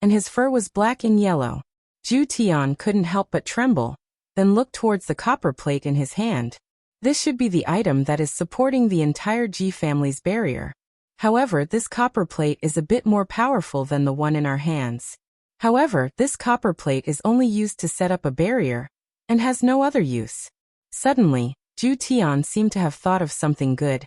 and his fur was black and yellow. Zhu Tian couldn't help but tremble, then looked towards the copper plate in his hand. This should be the item that is supporting the entire Ji family's barrier. However, this copper plate is a bit more powerful than the one in our hands. However, this copper plate is only used to set up a barrier, and has no other use. Suddenly, Zhu Tian seemed to have thought of something good,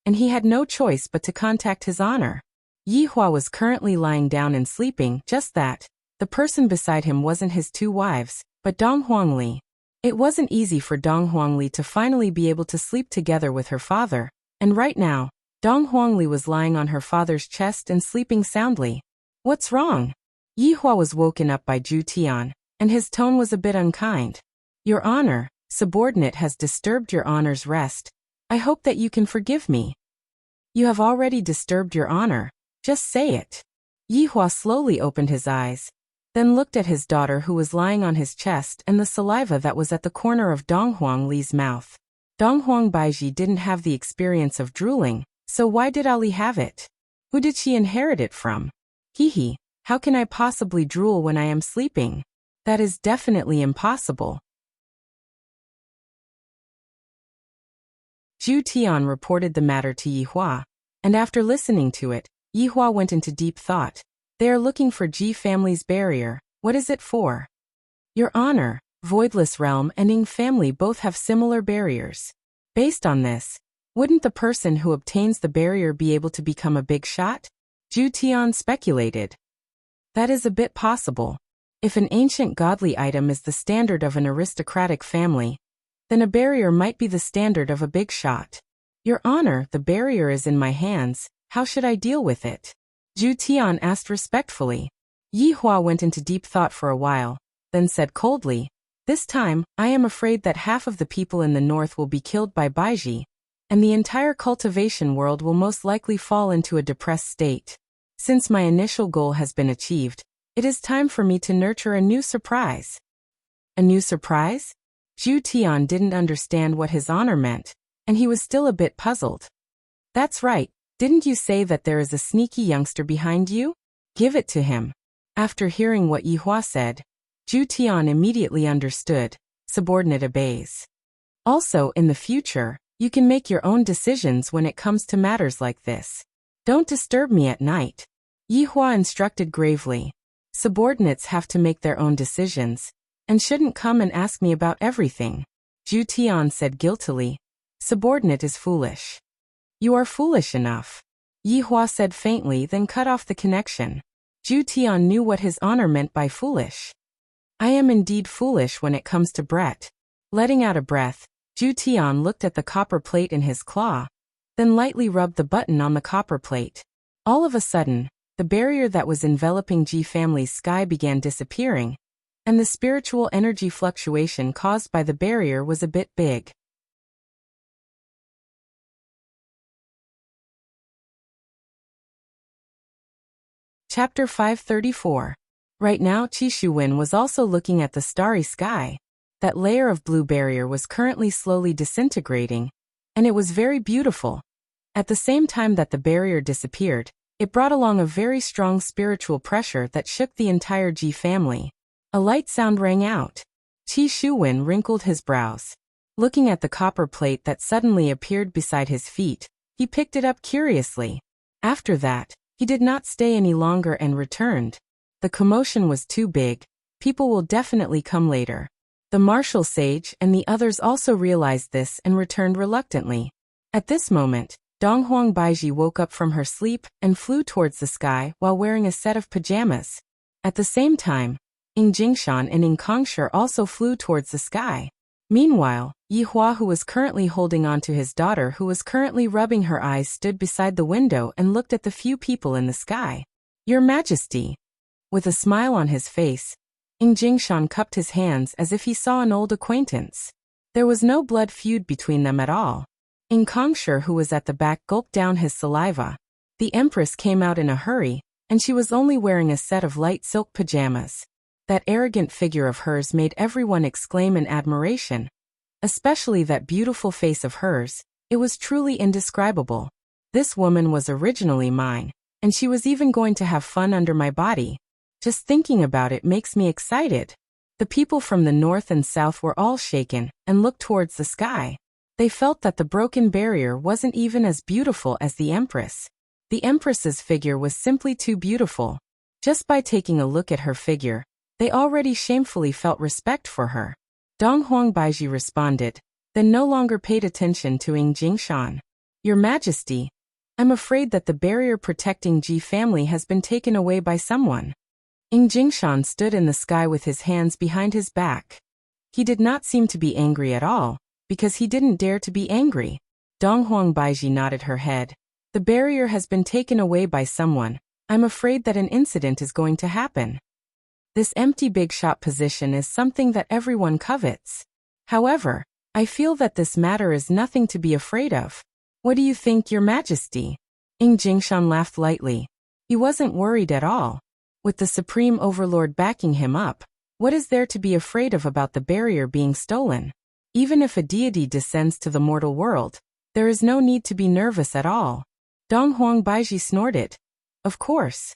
and he had no choice but to contact his honor. Yi Hua was currently lying down and sleeping, just that. The person beside him wasn't his two wives, but Dong Huangli. It wasn't easy for Dong Huangli to finally be able to sleep together with her father, and right now, Dong Huangli was lying on her father's chest and sleeping soundly. What's wrong? Yi Hua was woken up by Zhu Tian, and his tone was a bit unkind. Your honor, subordinate has disturbed your honor's rest. I hope that you can forgive me. You have already disturbed your honor. Just say it. Yi Hua slowly opened his eyes, then looked at his daughter who was lying on his chest and the saliva that was at the corner of Dong Huangli's mouth. Dong Huang Baiji didn't have the experience of drooling, so why did Ali have it? Who did she inherit it from? Hee, how can I possibly drool when I am sleeping? That is definitely impossible. Zhu Tian reported the matter to Yi Hua, and after listening to it, Yi Hua went into deep thought. They are looking for Ji family's barrier. What is it for? Your honor, Voidless Realm and Ing family both have similar barriers. Based on this, wouldn't the person who obtains the barrier be able to become a big shot? Zhu Tian speculated. That is a bit possible. If an ancient godly item is the standard of an aristocratic family, then a barrier might be the standard of a big shot. Your honor, the barrier is in my hands. How should I deal with it? Zhu Tian asked respectfully. Yi Hua went into deep thought for a while, then said coldly, this time, I am afraid that half of the people in the north will be killed by Baiji, and the entire cultivation world will most likely fall into a depressed state. Since my initial goal has been achieved, it is time for me to nurture a new surprise. A new surprise? Zhu Tian didn't understand what his honor meant, and he was still a bit puzzled. That's right, didn't you say that there is a sneaky youngster behind you? Give it to him. After hearing what Yi Hua said, Zhu Tian immediately understood. Subordinate obeys. Also, in the future, you can make your own decisions when it comes to matters like this. Don't disturb me at night. Yi Hua instructed gravely. Subordinates have to make their own decisions, and shouldn't come and ask me about everything. Zhu Tian said guiltily. Subordinate is foolish. You are foolish enough. Yi Hua said faintly, then cut off the connection. Zhu Tian knew what his honor meant by foolish. I am indeed foolish when it comes to Brett. Letting out a breath, Zhu Tian looked at the copper plate in his claw, then lightly rubbed the button on the copper plate. All of a sudden, the barrier that was enveloping Ji family's sky began disappearing, and the spiritual energy fluctuation caused by the barrier was a bit big. Chapter 534. Right now Qi Shuwen was also looking at the starry sky. That layer of blue barrier was currently slowly disintegrating, and it was very beautiful. At the same time that the barrier disappeared, it brought along a very strong spiritual pressure that shook the entire Ji family. A light sound rang out. Qi Shuwen wrinkled his brows. Looking at the copper plate that suddenly appeared beside his feet, he picked it up curiously. After that, he did not stay any longer and returned. The commotion was too big. People will definitely come later. The martial sage and the others also realized this and returned reluctantly. At this moment, Dong Huang Baiji woke up from her sleep and flew towards the sky while wearing a set of pajamas. At the same time, Ing Jingshan and Ing Kongsher also flew towards the sky. Meanwhile, Yi Hua, who was currently holding on to his daughter who was currently rubbing her eyes, stood beside the window and looked at the few people in the sky. Your Majesty. With a smile on his face, Jingshan cupped his hands as if he saw an old acquaintance. There was no blood feud between them at all. Kongsher, who was at the back, gulped down his saliva. The Empress came out in a hurry, and she was only wearing a set of light silk pajamas. That arrogant figure of hers made everyone exclaim in admiration. Especially that beautiful face of hers, it was truly indescribable. This woman was originally mine, and she was even going to have fun under my body. Just thinking about it makes me excited. The people from the north and south were all shaken and looked towards the sky. They felt that the broken barrier wasn't even as beautiful as the Empress. The Empress's figure was simply too beautiful. Just by taking a look at her figure, they already shamefully felt respect for her. Dong Huangbaiji responded, then no longer paid attention to Jingshan. Your Majesty, I'm afraid that the barrier protecting Ji family has been taken away by someone. Jingshan stood in the sky with his hands behind his back. He did not seem to be angry at all, because he didn't dare to be angry. Dong Huangbaiji nodded her head. The barrier has been taken away by someone. I'm afraid that an incident is going to happen. This empty big shop position is something that everyone covets. However, I feel that this matter is nothing to be afraid of. What do you think, Your Majesty? Jingshan laughed lightly. He wasn't worried at all. With the Supreme Overlord backing him up, what is there to be afraid of about the barrier being stolen? Even if a deity descends to the mortal world, there is no need to be nervous at all. Dong Huangbaiji snorted. Of course.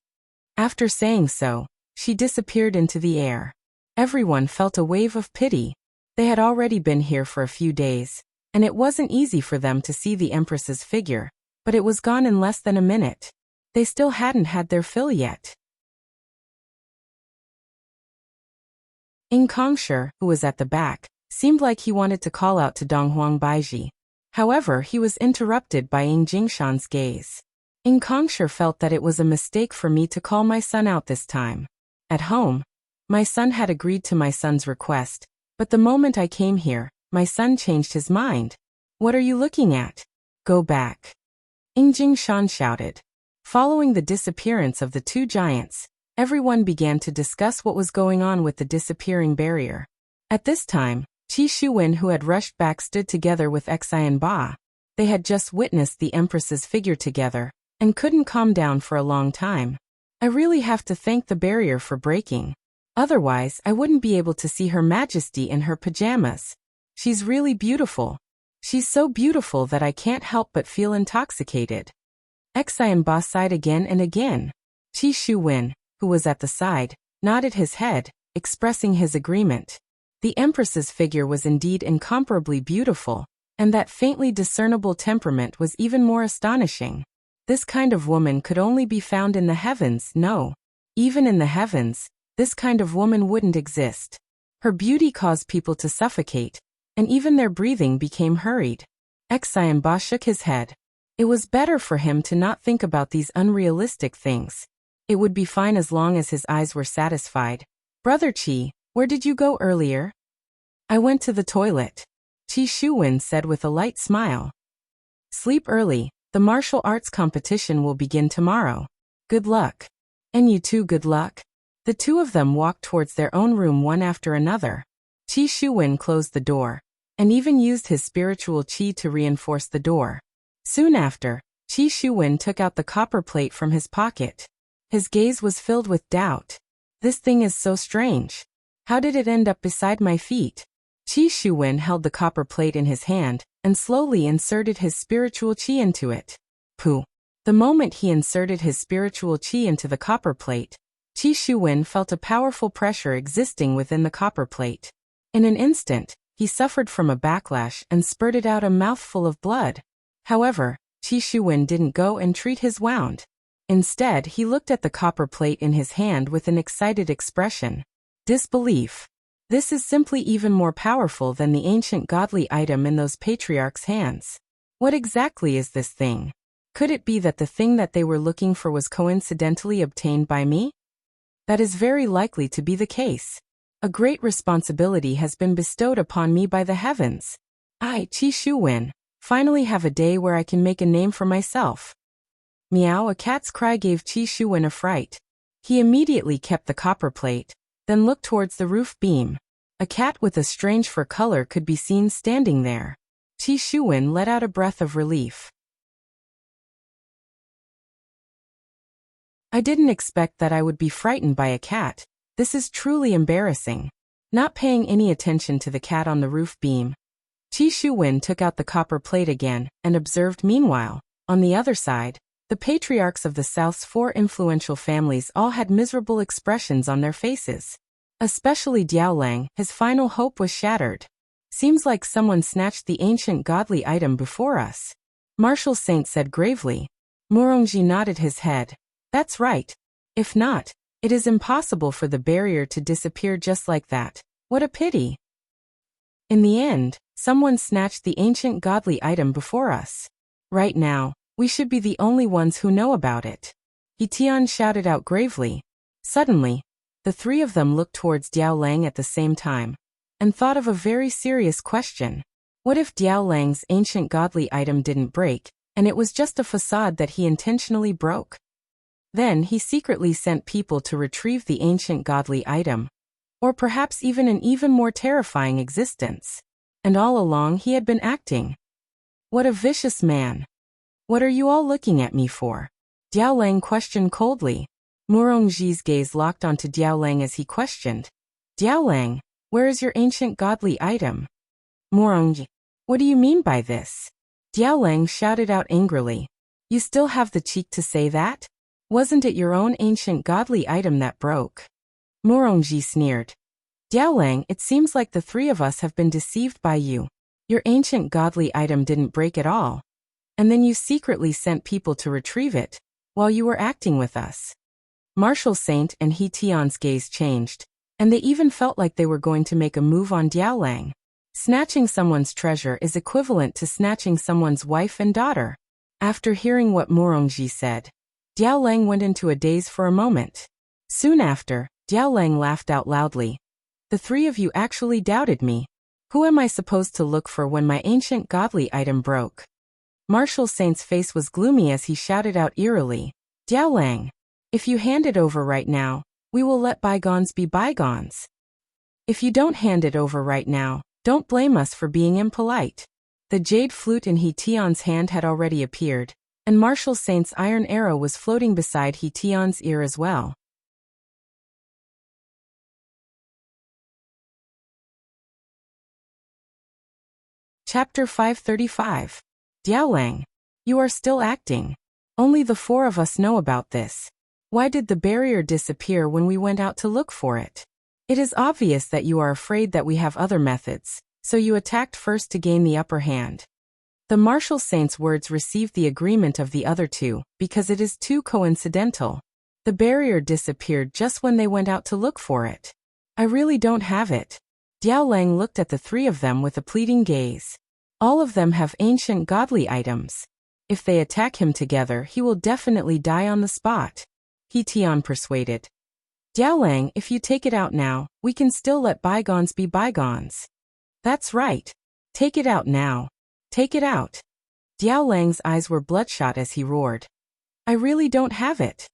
After saying so, she disappeared into the air. Everyone felt a wave of pity. They had already been here for a few days, and it wasn't easy for them to see the Empress's figure, but it was gone in less than a minute. They still hadn't had their fill yet. Kongsher, who was at the back, seemed like he wanted to call out to Dong Huangbaiji. However, he was interrupted by Jingshan's gaze. Kongsher felt that it was a mistake for me to call my son out this time. At home, my son had agreed to my son's request, but the moment I came here, my son changed his mind. What are you looking at? Go back. Jingshan shouted. Following the disappearance of the two giants, everyone began to discuss what was going on with the disappearing barrier. At this time, Qi Shuwen, who had rushed back, stood together with Xian Ba. They had just witnessed the Empress's figure together, and couldn't calm down for a long time. I really have to thank the barrier for breaking. Otherwise, I wouldn't be able to see Her Majesty in her pajamas. She's really beautiful. She's so beautiful that I can't help but feel intoxicated. Xian Ba sighed again and again. Qi Shuwen, who was at the side, nodded his head, expressing his agreement. The Empress's figure was indeed incomparably beautiful, and that faintly discernible temperament was even more astonishing. This kind of woman could only be found in the heavens. No, even in the heavens, this kind of woman wouldn't exist. Her beauty caused people to suffocate, and even their breathing became hurried. Xian Ba shook his head. It was better for him to not think about these unrealistic things. It would be fine as long as his eyes were satisfied. Brother Qi, where did you go earlier? I went to the toilet. Qi Shuwen said with a light smile. Sleep early. The martial arts competition will begin tomorrow. Good luck. And you too, good luck. The two of them walked towards their own room one after another. Qi Shuwen closed the door, and even used his spiritual qi to reinforce the door. Soon after, Qi Shuwen took out the copper plate from his pocket. His gaze was filled with doubt. This thing is so strange. How did it end up beside my feet? Qi Shuwen held the copper plate in his hand, and slowly inserted his spiritual qi into it. Pooh. The moment he inserted his spiritual qi into the copper plate, Qi Shuwen felt a powerful pressure existing within the copper plate. In an instant, he suffered from a backlash and spurted out a mouthful of blood. However, Qi Shuwen didn't go and treat his wound. Instead, he looked at the copper plate in his hand with an excited expression. Disbelief. This is simply even more powerful than the ancient godly item in those patriarchs' hands. What exactly is this thing? Could it be that the thing that they were looking for was coincidentally obtained by me? That is very likely to be the case. A great responsibility has been bestowed upon me by the heavens. I, Qi Shuwen, finally have a day where I can make a name for myself. Meow, a cat's cry gave Qi Shuwen a fright. He immediately kept the copper plate, then looked towards the roof beam. A cat with a strange fur color could be seen standing there. Qi Shuwen let out a breath of relief. I didn't expect that I would be frightened by a cat. This is truly embarrassing. Not paying any attention to the cat on the roof beam, Qi Shuwen took out the copper plate again and observed. Meanwhile, on the other side, the patriarchs of the South's 4 influential families all had miserable expressions on their faces. Especially Diaolang, his final hope was shattered. Seems like someone snatched the ancient godly item before us. Martial Saint said gravely. Murongji nodded his head. That's right. If not, it is impossible for the barrier to disappear just like that. What a pity. In the end, someone snatched the ancient godly item before us. Right now, we should be the only ones who know about it. Tian shouted out gravely. Suddenly, the 3 of them looked towards Diaolang at the same time, and thought of a very serious question. What if Diaolang's ancient godly item didn't break, and it was just a facade that he intentionally broke? Then he secretly sent people to retrieve the ancient godly item, or perhaps even an even more terrifying existence. And all along he had been acting. What a vicious man. What are you all looking at me for? Diaolang questioned coldly. Murongji's gaze locked onto Diaolang as he questioned. Diaolang, where is your ancient godly item? Murongji, what do you mean by this? Diaolang shouted out angrily. You still have the cheek to say that? Wasn't it your own ancient godly item that broke? Murongji sneered. Diaolang, it seems like the 3 of us have been deceived by you. Your ancient godly item didn't break at all. And then you secretly sent people to retrieve it, while you were acting with us. Martial Saint and Tian's gaze changed, and they even felt like they were going to make a move on Diaolang. Snatching someone's treasure is equivalent to snatching someone's wife and daughter. After hearing what Murongji said, Diaolang went into a daze for a moment. Soon after, Diaolang laughed out loudly. The 3 of you actually doubted me. Who am I supposed to look for when my ancient godly item broke? Martial Saint's face was gloomy as he shouted out eerily. Diaolang, if you hand it over right now, we will let bygones be bygones. If you don't hand it over right now, don't blame us for being impolite. The jade flute in Tian's hand had already appeared, and Martial Saint's iron arrow was floating beside Tian's ear as well. Chapter 535. Diaolang, you are still acting. Only the 4 of us know about this. Why did the barrier disappear when we went out to look for it? It is obvious that you are afraid that we have other methods, so you attacked first to gain the upper hand. The Martial Saint's words received the agreement of the other 2, because it is too coincidental. The barrier disappeared just when they went out to look for it. I really don't have it. Diaolang looked at the 3 of them with a pleading gaze. All of them have ancient godly items. If they attack him together, he will definitely die on the spot. Tian persuaded. Diaolang, if you take it out now, we can still let bygones be bygones. That's right. Take it out now. Take it out. Diaolang's eyes were bloodshot as he roared. I really don't have it.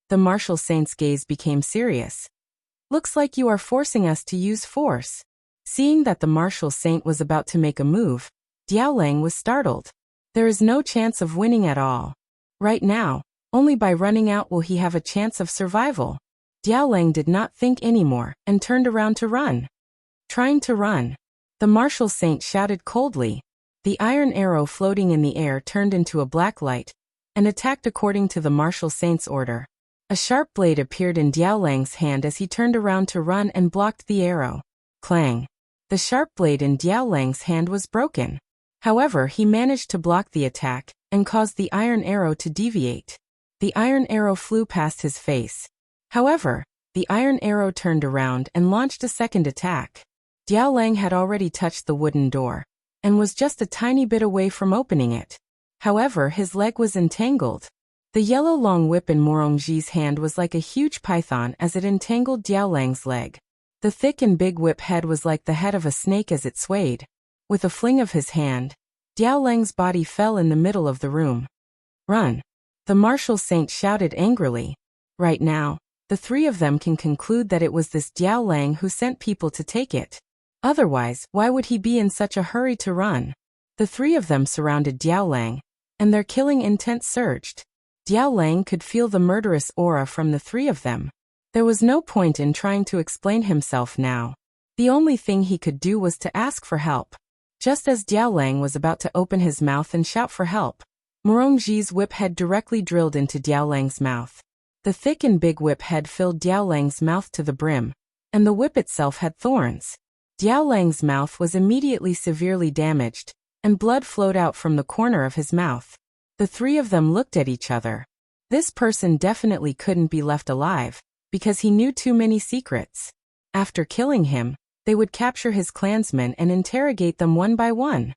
The Martial Saint's gaze became serious. Looks like you are forcing us to use force. Seeing that the Martial Saint was about to make a move, Diaolang was startled. There is no chance of winning at all. Right now, only by running out will he have a chance of survival. Diaolang did not think anymore and turned around to run. Trying to run. The Martial Saint shouted coldly. The iron arrow floating in the air turned into a black light and attacked according to the Martial Saint's order. A sharp blade appeared in Diaolang's hand as he turned around to run and blocked the arrow. Clang. The sharp blade in Diaolang's hand was broken. However, he managed to block the attack and caused the iron arrow to deviate. The iron arrow flew past his face. However, the iron arrow turned around and launched a second attack. Diaolang had already touched the wooden door and was just a tiny bit away from opening it. However, his leg was entangled. The yellow long whip in Murongji's hand was like a huge python as it entangled Diaolang's leg. The thick and big whip head was like the head of a snake as it swayed. With a fling of his hand, Diao Lang's body fell in the middle of the room. Run! The martial saint shouted angrily. Right now, the three of them can conclude that it was this Diao Lang who sent people to take it. Otherwise, why would he be in such a hurry to run? The three of them surrounded Diao Lang, and their killing intent surged. Diao Lang could feel the murderous aura from the three of them. There was no point in trying to explain himself now. The only thing he could do was to ask for help. Just as Diao Lang was about to open his mouth and shout for help, Morongji's whip head directly drilled into Diao Lang's mouth. The thick and big whip head filled Diao Lang's mouth to the brim, and the whip itself had thorns. Diao Lang's mouth was immediately severely damaged, and blood flowed out from the corner of his mouth. The three of them looked at each other. This person definitely couldn't be left alive, because he knew too many secrets. After killing him, they would capture his clansmen and interrogate them one by one.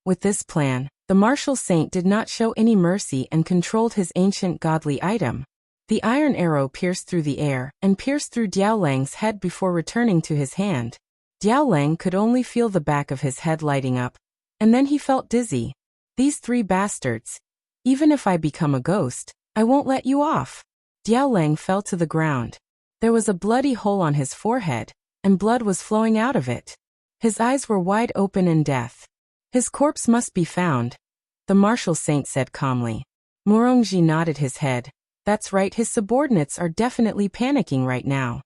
With this plan, the martial saint did not show any mercy and controlled his ancient godly item. The iron arrow pierced through the air and pierced through Diao Lang's head before returning to his hand. Diao Lang could only feel the back of his head lighting up, and then he felt dizzy. These three bastards. Even if I become a ghost, I won't let you off. Diao Lang fell to the ground. There was a bloody hole on his forehead, and blood was flowing out of it. His eyes were wide open in death. His corpse must be found, the martial saint said calmly. Morongji nodded his head. That's right, his subordinates are definitely panicking right now.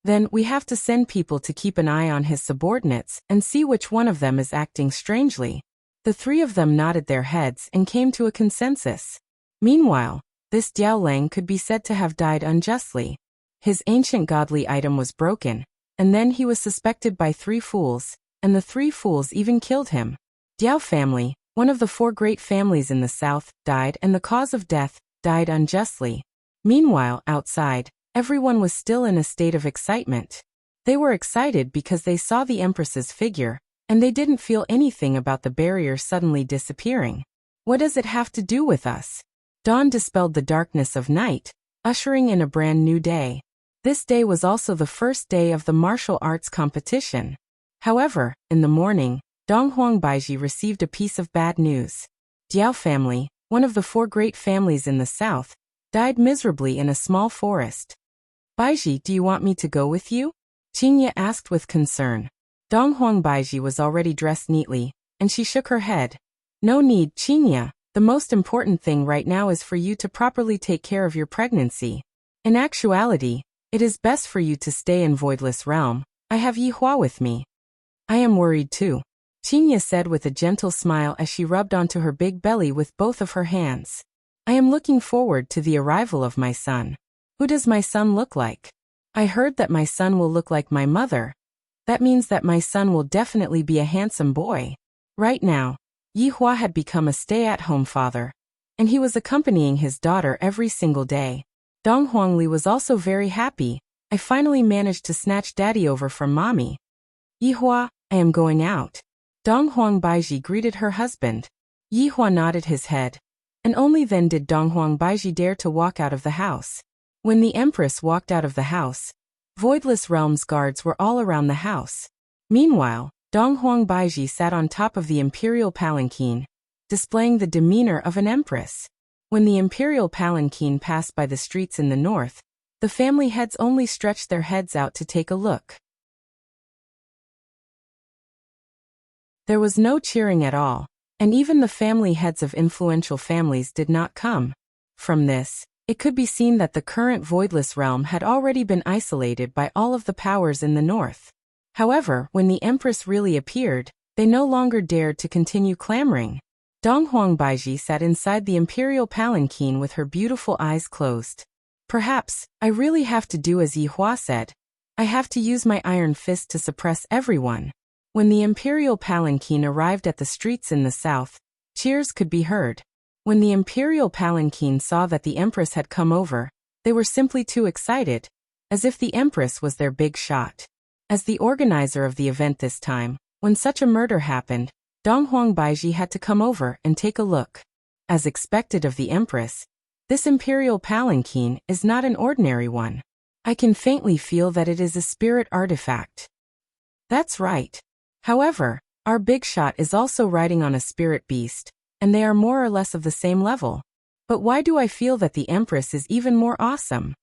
Then we have to send people to keep an eye on his subordinates and see which one of them is acting strangely. The three of them nodded their heads and came to a consensus. Meanwhile, this Diao Lang could be said to have died unjustly. His ancient godly item was broken, and then he was suspected by three fools, and the three fools even killed him. Diao family, one of the four great families in the south, died, and the cause of death died unjustly. Meanwhile, outside, everyone was still in a state of excitement. They were excited because they saw the Empress's figure, and they didn't feel anything about the barrier suddenly disappearing. What does it have to do with us? Dawn dispelled the darkness of night, ushering in a brand new day. This day was also the first day of the martial arts competition. However, in the morning, Donghuang Baiji received a piece of bad news. Diao family, one of the four great families in the south, died miserably in a small forest. Baiji, do you want me to go with you? Qingye asked with concern. Donghuang Baiji was already dressed neatly, and she shook her head. No need, Qingye. The most important thing right now is for you to properly take care of your pregnancy. In actuality, it is best for you to stay in Voidless Realm. I have Yihua with me. I am worried too, Qingye said with a gentle smile as she rubbed onto her big belly with both of her hands. I am looking forward to the arrival of my son. Who does my son look like? I heard that my son will look like my mother. That means that my son will definitely be a handsome boy. Right now, Yihua had become a stay-at-home father, and he was accompanying his daughter every single day. Dong Huangli was also very happy. I finally managed to snatch daddy over from mommy. Yihua, I am going out. Donghuang Baiji greeted her husband. Yihua nodded his head, and only then did Donghuang Baiji dare to walk out of the house. When the Empress walked out of the house, Voidless Realms guards were all around the house. Meanwhile, Donghuang Baiji sat on top of the imperial palanquin, displaying the demeanor of an empress. When the imperial palanquin passed by the streets in the north, the family heads only stretched their heads out to take a look. There was no cheering at all, and even the family heads of influential families did not come. From this, it could be seen that the current Voidless Realm had already been isolated by all of the powers in the north. However, when the Empress really appeared, they no longer dared to continue clamoring. Donghuang Baiji sat inside the imperial palanquin with her beautiful eyes closed. Perhaps, I really have to do as Yihua said. I have to use my iron fist to suppress everyone. When the imperial palanquin arrived at the streets in the south, cheers could be heard. When the imperial palanquin saw that the Empress had come over, they were simply too excited, as if the Empress was their big shot. As the organizer of the event this time, when such a murder happened, Donghuang Baiji had to come over and take a look. As expected of the Empress, this imperial palanquin is not an ordinary one. I can faintly feel that it is a spirit artifact. That's right. However, our big shot is also riding on a spirit beast, and they are more or less of the same level. But why do I feel that the Empress is even more awesome?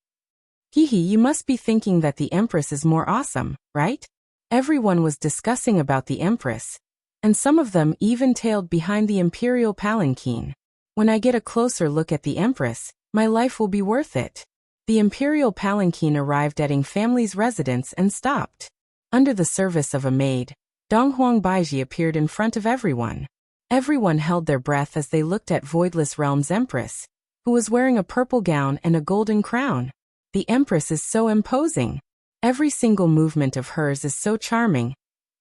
Hehe, you must be thinking that the Empress is more awesome, right? Everyone was discussing about the Empress, and some of them even tailed behind the Imperial Palanquin. When I get a closer look at the Empress, my life will be worth it. The Imperial Palanquin arrived at Ing family's residence and stopped. Under the service of a maid, Donghuang Baiji appeared in front of everyone. Everyone held their breath as they looked at Voidless Realm's Empress, who was wearing a purple gown and a golden crown. The Empress is so imposing. Every single movement of hers is so charming,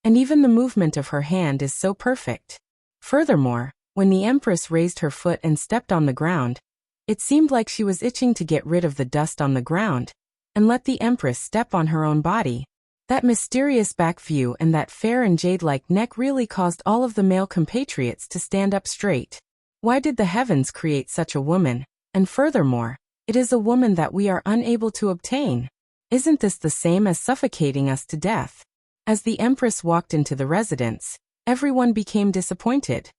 and even the movement of her hand is so perfect. Furthermore, when the Empress raised her foot and stepped on the ground, it seemed like she was itching to get rid of the dust on the ground and let the Empress step on her own body. That mysterious back view and that fair and jade-like neck really caused all of the male compatriots to stand up straight. Why did the heavens create such a woman? And furthermore, it is a woman that we are unable to obtain. Isn't this the same as suffocating us to death? As the Empress walked into the residence, everyone became disappointed.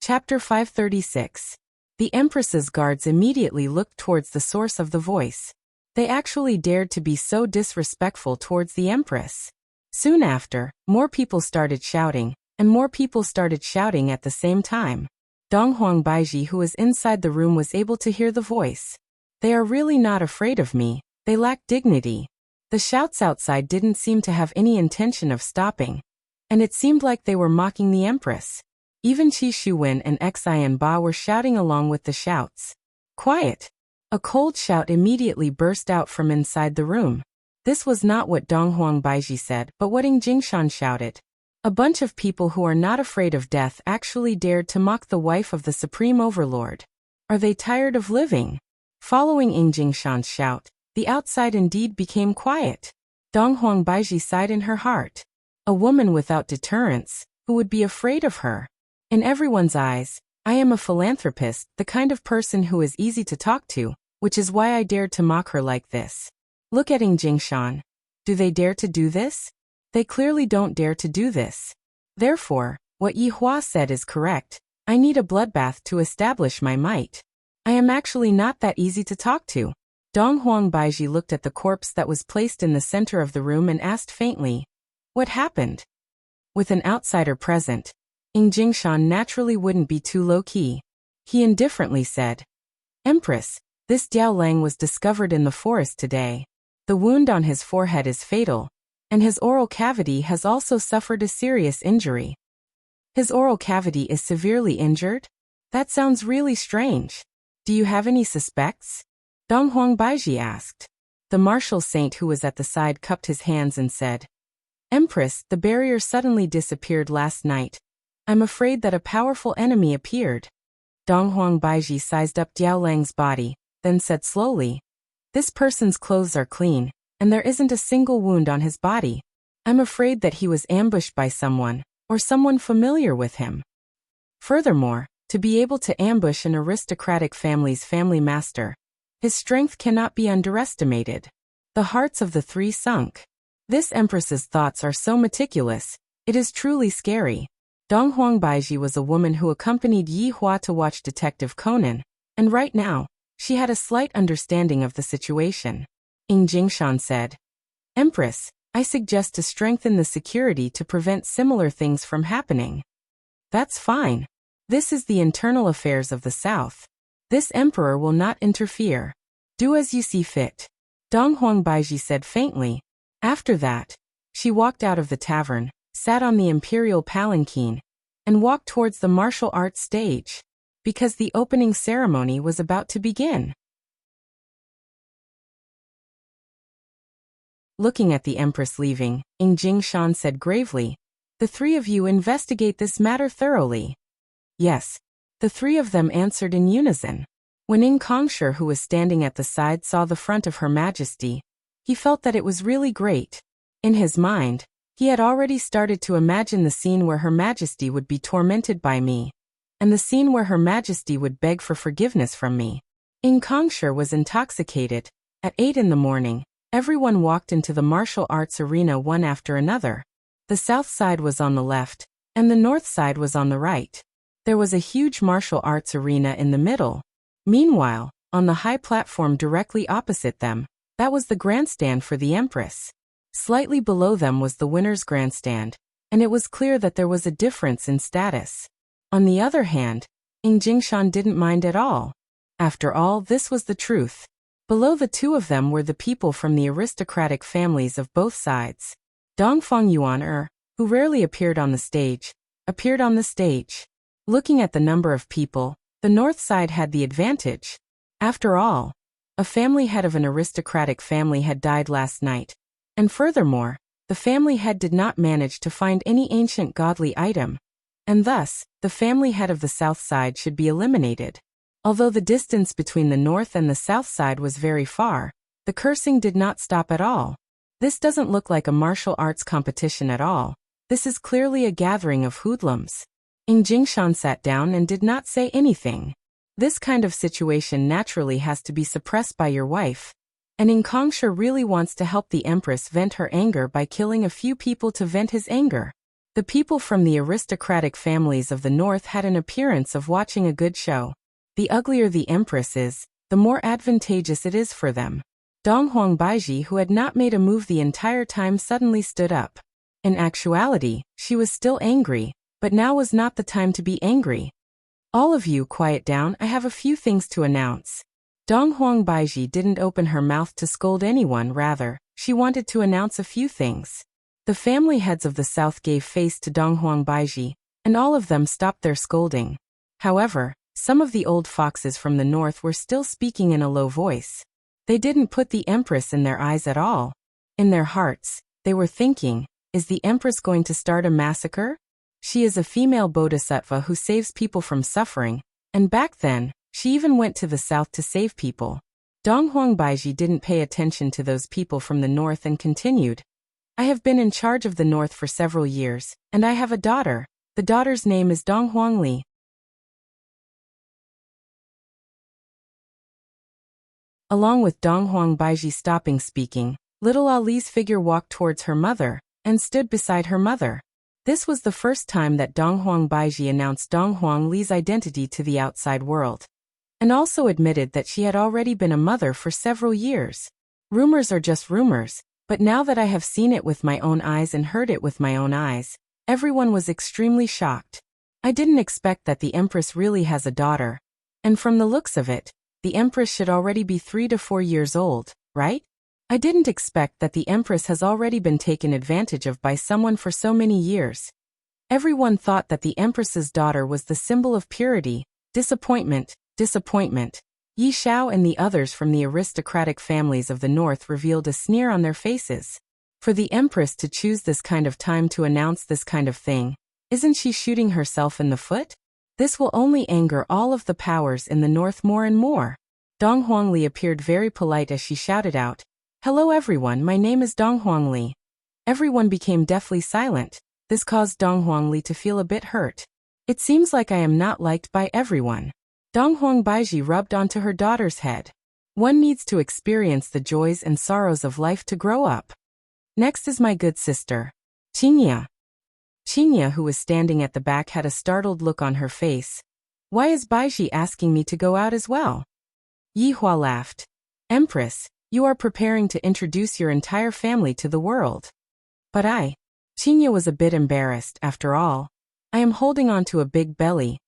Chapter 536. The Empress's guards immediately looked towards the source of the voice. They actually dared to be so disrespectful towards the Empress. Soon after, more people started shouting, and more people started shouting at the same time. Donghuang Baiji, who was inside the room, was able to hear the voice. They are really not afraid of me. They lack dignity. The shouts outside didn't seem to have any intention of stopping, and it seemed like they were mocking the Empress. Even Qi Shuwen and Xian Ba were shouting along with the shouts. Quiet! A cold shout immediately burst out from inside the room. This was not what Donghuang Baiji said, but what Ing Jingshan shouted. A bunch of people who are not afraid of death actually dared to mock the wife of the Supreme Overlord. Are they tired of living? Following Ing Jingshan's shout, the outside indeed became quiet. Donghuang Baiji sighed in her heart. A woman without deterrence, who would be afraid of her? In everyone's eyes, I am a philanthropist, the kind of person who is easy to talk to, which is why I dared to mock her like this. Look at Ing Jingshan. Do they dare to do this? They clearly don't dare to do this. Therefore, what Yi Hua said is correct. I need a bloodbath to establish my might. I am actually not that easy to talk to. Donghuang Baiji looked at the corpse that was placed in the center of the room and asked faintly, what happened? With an outsider present, Ing Jingshan naturally wouldn't be too low-key. He indifferently said, Empress, this Diao Lang was discovered in the forest today. The wound on his forehead is fatal, and his oral cavity has also suffered a serious injury. His oral cavity is severely injured? That sounds really strange. Do you have any suspects? Donghuang Baiji asked. The martial saint who was at the side cupped his hands and said, Empress, the barrier suddenly disappeared last night. I'm afraid that a powerful enemy appeared. Donghuang Baiji sized up Diao Lang's body, then said slowly, this person's clothes are clean, and there isn't a single wound on his body. I'm afraid that he was ambushed by someone, or someone familiar with him. Furthermore, to be able to ambush an aristocratic family's family master, his strength cannot be underestimated. The hearts of the three sunk. This Empress's thoughts are so meticulous, it is truly scary. Donghuang Baiji was a woman who accompanied Yi Hua to watch Detective Conan, and right now, she had a slight understanding of the situation. Ing Jingshan said, Empress, I suggest to strengthen the security to prevent similar things from happening. That's fine. This is the internal affairs of the South. This emperor will not interfere. Do as you see fit. Donghuang Baiji said faintly. After that, she walked out of the tavern, sat on the imperial palanquin, and walked towards the martial arts stage, because the opening ceremony was about to begin. Looking at the Empress leaving, Ing Jingshan said gravely, the three of you investigate this matter thoroughly. Yes. The three of them answered in unison. When Ing Kongsher, who was standing at the side, saw the front of Her Majesty, he felt that it was really great. In his mind, he had already started to imagine the scene where Her Majesty would be tormented by me. and the scene where Her Majesty would beg for forgiveness from me. Ing Kongsher was intoxicated. At 8 in the morning, everyone walked into the martial arts arena one after another. The south side was on the left, and the north side was on the right. There was a huge martial arts arena in the middle. Meanwhile, on the high platform directly opposite them, that was the grandstand for the Empress. Slightly below them was the winner's grandstand, and it was clear that there was a difference in status. On the other hand, Ing Jingshan didn't mind at all. After all, this was the truth. Below the two of them were the people from the aristocratic families of both sides. Dongfang Yuan, who rarely appeared on the stage, appeared on the stage. Looking at the number of people, the north side had the advantage. After all, a family head of an aristocratic family had died last night. And furthermore, the family head did not manage to find any ancient godly item. And thus, the family head of the south side should be eliminated. Although the distance between the north and the south side was very far, the cursing did not stop at all. This doesn't look like a martial arts competition at all. This is clearly a gathering of hoodlums. Ing Jingshan sat down and did not say anything. This kind of situation naturally has to be suppressed by your wife. And Ing Kongsher really wants to help the Empress vent her anger by killing a few people to vent his anger. The people from the aristocratic families of the north had an appearance of watching a good show. The uglier the Empress is, the more advantageous it is for them. Donghuang Baiji, who had not made a move the entire time, suddenly stood up. In actuality, she was still angry, but now was not the time to be angry. All of you quiet down, I have a few things to announce. Donghuang Baiji didn't open her mouth to scold anyone, rather, she wanted to announce a few things. The family heads of the south gave face to Donghuang Baiji, and all of them stopped their scolding. However, some of the old foxes from the north were still speaking in a low voice. They didn't put the Empress in their eyes at all. In their hearts, they were thinking, is the Empress going to start a massacre? She is a female bodhisattva who saves people from suffering, and back then, she even went to the south to save people. Donghuang Baiji didn't pay attention to those people from the north and continued. I have been in charge of the north for several years, and I have a daughter. The daughter's name is Donghuang Li. Along with Donghuang Baiji stopping speaking, little Ali's figure walked towards her mother, and stood beside her mother. This was the first time that Donghuang Baiji announced Donghuang Li's identity to the outside world, and also admitted that she had already been a mother for several years. Rumors are just rumors, but now that I have seen it with my own eyes and heard it with my own eyes, everyone was extremely shocked. I didn't expect that the Empress really has a daughter, and from the looks of it, the Empress should already be 3 to 4 years old, right? I didn't expect that the Empress has already been taken advantage of by someone for so many years. Everyone thought that the Empress's daughter was the symbol of purity. Disappointment. Yi Xiao and the others from the aristocratic families of the north revealed a sneer on their faces. For the Empress to choose this kind of time to announce this kind of thing, isn't she shooting herself in the foot? This will only anger all of the powers in the north more and more. Donghuang Li appeared very polite as she shouted out, "Hello everyone, my name is Donghuang Li." Everyone became deathly silent. This caused Donghuang Li to feel a bit hurt. It seems like I am not liked by everyone. Donghuang Baiji rubbed onto her daughter's head. One needs to experience the joys and sorrows of life to grow up. Next is my good sister, Qingya. Qingya, who was standing at the back, had a startled look on her face. Why is Baiji asking me to go out as well? Yi Hua laughed. Empress, you are preparing to introduce your entire family to the world. But Qingya was a bit embarrassed. After all, I am holding on to a big belly.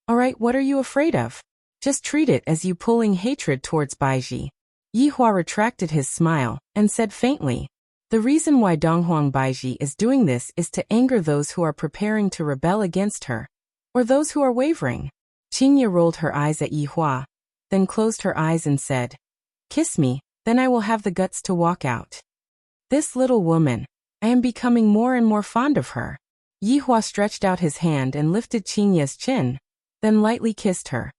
Alright, what are you afraid of? Just treat it as you pulling hatred towards Baiji. Yi Hua retracted his smile, and said faintly, the reason why Donghuang Baiji is doing this is to anger those who are preparing to rebel against her, or those who are wavering. Qingya rolled her eyes at Yi Hua, then closed her eyes and said, kiss me, then I will have the guts to walk out. This little woman, I am becoming more and more fond of her. Yi Hua stretched out his hand and lifted Qingya's chin, then lightly kissed her.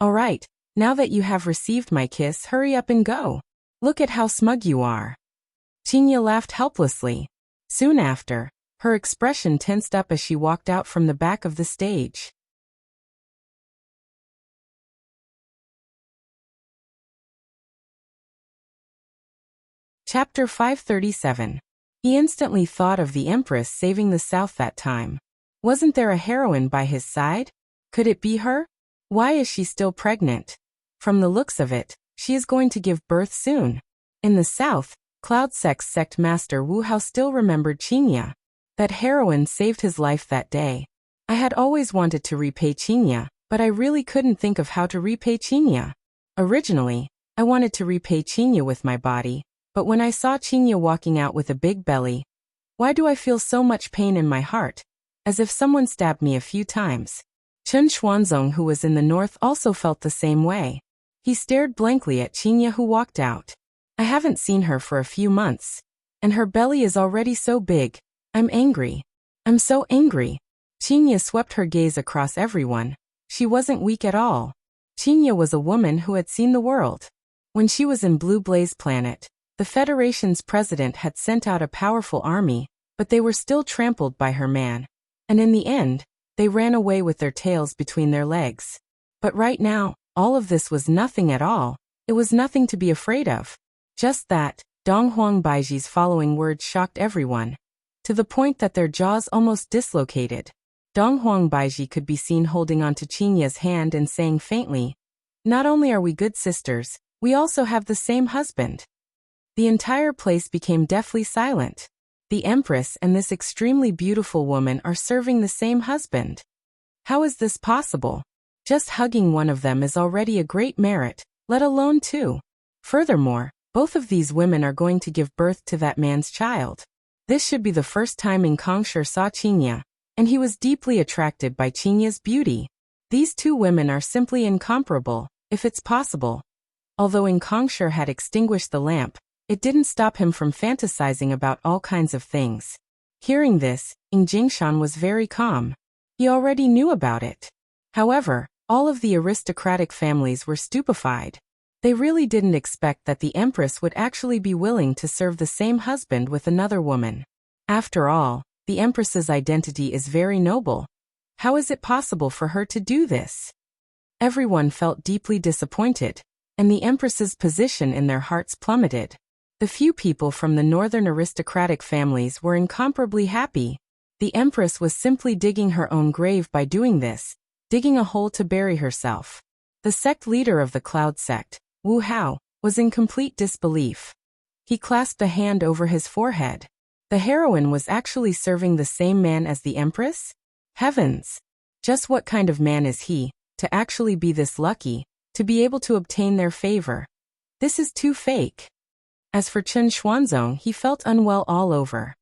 Alright, now that you have received my kiss, hurry up and go. Look at how smug you are. Qingya laughed helplessly. Soon after, her expression tensed up as she walked out from the back of the stage. Chapter 537. He instantly thought of the Empress saving the South that time. Wasn't there a heroine by his side? Could it be her? Why is she still pregnant? From the looks of it, she is going to give birth soon. In the South, Cloud sect master Wu Hao still remembered Qingya. That heroine saved his life that day. I had always wanted to repay Qingya, but I really couldn't think of how to repay Qingya. Originally, I wanted to repay Qingya with my body, but when I saw Qingya walking out with a big belly, why do I feel so much pain in my heart? As if someone stabbed me a few times. Chen Xuanzong, who was in the north, also felt the same way. He stared blankly at Qingya, who walked out. I haven't seen her for a few months, and her belly is already so big. I'm angry. I'm so angry. Qingya swept her gaze across everyone. She wasn't weak at all. Qingya was a woman who had seen the world. When she was in Blue Blaze Planet, the Federation's president had sent out a powerful army, but they were still trampled by her man. And in the end, they ran away with their tails between their legs. But right now, all of this was nothing at all. It was nothing to be afraid of. Just that, Dong Huang Baiji's following words shocked everyone, to the point that their jaws almost dislocated. Dong Huang Baiji could be seen holding onto Qingya's hand and saying faintly, "Not only are we good sisters, we also have the same husband." The entire place became deathly silent. The Empress and this extremely beautiful woman are serving the same husband. How is this possible? Just hugging one of them is already a great merit, let alone two. Furthermore, both of these women are going to give birth to that man's child. This should be the first time In Kongshur saw Qingya, and he was deeply attracted by Qingya's beauty. These two women are simply incomparable, if it's possible. Although In Kongshur had extinguished the lamp, it didn't stop him from fantasizing about all kinds of things. Hearing this, In Jingshan was very calm. He already knew about it. However, all of the aristocratic families were stupefied. They really didn't expect that the Empress would actually be willing to serve the same husband with another woman. After all, the Empress's identity is very noble. How is it possible for her to do this? Everyone felt deeply disappointed, and the Empress's position in their hearts plummeted. The few people from the northern aristocratic families were incomparably happy. The Empress was simply digging her own grave by doing this, digging a hole to bury herself. The sect leader of the Cloud sect, Wu Hao, was in complete disbelief. He clasped a hand over his forehead. The heroine was actually serving the same man as the Empress? Heavens! Just what kind of man is he, to actually be this lucky, to be able to obtain their favor? This is too fake. As for Chen Xuanzong, he felt unwell all over.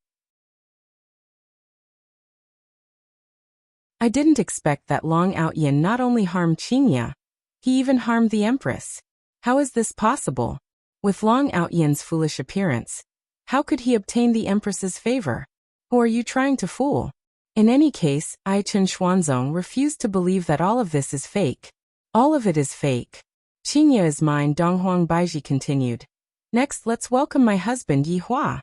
I didn't expect that Long Outyin not only harmed Qingya, he even harmed the Empress. How is this possible? With Long Outyin's foolish appearance, how could he obtain the Empress's favor? Who are you trying to fool? In any case, Chen Xuanzong refused to believe that all of this is fake. All of it is fake. Qingya is mine, Donghuang Baiji continued. Next, let's welcome my husband Yi Hua.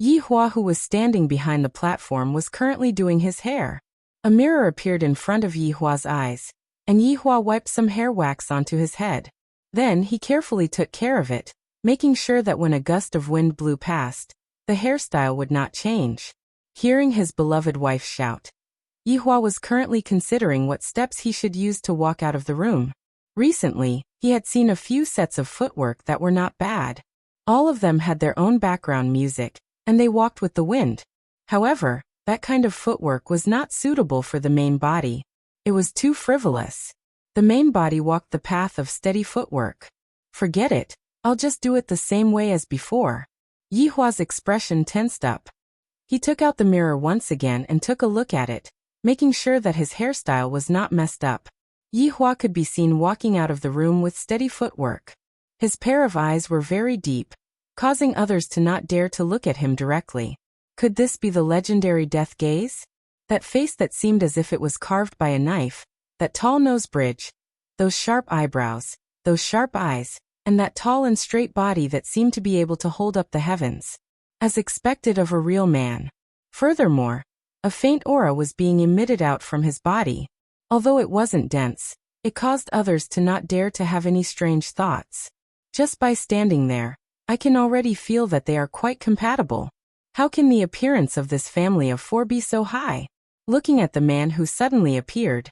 Yi Hua, who was standing behind the platform, was currently doing his hair. A mirror appeared in front of Yi Hua's eyes, and Yi Hua wiped some hair wax onto his head. Then he carefully took care of it, making sure that when a gust of wind blew past, the hairstyle would not change. Hearing his beloved wife shout, Yi Hua was currently considering what steps he should use to walk out of the room. Recently, he had seen a few sets of footwork that were not bad. All of them had their own background music, and they walked with the wind. However, that kind of footwork was not suitable for the main body. It was too frivolous. The main body walked the path of steady footwork. Forget it, I'll just do it the same way as before. Yi Hua's expression tensed up. He took out the mirror once again and took a look at it, making sure that his hairstyle was not messed up. Yi Hua could be seen walking out of the room with steady footwork. His pair of eyes were very deep, causing others to not dare to look at him directly. Could this be the legendary death gaze? That face that seemed as if it was carved by a knife, that tall nose bridge, those sharp eyebrows, those sharp eyes, and that tall and straight body that seemed to be able to hold up the heavens. As expected of a real man. Furthermore, a faint aura was being emitted out from his body. Although it wasn't dense, it caused others to not dare to have any strange thoughts. Just by standing there, I can already feel that they are quite compatible. How can the appearance of this family of four be so high? Looking at the man who suddenly appeared,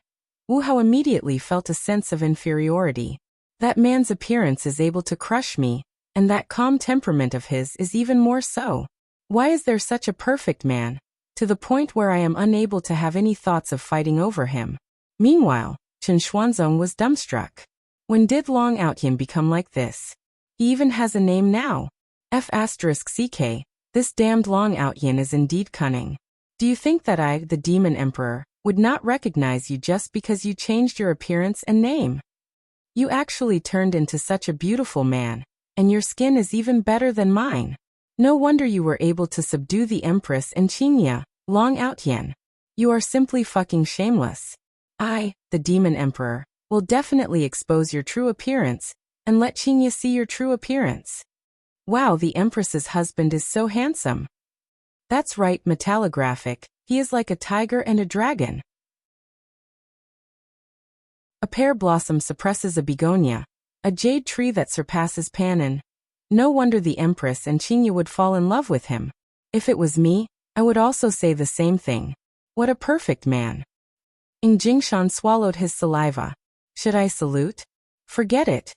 Wu Hao immediately felt a sense of inferiority. That man's appearance is able to crush me, and that calm temperament of his is even more so. Why is there such a perfect man, to the point where I am unable to have any thoughts of fighting over him? Meanwhile, Chen Xuanzong was dumbstruck. When did Long Outyin become like this? He even has a name now. F***ck, this damned Long Outyin is indeed cunning. Do you think that I, the Demon Emperor, would not recognize you just because you changed your appearance and name? You actually turned into such a beautiful man, and your skin is even better than mine. No wonder you were able to subdue the Empress and Qingya, Long Outyin. You are simply fucking shameless. I, the Demon Emperor, will definitely expose your true appearance, and let Qingya see your true appearance. Wow, the Empress's husband is so handsome. That's right, metallographic, he is like a tiger and a dragon. A pear blossom suppresses a begonia, a jade tree that surpasses Pannon. No wonder the Empress and Qingya would fall in love with him. If it was me, I would also say the same thing. What a perfect man. Ing Jingshan swallowed his saliva. Should I salute? Forget it.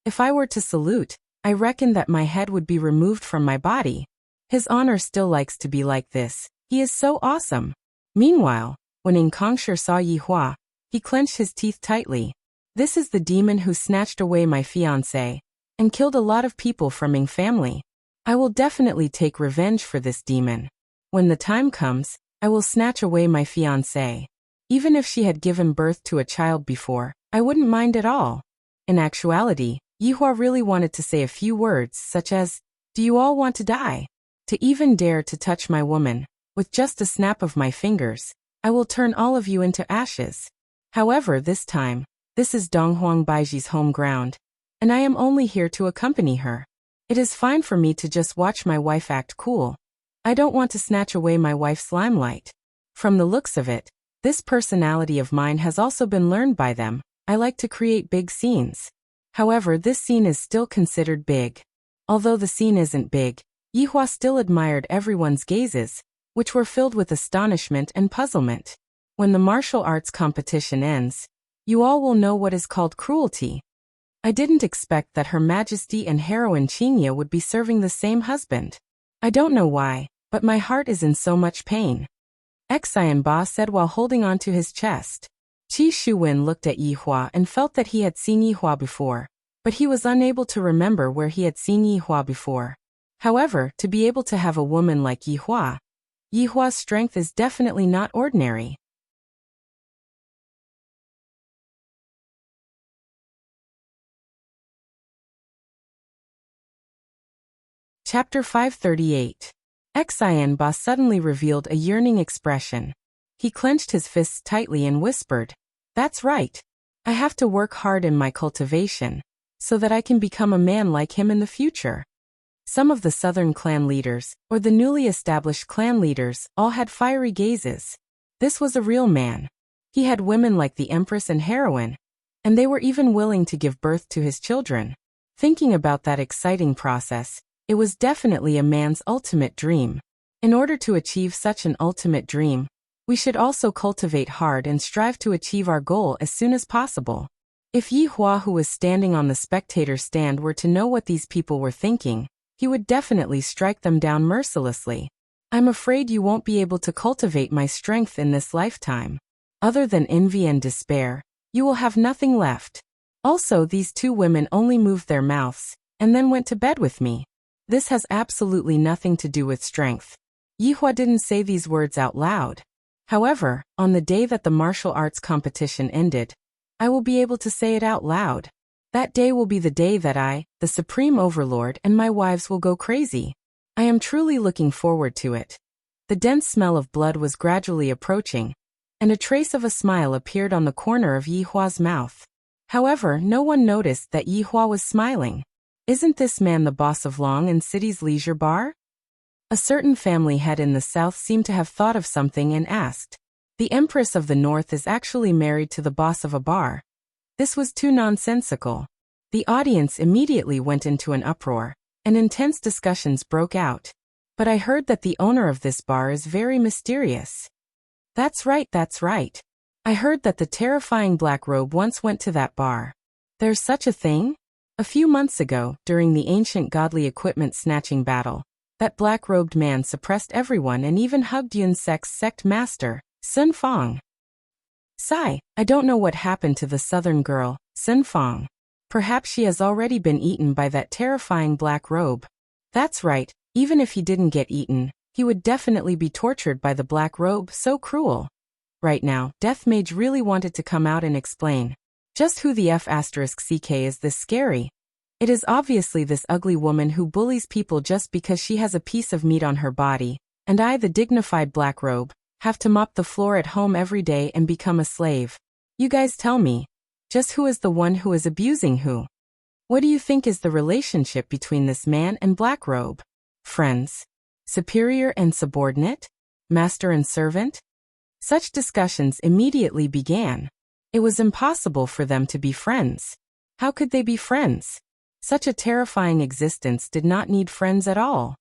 If I were to salute, I reckon that my head would be removed from my body. His honor still likes to be like this. He is so awesome. Meanwhile, when Ing Kongshi saw Yi Hua, he clenched his teeth tightly. This is the demon who snatched away my fiancé and killed a lot of people from Ing family. I will definitely take revenge for this demon. When the time comes, I will snatch away my fiancé. Even if she had given birth to a child before, I wouldn't mind at all. In actuality, Yi Hua really wanted to say a few words such as, "Do you all want to die? To even dare to touch my woman, with just a snap of my fingers, I will turn all of you into ashes." However, this time, this is Donghuang Baiji's home ground, and I am only here to accompany her. It is fine for me to just watch my wife act cool. I don't want to snatch away my wife's limelight. From the looks of it, this personality of mine has also been learned by them. I like to create big scenes. However, this scene is still considered big. Although the scene isn't big, Yi Hua still admired everyone's gazes, which were filled with astonishment and puzzlement. When the martial arts competition ends, you all will know what is called cruelty. I didn't expect that Her Majesty and heroine Qingya would be serving the same husband. I don't know why, but my heart is in so much pain. Xian Ba said while holding on to his chest. Qi Shuwen looked at Yi Hua and felt that he had seen Yi Hua before, but he was unable to remember where he had seen Yi Hua before. However, to be able to have a woman like Yi Hua's strength is definitely not ordinary. Chapter 538. Xian Ba suddenly revealed a yearning expression. He clenched his fists tightly and whispered, "That's right. I have to work hard in my cultivation, so that I can become a man like him in the future." Some of the southern clan leaders, or the newly established clan leaders, all had fiery gazes. This was a real man. He had women like the Empress and heroine, and they were even willing to give birth to his children. Thinking about that exciting process, it was definitely a man's ultimate dream. In order to achieve such an ultimate dream, we should also cultivate hard and strive to achieve our goal as soon as possible. If Yi Hua, who was standing on the spectator stand, were to know what these people were thinking, he would definitely strike them down mercilessly. I'm afraid you won't be able to cultivate my strength in this lifetime. Other than envy and despair, you will have nothing left. Also, these two women only moved their mouths, and then went to bed with me. This has absolutely nothing to do with strength. Yi Hua didn't say these words out loud. However, on the day that the martial arts competition ended, I will be able to say it out loud. That day will be the day that I, the Supreme Overlord, and my wives will go crazy. I am truly looking forward to it. The dense smell of blood was gradually approaching, and a trace of a smile appeared on the corner of Yi Hua's mouth. However, no one noticed that Yi Hua was smiling. Isn't this man the boss of Long and City's leisure bar? A certain family head in the south seemed to have thought of something and asked. The Empress of the North is actually married to the boss of a bar. This was too nonsensical. The audience immediately went into an uproar, and intense discussions broke out. But I heard that the owner of this bar is very mysterious. That's right, that's right. I heard that the terrifying Black Robe once went to that bar. There's such a thing? A few months ago, during the ancient godly equipment snatching battle, that black-robed man suppressed everyone and even hugged Yun's sect master, Sun Fong. Sigh, I don't know what happened to the southern girl, Sun Fong. Perhaps she has already been eaten by that terrifying Black Robe. That's right, even if he didn't get eaten, he would definitely be tortured by the Black Robe, so cruel. Right now, Death Mage really wanted to come out and explain. Just who the F***ck is this scary? It is obviously this ugly woman who bullies people just because she has a piece of meat on her body, and I, the dignified Black Robe, have to mop the floor at home every day and become a slave. You guys tell me, just who is the one who is abusing who? What do you think is the relationship between this man and Black Robe? Friends? Superior and subordinate? Master and servant? Such discussions immediately began. It was impossible for them to be friends. How could they be friends? Such a terrifying existence did not need friends at all.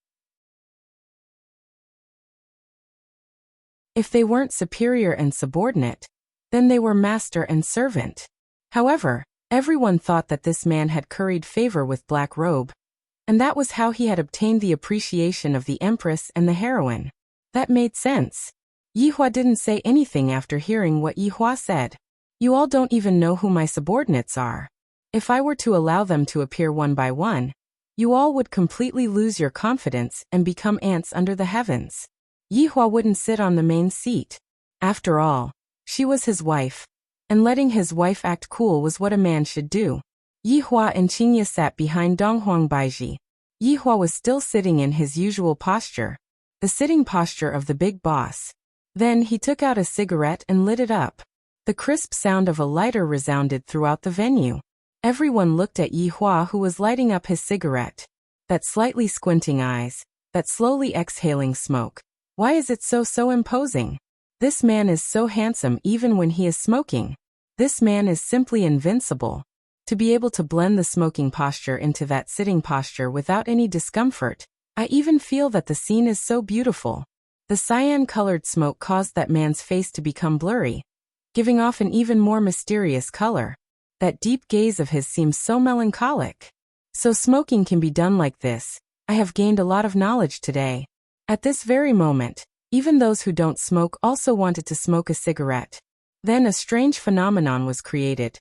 If they weren't superior and subordinate, then they were master and servant. However, everyone thought that this man had curried favor with Black Robe, and that was how he had obtained the appreciation of the Empress and the heroine. That made sense. Yihua didn't say anything after hearing what Yihua said. You all don't even know who my subordinates are. If I were to allow them to appear one by one, you all would completely lose your confidence and become ants under the heavens. Yihua wouldn't sit on the main seat. After all, she was his wife, and letting his wife act cool was what a man should do. Yihua and Qingye sat behind Donghuang Baiji. Yihua was still sitting in his usual posture, the sitting posture of the big boss. Then he took out a cigarette and lit it up. The crisp sound of a lighter resounded throughout the venue. Everyone looked at Yihua, who was lighting up his cigarette. That slightly squinting eyes, that slowly exhaling smoke. Why is it so imposing? This man is so handsome even when he is smoking. This man is simply invincible. To be able to blend the smoking posture into that sitting posture without any discomfort, I even feel that the scene is so beautiful. The cyan-colored smoke caused that man's face to become blurry, giving off an even more mysterious color. That deep gaze of his seems so melancholic. So smoking can be done like this. I have gained a lot of knowledge today. At this very moment, even those who don't smoke also wanted to smoke a cigarette. Then a strange phenomenon was created.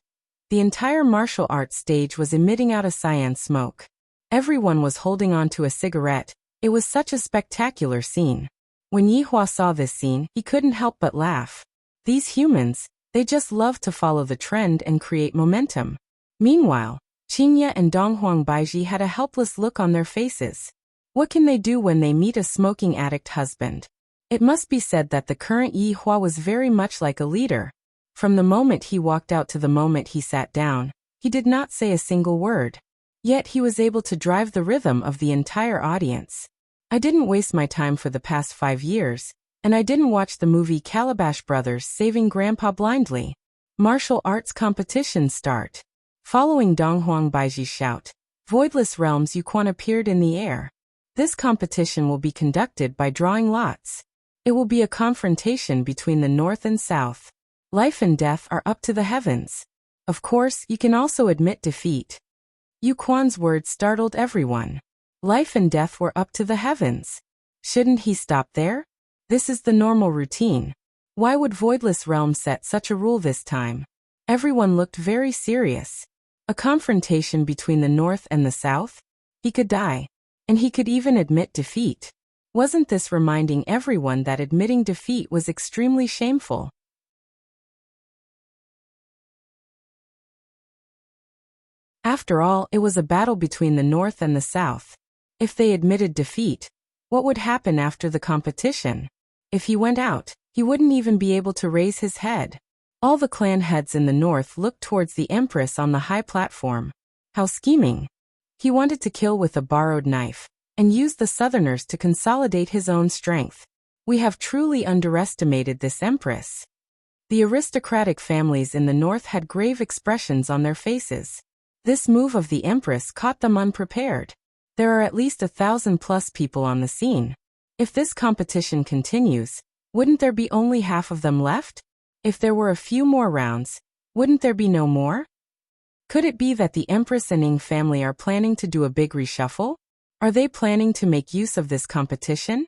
The entire martial arts stage was emitting out a cyan smoke. Everyone was holding on to a cigarette. It was such a spectacular scene. When Yihua saw this scene, he couldn't help but laugh. These humans, they just love to follow the trend and create momentum. Meanwhile, Qingye and Donghuang Baiji had a helpless look on their faces. What can they do when they meet a smoking addict husband? It must be said that the current Yihua was very much like a leader. From the moment he walked out to the moment he sat down, he did not say a single word. Yet he was able to drive the rhythm of the entire audience. I didn't waste my time for the past 5 years, and I didn't watch the movie Calabash Brothers Saving Grandpa blindly. Martial arts competitions start. Following Donghuang Baiji's shout, Voidless Realms Yuquan appeared in the air. This competition will be conducted by drawing lots. It will be a confrontation between the North and South. Life and death are up to the heavens. Of course, you can also admit defeat. Yuquan's words startled everyone. Life and death were up to the heavens. Shouldn't he stop there? This is the normal routine. Why would Voidless Realm set such a rule this time? Everyone looked very serious. A confrontation between the North and the South? He could die. And he could even admit defeat. Wasn't this reminding everyone that admitting defeat was extremely shameful? After all, it was a battle between the North and the South. If they admitted defeat, what would happen after the competition? If he went out, he wouldn't even be able to raise his head. All the clan heads in the North looked towards the Empress on the high platform. How scheming! He wanted to kill with a borrowed knife, and use the Southerners to consolidate his own strength. We have truly underestimated this Empress. The aristocratic families in the North had grave expressions on their faces. This move of the Empress caught them unprepared. There are at least 1,000 plus people on the scene. If this competition continues, wouldn't there be only half of them left? If there were a few more rounds, wouldn't there be no more? Could it be that the Empress and Ing family are planning to do a big reshuffle? Are they planning to make use of this competition?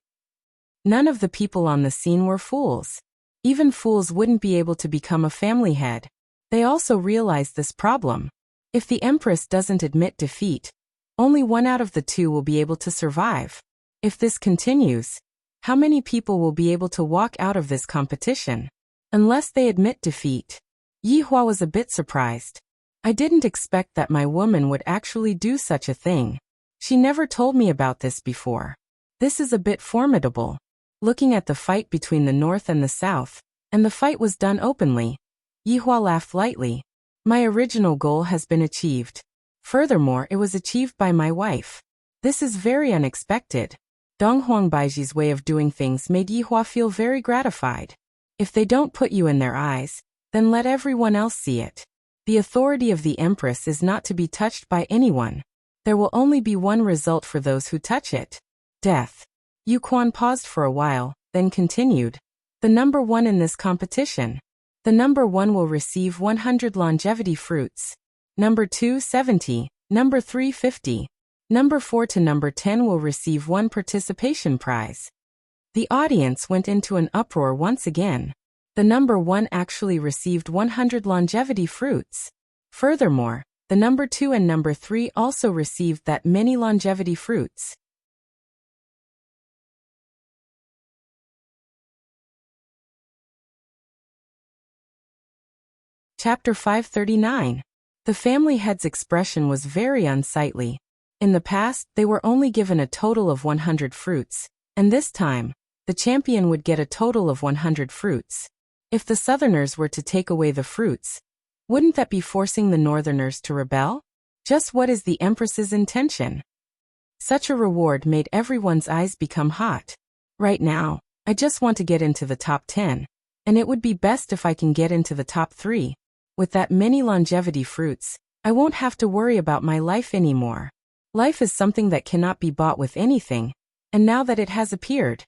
None of the people on the scene were fools. Even fools wouldn't be able to become a family head. They also realized this problem. If the Empress doesn't admit defeat, only one out of the two will be able to survive. If this continues, how many people will be able to walk out of this competition? Unless they admit defeat. Yi Hua was a bit surprised. I didn't expect that my woman would actually do such a thing. She never told me about this before. This is a bit formidable. Looking at the fight between the North and the South, and the fight was done openly, Yi Hua laughed lightly. My original goal has been achieved. Furthermore, it was achieved by my wife. This is very unexpected. Donghuang Baiji's way of doing things made Yi Hua feel very gratified. If they don't put you in their eyes, then let everyone else see it. The authority of the Empress is not to be touched by anyone. There will only be one result for those who touch it. Death. Yu Quan paused for a while, then continued. The number one in this competition. The number one will receive 100 longevity fruits. Number 2, 70. Number 3, 50. Number 4 to number 10 will receive one participation prize. The audience went into an uproar once again. The number 1 actually received 100 longevity fruits. Furthermore, the number 2 and number 3 also received that many longevity fruits. Chapter 539. The family head's expression was very unsightly. In the past, they were only given a total of 100 fruits, and this time, the champion would get a total of 100 fruits. If the Southerners were to take away the fruits, wouldn't that be forcing the Northerners to rebel? Just what is the Empress's intention? Such a reward made everyone's eyes become hot. Right now, I just want to get into the top 10, and it would be best if I can get into the top 3. With that many longevity fruits, I won't have to worry about my life anymore. Life is something that cannot be bought with anything, and now that it has appeared,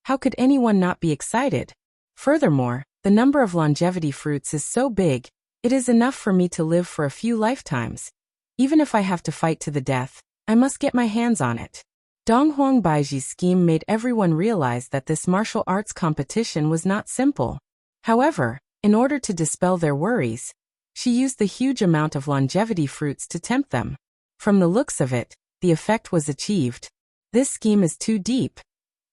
how could anyone not be excited? Furthermore, the number of longevity fruits is so big, it is enough for me to live for a few lifetimes. Even if I have to fight to the death, I must get my hands on it. Donghuang Baiji's scheme made everyone realize that this martial arts competition was not simple. However, in order to dispel their worries, she used the huge amount of longevity fruits to tempt them. From the looks of it, the effect was achieved. This scheme is too deep.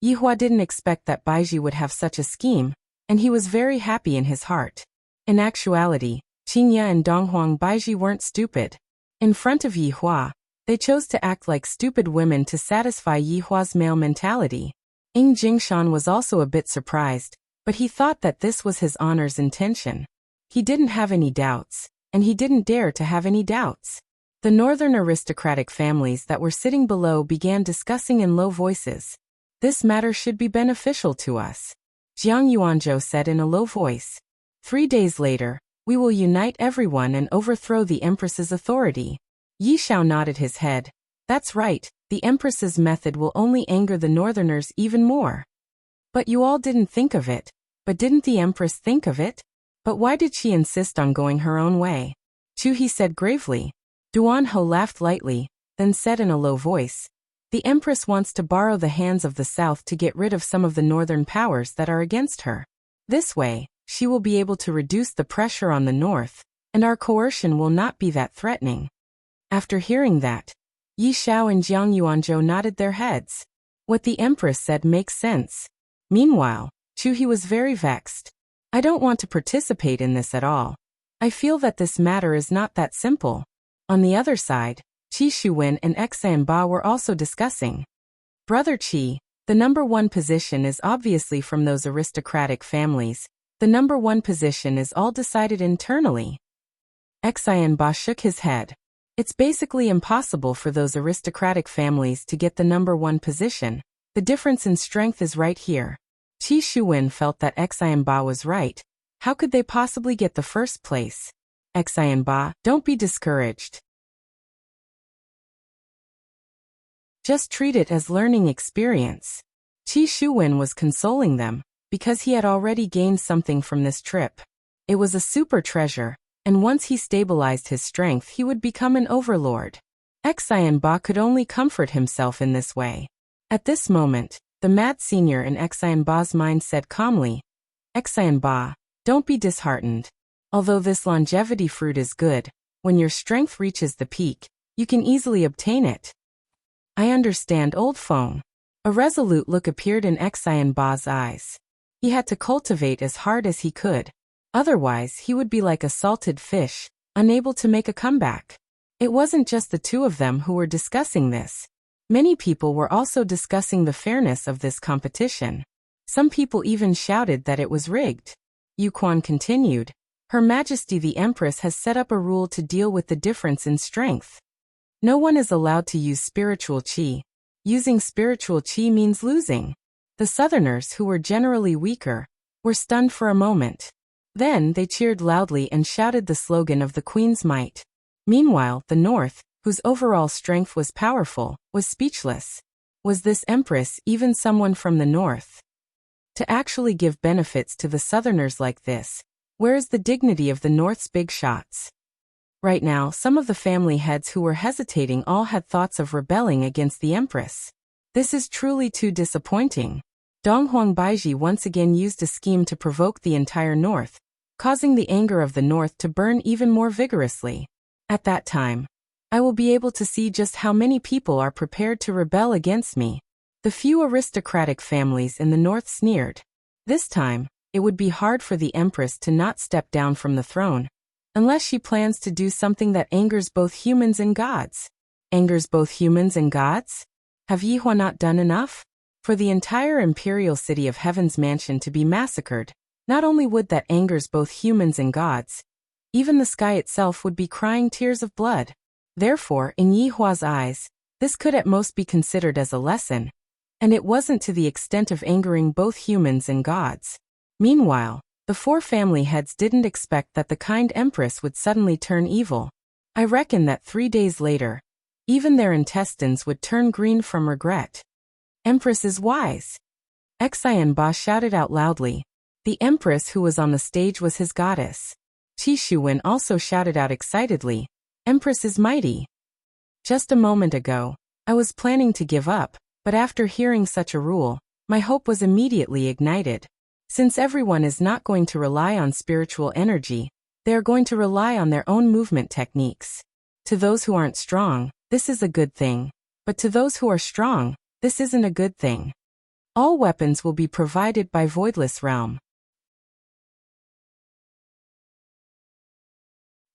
Yi Hua didn't expect that Baiji would have such a scheme, and he was very happy in his heart. In actuality, Qingya and Donghuang Baiji weren't stupid. In front of Yi Hua, they chose to act like stupid women to satisfy Yi Hua's male mentality. Ing Jingshan was also a bit surprised, but he thought that this was his honor's intention. He didn't have any doubts, and he didn't dare to have any doubts. The northern aristocratic families that were sitting below began discussing in low voices. This matter should be beneficial to us, Jiang Yuanzhou said in a low voice. 3 days later, we will unite everyone and overthrow the Empress's authority. Yi Xiao nodded his head. That's right, the Empress's method will only anger the northerners even more. But you all didn't think of it. But didn't the Empress think of it? But why did she insist on going her own way? Chu He said gravely. Duan Ho laughed lightly, then said in a low voice. The Empress wants to borrow the hands of the South to get rid of some of the northern powers that are against her. This way, she will be able to reduce the pressure on the North, and our coercion will not be that threatening. After hearing that, Yi Xiao and Jiang Yuanzhou nodded their heads. What the Empress said makes sense. Meanwhile, Chu He was very vexed. I don't want to participate in this at all. I feel that this matter is not that simple. On the other side, Qi Shuwen and Xan Ba were also discussing. Brother Qi, the number 1 position is obviously from those aristocratic families. The number 1 position is all decided internally. Xan Ba shook his head. It's basically impossible for those aristocratic families to get the number 1 position. The difference in strength is right here. Qi Shuwen felt that Xan Ba was right. How could they possibly get the first place? Xan Ba, don't be discouraged. Just treat it as learning experience. Qi Shuwen was consoling them, because he had already gained something from this trip. It was a super treasure, and once he stabilized his strength he would become an overlord. Xian Ba could only comfort himself in this way. At this moment, the mad senior in Xian Ba's mind said calmly, Xian Ba, don't be disheartened. Although this longevity fruit is good, when your strength reaches the peak, you can easily obtain it. I understand, old phone. A resolute look appeared in Xian Ba's eyes. He had to cultivate as hard as he could. Otherwise, he would be like a salted fish, unable to make a comeback. It wasn't just the two of them who were discussing this. Many people were also discussing the fairness of this competition. Some people even shouted that it was rigged. Yu Quan continued, Her Majesty the Empress has set up a rule to deal with the difference in strength. No one is allowed to use spiritual qi. Using spiritual qi means losing. The Southerners, who were generally weaker, were stunned for a moment. Then they cheered loudly and shouted the slogan of the Queen's might. Meanwhile, the North, whose overall strength was powerful, was speechless. Was this Empress even someone from the North? To actually give benefits to the Southerners like this, where is the dignity of the North's big shots? Right now, some of the family heads who were hesitating all had thoughts of rebelling against the Empress. This is truly too disappointing. Donghuang Baiji once again used a scheme to provoke the entire North, causing the anger of the North to burn even more vigorously. At that time, I will be able to see just how many people are prepared to rebel against me. The few aristocratic families in the North sneered. This time, it would be hard for the Empress to not step down from the throne, unless she plans to do something that angers both humans and gods. Angers both humans and gods? Have Yihua not done enough? For the entire imperial city of Heaven's Mansion to be massacred, not only would that angers both humans and gods, even the sky itself would be crying tears of blood. Therefore, in Yihua's eyes, this could at most be considered as a lesson, and it wasn't to the extent of angering both humans and gods. Meanwhile, the four family heads didn't expect that the kind Empress would suddenly turn evil. I reckon that 3 days later, even their intestines would turn green from regret. Empress is wise. Xian Ba shouted out loudly. The Empress who was on the stage was his goddess. Qi Shuwen also shouted out excitedly, Empress is mighty. Just a moment ago, I was planning to give up, but after hearing such a rule, my hope was immediately ignited. Since everyone is not going to rely on spiritual energy, they are going to rely on their own movement techniques. To those who aren't strong, this is a good thing. But to those who are strong, this isn't a good thing. All weapons will be provided by Voidless Realm.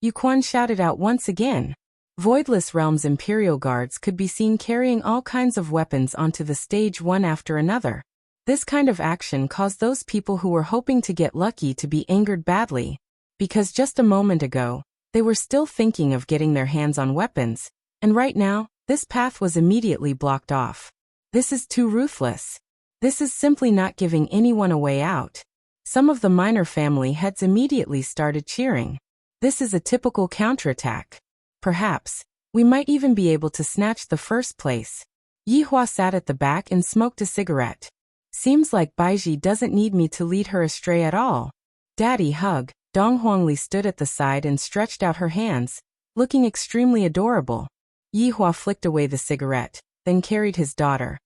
Yu Quan shouted out once again. Voidless Realm's Imperial Guards could be seen carrying all kinds of weapons onto the stage one after another. This kind of action caused those people who were hoping to get lucky to be angered badly, because just a moment ago, they were still thinking of getting their hands on weapons, and right now, this path was immediately blocked off. This is too ruthless. This is simply not giving anyone a way out. Some of the minor family heads immediately started cheering. This is a typical counterattack. Perhaps, we might even be able to snatch the first place. Yihua sat at the back and smoked a cigarette. Seems like Baiji doesn't need me to lead her astray at all. Daddy hug. Dong Huangli stood at the side and stretched out her hands, looking extremely adorable. Yihua flicked away the cigarette, then carried his daughter.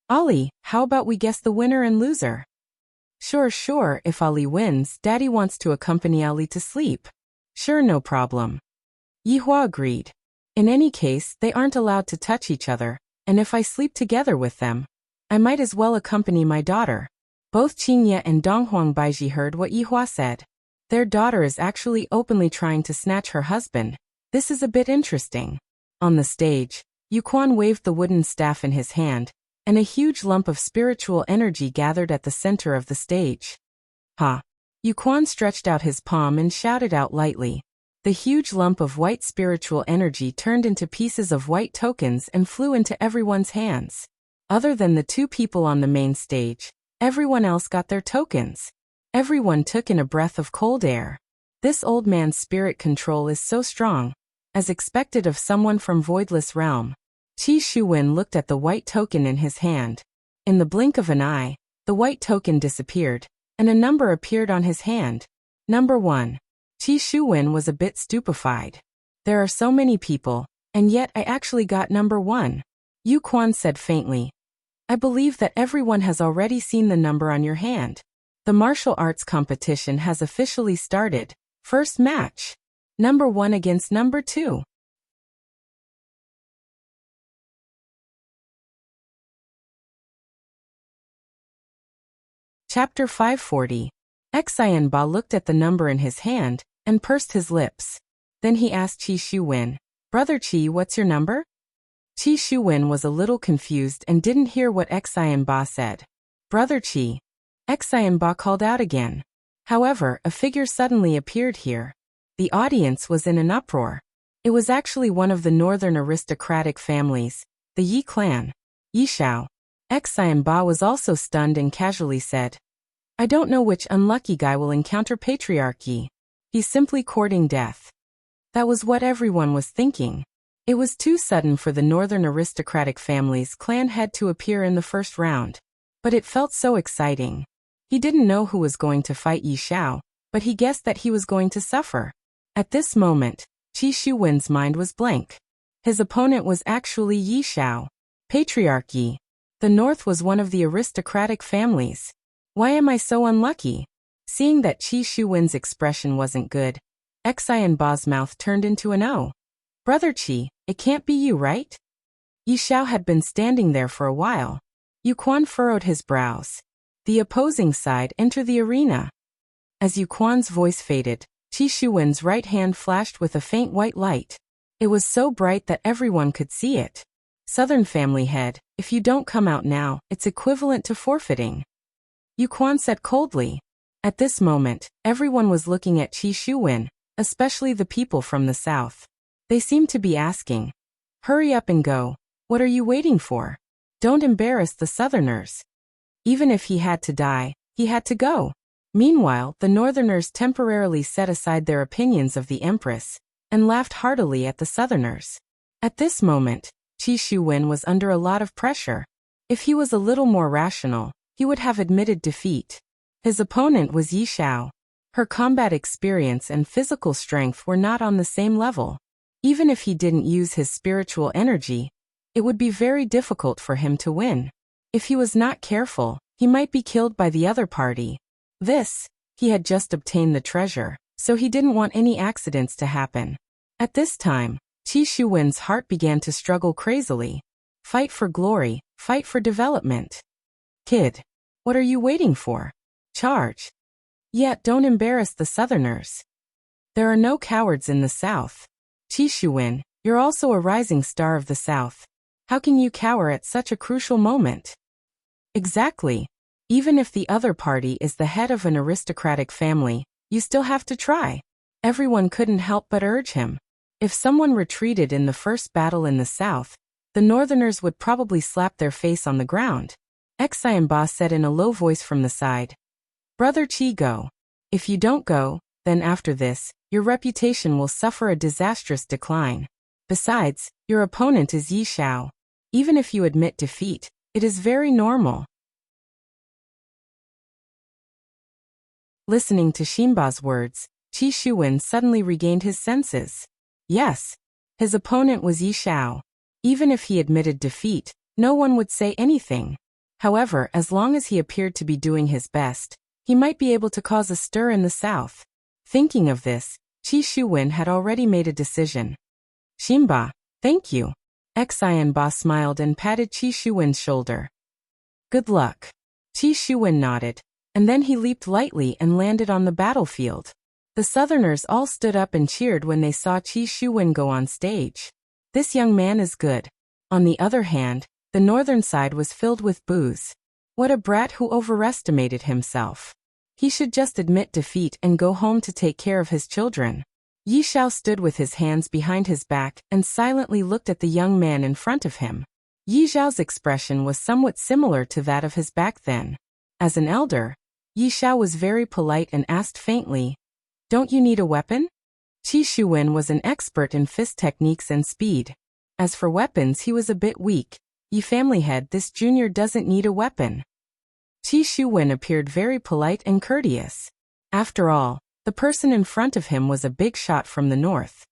Ali, how about we guess the winner and loser? Sure, if Ali wins, Daddy wants to accompany Ali to sleep. Sure, no problem. Yihua agreed. In any case, they aren't allowed to touch each other, and if I sleep together with them, I might as well accompany my daughter. Both Qingye and Donghuang Baiji heard what Yihua said. Their daughter is actually openly trying to snatch her husband. This is a bit interesting. On the stage, Yu Quan waved the wooden staff in his hand, and a huge lump of spiritual energy gathered at the center of the stage. Ha! Yu Quan stretched out his palm and shouted out lightly. The huge lump of white spiritual energy turned into pieces of white tokens and flew into everyone's hands. Other than the two people on the main stage, everyone else got their tokens. Everyone took in a breath of cold air. This old man's spirit control is so strong, as expected of someone from Voidless Realm. Qi Shuwen looked at the white token in his hand. In the blink of an eye, the white token disappeared, and a number appeared on his hand. Number 1. Qi Shuwen was a bit stupefied. There are so many people, and yet I actually got number 1. Yu Quan said faintly. I believe that everyone has already seen the number on your hand. The martial arts competition has officially started. First match. Number 1 against number 2. Chapter 540. Xian Ba looked at the number in his hand and pursed his lips. Then he asked Qi Shuwen, Brother Qi, what's your number? Qi Shuwen was a little confused and didn't hear what Xian Ba said. Brother Qi. Xian Ba called out again. However, a figure suddenly appeared here. The audience was in an uproar. It was actually one of the northern aristocratic families, the Yi clan. Yi Shao. Xian Ba was also stunned and casually said, I don't know which unlucky guy will encounter patriarchy. He's simply courting death. That was what everyone was thinking. It was too sudden for the northern aristocratic family's clan head to appear in the first round. But it felt so exciting. He didn't know who was going to fight Yi Shao, but he guessed that he was going to suffer. At this moment, Qi Shuwen's mind was blank. His opponent was actually Yi Shao. Patriarchy. The North was one of the aristocratic families. Why am I so unlucky? Seeing that Qi Shuwen's expression wasn't good, Xian Ba's mouth turned into an O. Brother Qi, it can't be you, right? Yi Shao had been standing there for a while. Yu Quan furrowed his brows. The opposing side entered the arena. As Yu Quan's voice faded, Qi Shuwen's right hand flashed with a faint white light. It was so bright that everyone could see it. Southern family head, if you don't come out now, it's equivalent to forfeiting. Yu Quan said coldly. At this moment, everyone was looking at Qi Shuwen, especially the people from the south. They seemed to be asking, hurry up and go. What are you waiting for? Don't embarrass the southerners. Even if he had to die, he had to go. Meanwhile, the northerners temporarily set aside their opinions of the empress and laughed heartily at the southerners. At this moment, Qi Shuwen was under a lot of pressure. If he was a little more rational, he would have admitted defeat. His opponent was Yi Shao. Her combat experience and physical strength were not on the same level. Even if he didn't use his spiritual energy, it would be very difficult for him to win. If he was not careful, he might be killed by the other party. He had just obtained the treasure, so he didn't want any accidents to happen. At this time, Qi Shuwen's heart began to struggle crazily. Fight for glory, fight for development. Kid, what are you waiting for? Charge. Yet don't embarrass the southerners. There are no cowards in the south. Qi Shuwen, you're also a rising star of the south. How can you cower at such a crucial moment? Exactly. Even if the other party is the head of an aristocratic family, you still have to try. Everyone couldn't help but urge him. If someone retreated in the first battle in the south, the northerners would probably slap their face on the ground. Xian Ba said in a low voice from the side. Brother Qi, go. If you don't go, then after this, your reputation will suffer a disastrous decline. Besides, your opponent is Yi Shao. Even if you admit defeat, it is very normal. Listening to Xinba's words, Qi Shuwen suddenly regained his senses. Yes, his opponent was Yi Shao. Even if he admitted defeat, no one would say anything. However, as long as he appeared to be doing his best, he might be able to cause a stir in the south. Thinking of this, Qi Shuwen had already made a decision. Xinba, thank you. Xian Ba smiled and patted Qi Shuwen's shoulder. Good luck. Qi Shuwen nodded, and then he leaped lightly and landed on the battlefield. The southerners all stood up and cheered when they saw Qi Shuwen go on stage. This young man is good. On the other hand, the northern side was filled with boos. What a brat who overestimated himself. He should just admit defeat and go home to take care of his children. Yi Shao stood with his hands behind his back and silently looked at the young man in front of him. Yi Zhao's expression was somewhat similar to that of his back then. As an elder, Yi Shao was very polite and asked faintly, Don't you need a weapon? Qi Shuwen was an expert in fist techniques and speed. As for weapons, he was a bit weak. Yi family head, this junior doesn't need a weapon. Qi Shuwen appeared very polite and courteous. After all, the person in front of him was a big shot from the north.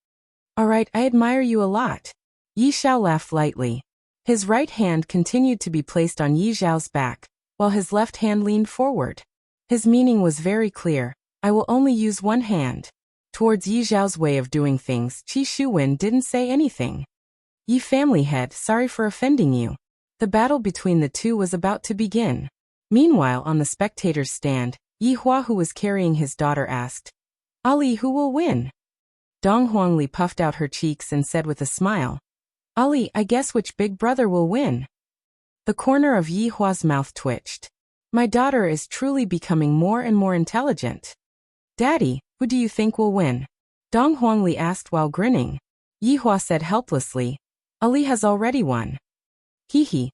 Alright, I admire you a lot. Yi Xiao laughed lightly. His right hand continued to be placed on Yi Xiao's back, while his left hand leaned forward. His meaning was very clear. I will only use one hand. Towards Yi Xiao's way of doing things, Qi Shuwen didn't say anything. Yi family head, sorry for offending you. The battle between the two was about to begin. Meanwhile, on the spectators' stand, Yi Hua, who was carrying his daughter, asked, Ali, who will win? Dong Huangli puffed out her cheeks and said with a smile, Ali, I guess which big brother will win? The corner of Yi Hua's mouth twitched. My daughter is truly becoming more and more intelligent. Daddy, who do you think will win? Dong Huangli asked while grinning. Yi Hua said helplessly, Ali has already won. Qingye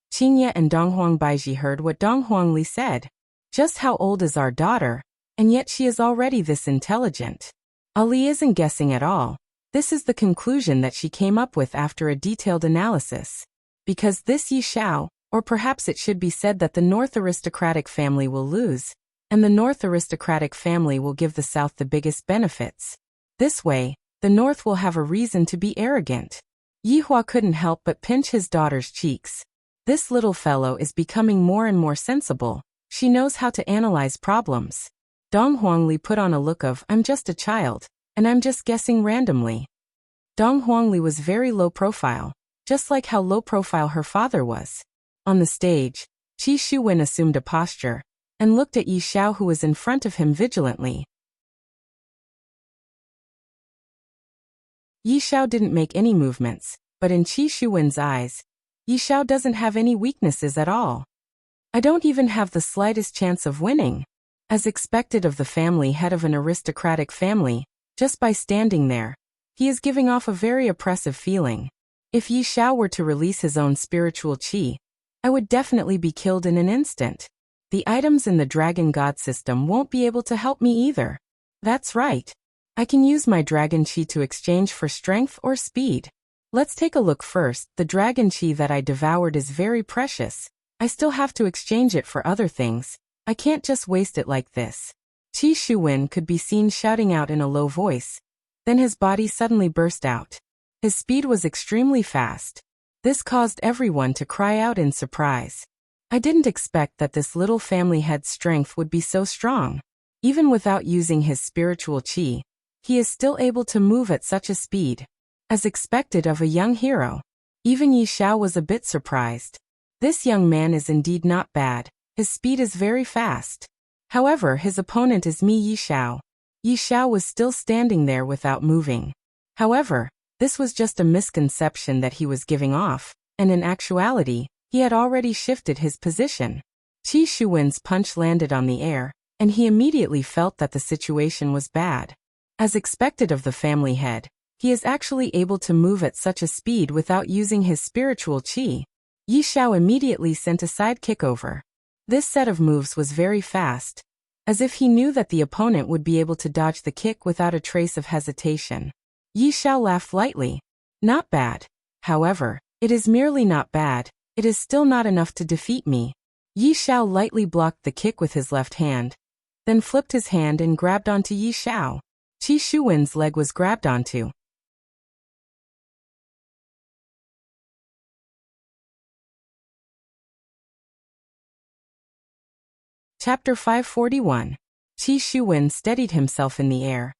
and Dong Huangbaiji heard what Dong Huangli said. Just how old is our daughter? And yet she is already this intelligent. Ali isn't guessing at all. This is the conclusion that she came up with after a detailed analysis. Because this Yi Xiao, or perhaps it should be said that the North aristocratic family will lose, and the North aristocratic family will give the South the biggest benefits. This way, the North will have a reason to be arrogant. Yi Hua couldn't help but pinch his daughter's cheeks. This little fellow is becoming more and more sensible. She knows how to analyze problems. Dong Huangli put on a look of, I'm just a child, and I'm just guessing randomly. Dong Huangli was very low profile, just like how low profile her father was. On the stage, Qi Shuwen assumed a posture, and looked at Yi Xiao, who was in front of him, vigilantly. Yi Xiao didn't make any movements, but in Qi Shuwen's eyes, Yi Xiao doesn't have any weaknesses at all. I don't even have the slightest chance of winning. As expected of the family head of an aristocratic family, just by standing there, he is giving off a very oppressive feeling. If Yi Xiao were to release his own spiritual qi, I would definitely be killed in an instant. The items in the Dragon God system won't be able to help me either. That's right. I can use my Dragon Qi to exchange for strength or speed. Let's take a look first. The Dragon Qi that I devoured is very precious. I still have to exchange it for other things. I can't just waste it like this. Qi Shuwen could be seen shouting out in a low voice. Then his body suddenly burst out. His speed was extremely fast. This caused everyone to cry out in surprise. I didn't expect that this little family head's strength would be so strong. Even without using his spiritual qi, he is still able to move at such a speed. As expected of a young hero. Even Yi Xiao was a bit surprised. This young man is indeed not bad. His speed is very fast. However, his opponent is me, Yi Xiao. Yi Xiao was still standing there without moving. However, this was just a misconception that he was giving off, and in actuality, he had already shifted his position. Qi Shuwen's punch landed on the air, and he immediately felt that the situation was bad. As expected of the family head, he is actually able to move at such a speed without using his spiritual qi. Yi Xiao immediately sent a side kick over. This set of moves was very fast, as if he knew that the opponent would be able to dodge the kick without a trace of hesitation. Yi Xiao laughed lightly. Not bad. However, it is merely not bad. It is still not enough to defeat me. Yi Xiao lightly blocked the kick with his left hand, then flipped his hand and grabbed onto Yi Xiao. Qi Shuwen's leg was grabbed onto. Chapter 541. Qi Shuwen steadied himself in the air,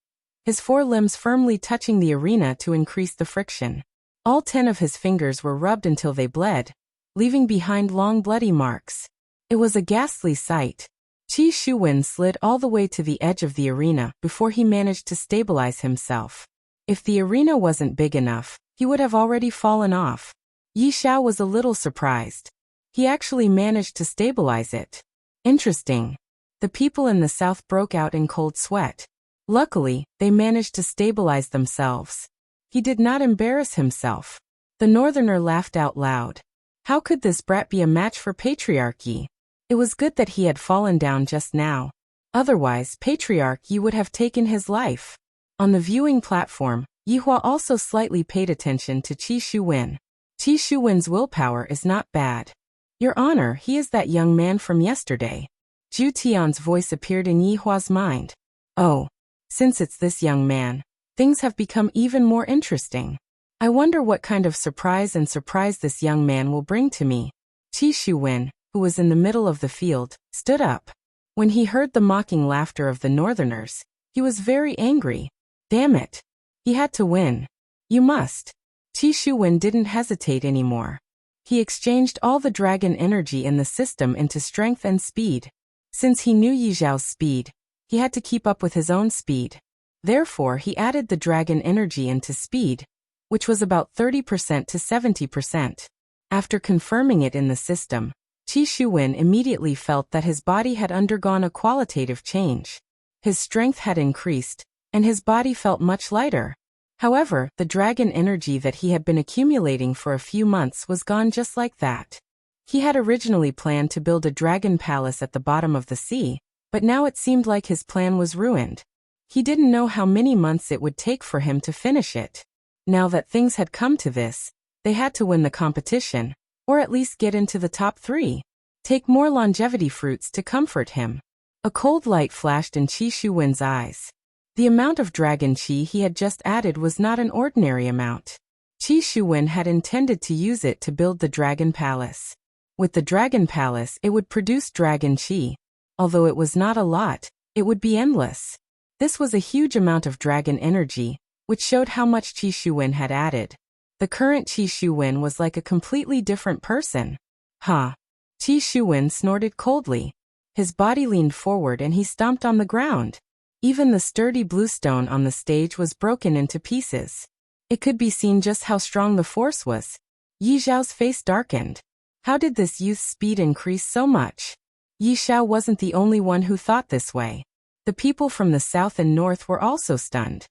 his forelimbs firmly touching the arena to increase the friction. All 10 of his fingers were rubbed until they bled, leaving behind long bloody marks. It was a ghastly sight. Qi Shuwen slid all the way to the edge of the arena before he managed to stabilize himself. If the arena wasn't big enough, he would have already fallen off. Yi Xiao was a little surprised. He actually managed to stabilize it. Interesting. The people in the south broke out in cold sweat. Luckily, they managed to stabilize themselves. He did not embarrass himself. The northerner laughed out loud. How could this brat be a match for patriarchy? It was good that he had fallen down just now. Otherwise, patriarchy would have taken his life. On the viewing platform, Yi Hua also slightly paid attention to Qi Shuwen. Qi Shuwen's willpower is not bad. Your Honor, he is that young man from yesterday. Zhu Tian's voice appeared in Yi Hua's mind. Oh, since it's this young man, things have become even more interesting. I wonder what kind of surprise this young man will bring to me. Qi Shuwen, who was in the middle of the field, stood up. When he heard the mocking laughter of the northerners, he was very angry. Damn it. He had to win. You must. Qi Shuwen didn't hesitate anymore. He exchanged all the dragon energy in the system into strength and speed. Since he knew Yi Zhao's speed, he had to keep up with his own speed. Therefore, he added the dragon energy into speed, which was about 30% to 70%. After confirming it in the system, Qi Shuwen immediately felt that his body had undergone a qualitative change. His strength had increased, and his body felt much lighter. However, the dragon energy that he had been accumulating for a few months was gone just like that. He had originally planned to build a dragon palace at the bottom of the sea, but now it seemed like his plan was ruined. He didn't know how many months it would take for him to finish it. Now that things had come to this, they had to win the competition, or at least get into the top 3. Take more longevity fruits to comfort him. A cold light flashed in Qi Shuwen's eyes. The amount of dragon qi he had just added was not an ordinary amount. Qi Shuwen had intended to use it to build the dragon palace. With the dragon palace, it would produce dragon qi. Although it was not a lot, it would be endless. This was a huge amount of dragon energy, which showed how much Qi Shuwen had added. The current Qi Shuwen was like a completely different person. Ha! Qi Shuwen snorted coldly. His body leaned forward and he stomped on the ground. Even the sturdy bluestone on the stage was broken into pieces. It could be seen just how strong the force was. Yi Zhao's face darkened. How did this youth's speed increase so much? Yi Zhao wasn't the only one who thought this way. The people from the south and north were also stunned.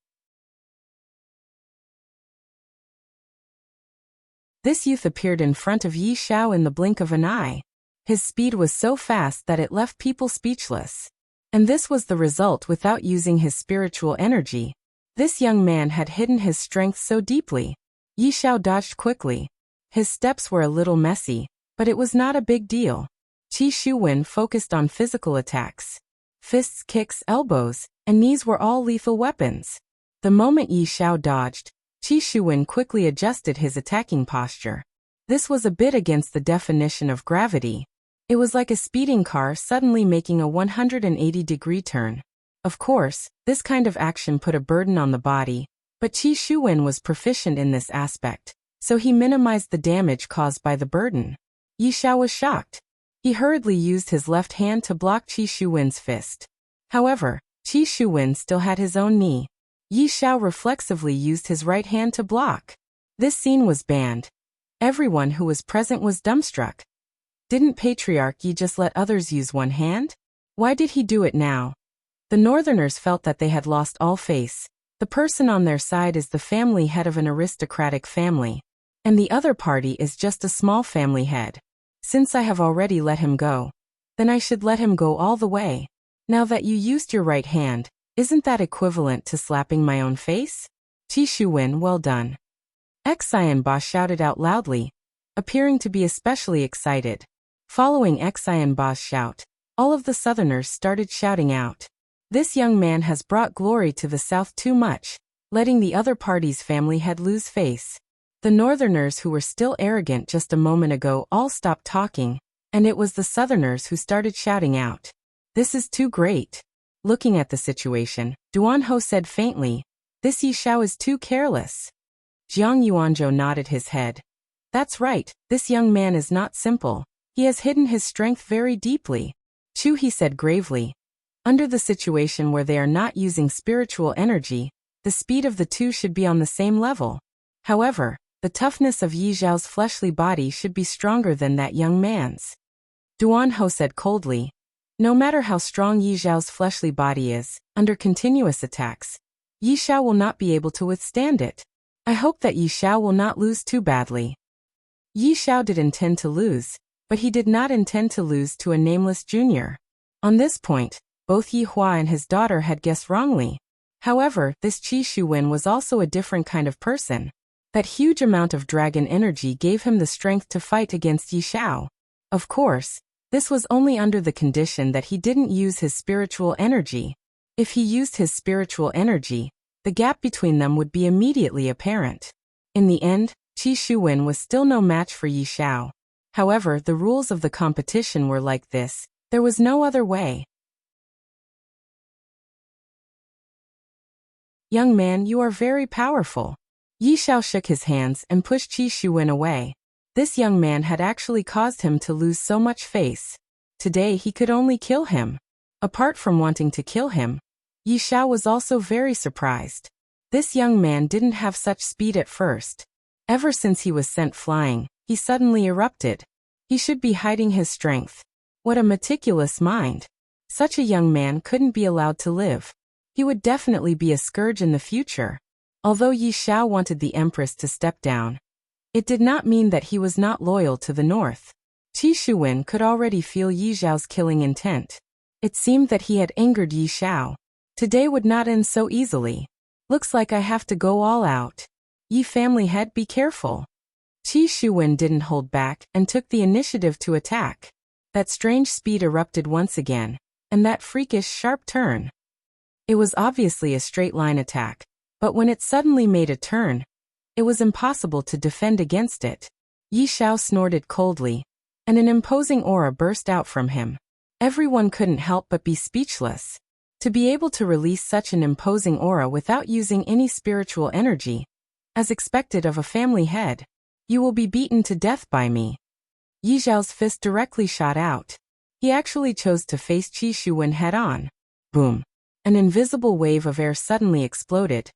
This youth appeared in front of Yi Zhao in the blink of an eye. His speed was so fast that it left people speechless. And this was the result without using his spiritual energy. This young man had hidden his strength so deeply. Yi Zhao dodged quickly. His steps were a little messy, but it was not a big deal. Qi Shuwen focused on physical attacks. Fists, kicks, elbows, and knees were all lethal weapons. The moment Yi Zhao dodged, Qi Shuwen quickly adjusted his attacking posture. This was a bit against the definition of gravity. It was like a speeding car suddenly making a 180-degree turn. Of course, this kind of action put a burden on the body, but Qi Shuwen was proficient in this aspect, so he minimized the damage caused by the burden. Yi Zhao was shocked. He hurriedly used his left hand to block Qi Shuwen's fist. However, Qi Shuwen still had his own knee. Yi Zhao reflexively used his right hand to block. This scene was banned. Everyone who was present was dumbstruck. Didn't Patriarch Yi just let others use one hand? Why did he do it now? The northerners felt that they had lost all face. The person on their side is the family head of an aristocratic family, and the other party is just a small family head. Since I have already let him go, then I should let him go all the way. Now that you used your right hand, isn't that equivalent to slapping my own face? Qi Shuwen, well done. Xian Ba shouted out loudly, appearing to be especially excited. Following Xian Ba's shout, all of the southerners started shouting out. This young man has brought glory to the south too much, letting the other party's family head lose face. The northerners who were still arrogant just a moment ago all stopped talking, and it was the southerners who started shouting out. This is too great. Looking at the situation, Duan Ho said faintly, this Yi Zhao is too careless. Jiang Yuanzhou nodded his head. That's right, this young man is not simple. He has hidden his strength very deeply. Chu, he said gravely. Under the situation where they are not using spiritual energy, the speed of the two should be on the same level. However, the toughness of Yi Zhao's fleshly body should be stronger than that young man's. Duan Ho said coldly. No matter how strong Yi Zhao's fleshly body is, under continuous attacks, Yi Zhao will not be able to withstand it. I hope that Yi Zhao will not lose too badly. Yi Zhao did intend to lose, but he did not intend to lose to a nameless junior. On this point, both Yi Hua and his daughter had guessed wrongly. However, this Qi Shuwen was also a different kind of person. That huge amount of dragon energy gave him the strength to fight against Yi Xiao. Of course, this was only under the condition that he didn't use his spiritual energy. If he used his spiritual energy, the gap between them would be immediately apparent. In the end, Qi Shuwen was still no match for Yi Xiao. However, the rules of the competition were like this. There was no other way. Young man, you are very powerful. Yi Xiao shook his hands and pushed Qi Shuwen away. This young man had actually caused him to lose so much face. Today he could only kill him. Apart from wanting to kill him, Yi Xiao was also very surprised. This young man didn't have such speed at first. Ever since he was sent flying, he suddenly erupted. He should be hiding his strength. What a meticulous mind. Such a young man couldn't be allowed to live. He would definitely be a scourge in the future. Although Yi Xiao wanted the Empress to step down, it did not mean that he was not loyal to the North. Qi Shuwen could already feel Yi Xiao's killing intent. It seemed that he had angered Yi Xiao. Today would not end so easily. Looks like I have to go all out. Yi family head, be careful. Qi Shuwen didn't hold back and took the initiative to attack. That strange speed erupted once again, and that freakish sharp turn. It was obviously a straight-line attack, but when it suddenly made a turn, it was impossible to defend against it. Yi Xiao snorted coldly, and an imposing aura burst out from him. Everyone couldn't help but be speechless. To be able to release such an imposing aura without using any spiritual energy, as expected of a family head. You will be beaten to death by me. Yi Xiao's fist directly shot out. He actually chose to face Qi Shuwen head-on. Boom. An invisible wave of air suddenly exploded,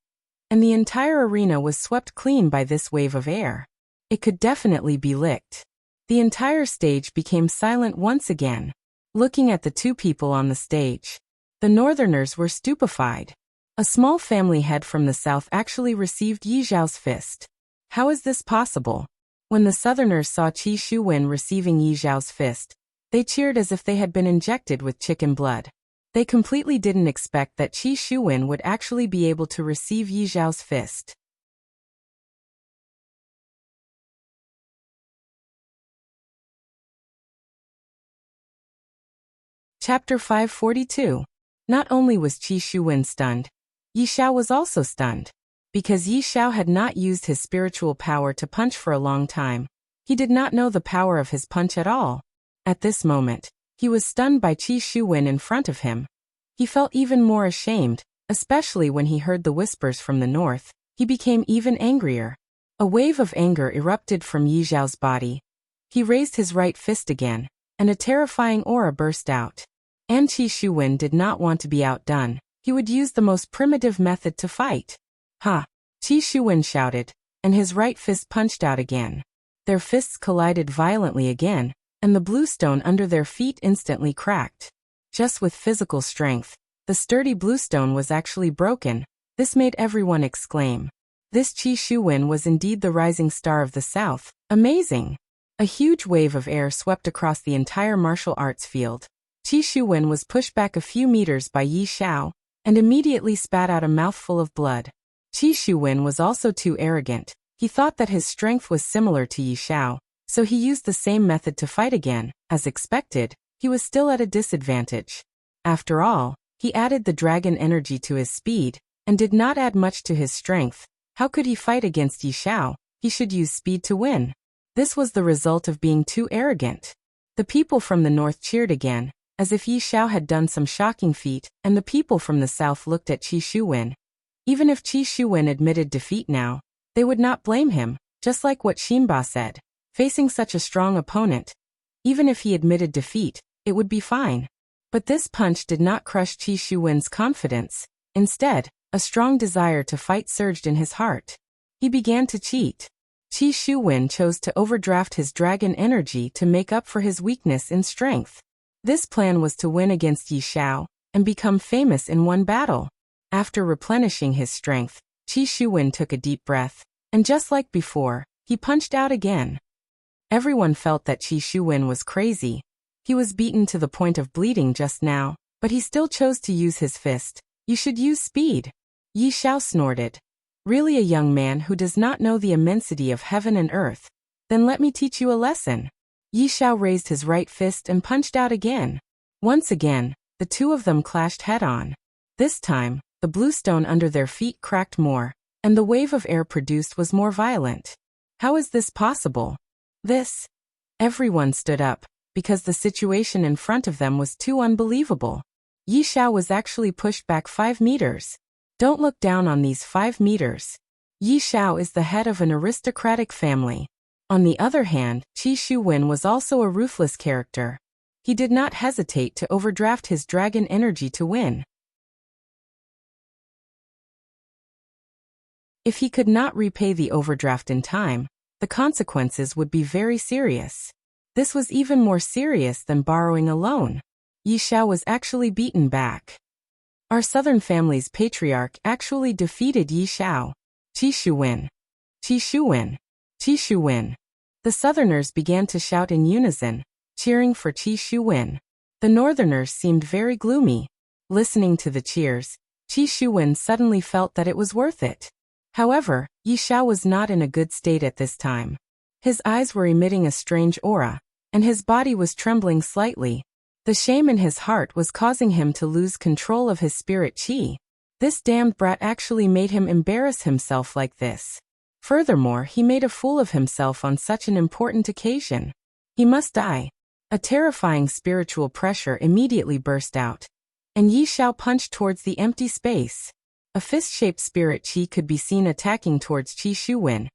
and the entire arena was swept clean by this wave of air. It could definitely be licked. The entire stage became silent once again. Looking at the two people on the stage, the Northerners were stupefied. A small family head from the south actually received Yi Xiao's fist. How is this possible? When the Southerners saw Qi Shuwen receiving Yi Xiao's fist, they cheered as if they had been injected with chicken blood. They completely didn't expect that Qi Shuwen would actually be able to receive Yi Xiao's fist. Chapter 542. Not only was Qi Shuwen stunned, Yi Xiao was also stunned. Because Yi Xiao had not used his spiritual power to punch for a long time, he did not know the power of his punch at all. At this moment, he was stunned by Qi Shuwen in front of him. He felt even more ashamed, especially when he heard the whispers from the north. He became even angrier. A wave of anger erupted from Yi Xiao's body. He raised his right fist again, and a terrifying aura burst out. And Qi Shuwen did not want to be outdone. He would use the most primitive method to fight. Ha! Qi Shuwen shouted, and his right fist punched out again. Their fists collided violently again, and the blue stone under their feet instantly cracked. Just with physical strength, the sturdy blue stone was actually broken. This made everyone exclaim. This Qi Shuwen was indeed the rising star of the south. Amazing! A huge wave of air swept across the entire martial arts field. Qi Shuwen was pushed back a few meters by Yi Xiao, and immediately spat out a mouthful of blood. Qi Shuwen was also too arrogant. He thought that his strength was similar to Yi Xiao, so he used the same method to fight again. As expected, he was still at a disadvantage. After all, he added the dragon energy to his speed, and did not add much to his strength. How could he fight against Yi Xiao? He should use speed to win. This was the result of being too arrogant. The people from the north cheered again, as if Yi Xiao had done some shocking feat, and the people from the south looked at Qi Shuwen. Even if Qi Shuwen admitted defeat now, they would not blame him, just like what Xinba said. Facing such a strong opponent, even if he admitted defeat, it would be fine. But this punch did not crush Qi Shuwen's confidence. Instead, a strong desire to fight surged in his heart. He began to cheat. Qi Shuwen chose to overdraft his dragon energy to make up for his weakness in strength. This plan was to win against Yi Xiao, and become famous in one battle. After replenishing his strength, Qi Shuwen took a deep breath, and just like before, he punched out again. Everyone felt that Qi Shuwen was crazy. He was beaten to the point of bleeding just now, but he still chose to use his fist. You should use speed. Yi Xiao snorted. Really a young man who does not know the immensity of heaven and earth? Then let me teach you a lesson. Yi Xiao raised his right fist and punched out again. Once again, the two of them clashed head-on. This time, the blue stone under their feet cracked more, and the wave of air produced was more violent. How is this possible? Everyone stood up, because the situation in front of them was too unbelievable. Yi Xiao was actually pushed back 5 meters. Don't look down on these 5 meters. Yi Xiao is the head of an aristocratic family. On the other hand, Qi Shuwen was also a ruthless character. He did not hesitate to overdraft his dragon energy to win. If he could not repay the overdraft in time, the consequences would be very serious. This was even more serious than borrowing a loan. Yi Xiao was actually beaten back. Our southern family's patriarch actually defeated Yi Xiao. Qi Shuwen. Qi Shuwen. Qi Shuwen. The southerners began to shout in unison, cheering for Qi Shuwen. The northerners seemed very gloomy. Listening to the cheers, Qi Shuwen suddenly felt that it was worth it. However, Yi Xiao was not in a good state at this time. His eyes were emitting a strange aura, and his body was trembling slightly. The shame in his heart was causing him to lose control of his spirit qi. This damned brat actually made him embarrass himself like this. Furthermore, he made a fool of himself on such an important occasion. He must die. A terrifying spiritual pressure immediately burst out, and Yi Xiao punched towards the empty space. A fist-shaped spirit qi could be seen attacking towards Qi Shuwen,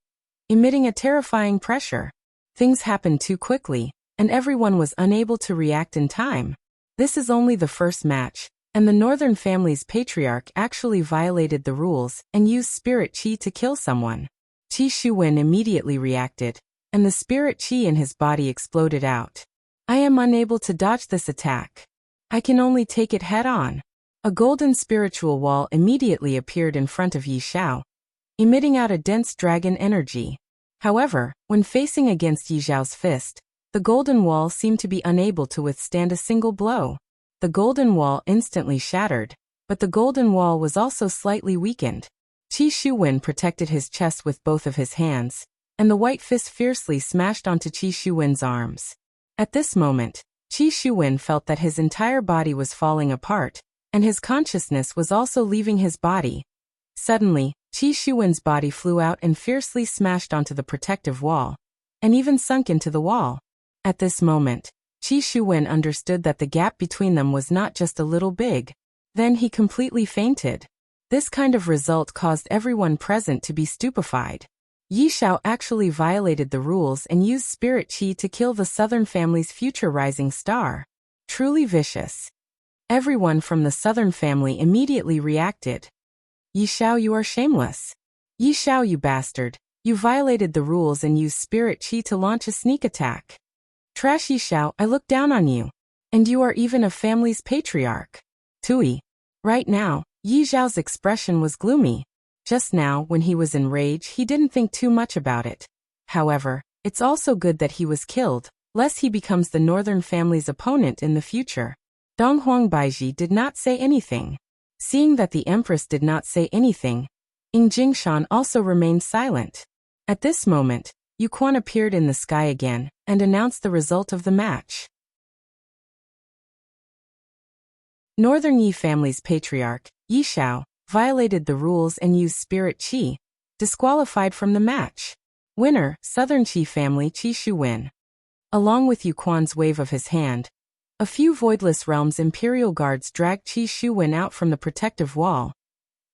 emitting a terrifying pressure. Things happened too quickly, and everyone was unable to react in time. This is only the first match, and the northern family's patriarch actually violated the rules and used spirit qi to kill someone. Qi Shuwen immediately reacted, and the spirit qi in his body exploded out. I am unable to dodge this attack. I can only take it head-on. A golden spiritual wall immediately appeared in front of Yi Xiao, emitting out a dense dragon energy. However, when facing against Yi Xiao's fist, the golden wall seemed to be unable to withstand a single blow. The golden wall instantly shattered, but the golden wall was also slightly weakened. Qi Shuwen protected his chest with both of his hands, and the white fist fiercely smashed onto Qi Shuwen's arms. At this moment, Qi Shuwen felt that his entire body was falling apart, and his consciousness was also leaving his body. Suddenly, Qi Shuwen's body flew out and fiercely smashed onto the protective wall, and even sunk into the wall. At this moment, Qi Shuwen understood that the gap between them was not just a little big. Then he completely fainted. This kind of result caused everyone present to be stupefied. Yi Xiao actually violated the rules and used spirit qi to kill the southern family's future rising star. Truly vicious. Everyone from the southern family immediately reacted. Yi Xiao, you are shameless. Yi Xiao, you bastard. You violated the rules and used spirit qi to launch a sneak attack. Trash Yi Xiao, I look down on you. And you are even a family's patriarch. Tui. Right now, Yi Xiao's expression was gloomy. Just now, when he was in rage, he didn't think too much about it. However, it's also good that he was killed, lest he becomes the northern family's opponent in the future. Donghuang Baiji did not say anything. Seeing that the empress did not say anything, Ying Jingshan also remained silent. At this moment, Yu Quan appeared in the sky again, and announced the result of the match. Northern Yi family's patriarch, Yi Xiao, violated the rules and used spirit qi, disqualified from the match. Winner, Southern Qi family Qi Shuwen. Along with Yu Quan's wave of his hand, a few Voidless Realms Imperial Guards dragged Qi Shuwen out from the protective wall,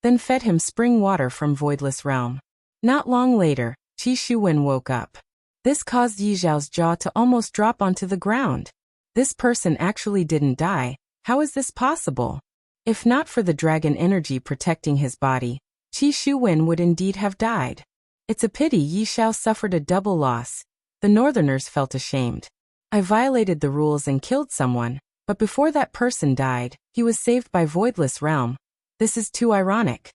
then fed him spring water from Voidless Realm. Not long later, Qi Shuwen woke up. This caused Yi Xiao's jaw to almost drop onto the ground. This person actually didn't die. How is this possible? If not for the dragon energy protecting his body, Qi Shuwen would indeed have died. It's a pity Yi Xiao suffered a double loss. The northerners felt ashamed. I violated the rules and killed someone, but before that person died, he was saved by Voidless Realm. This is too ironic.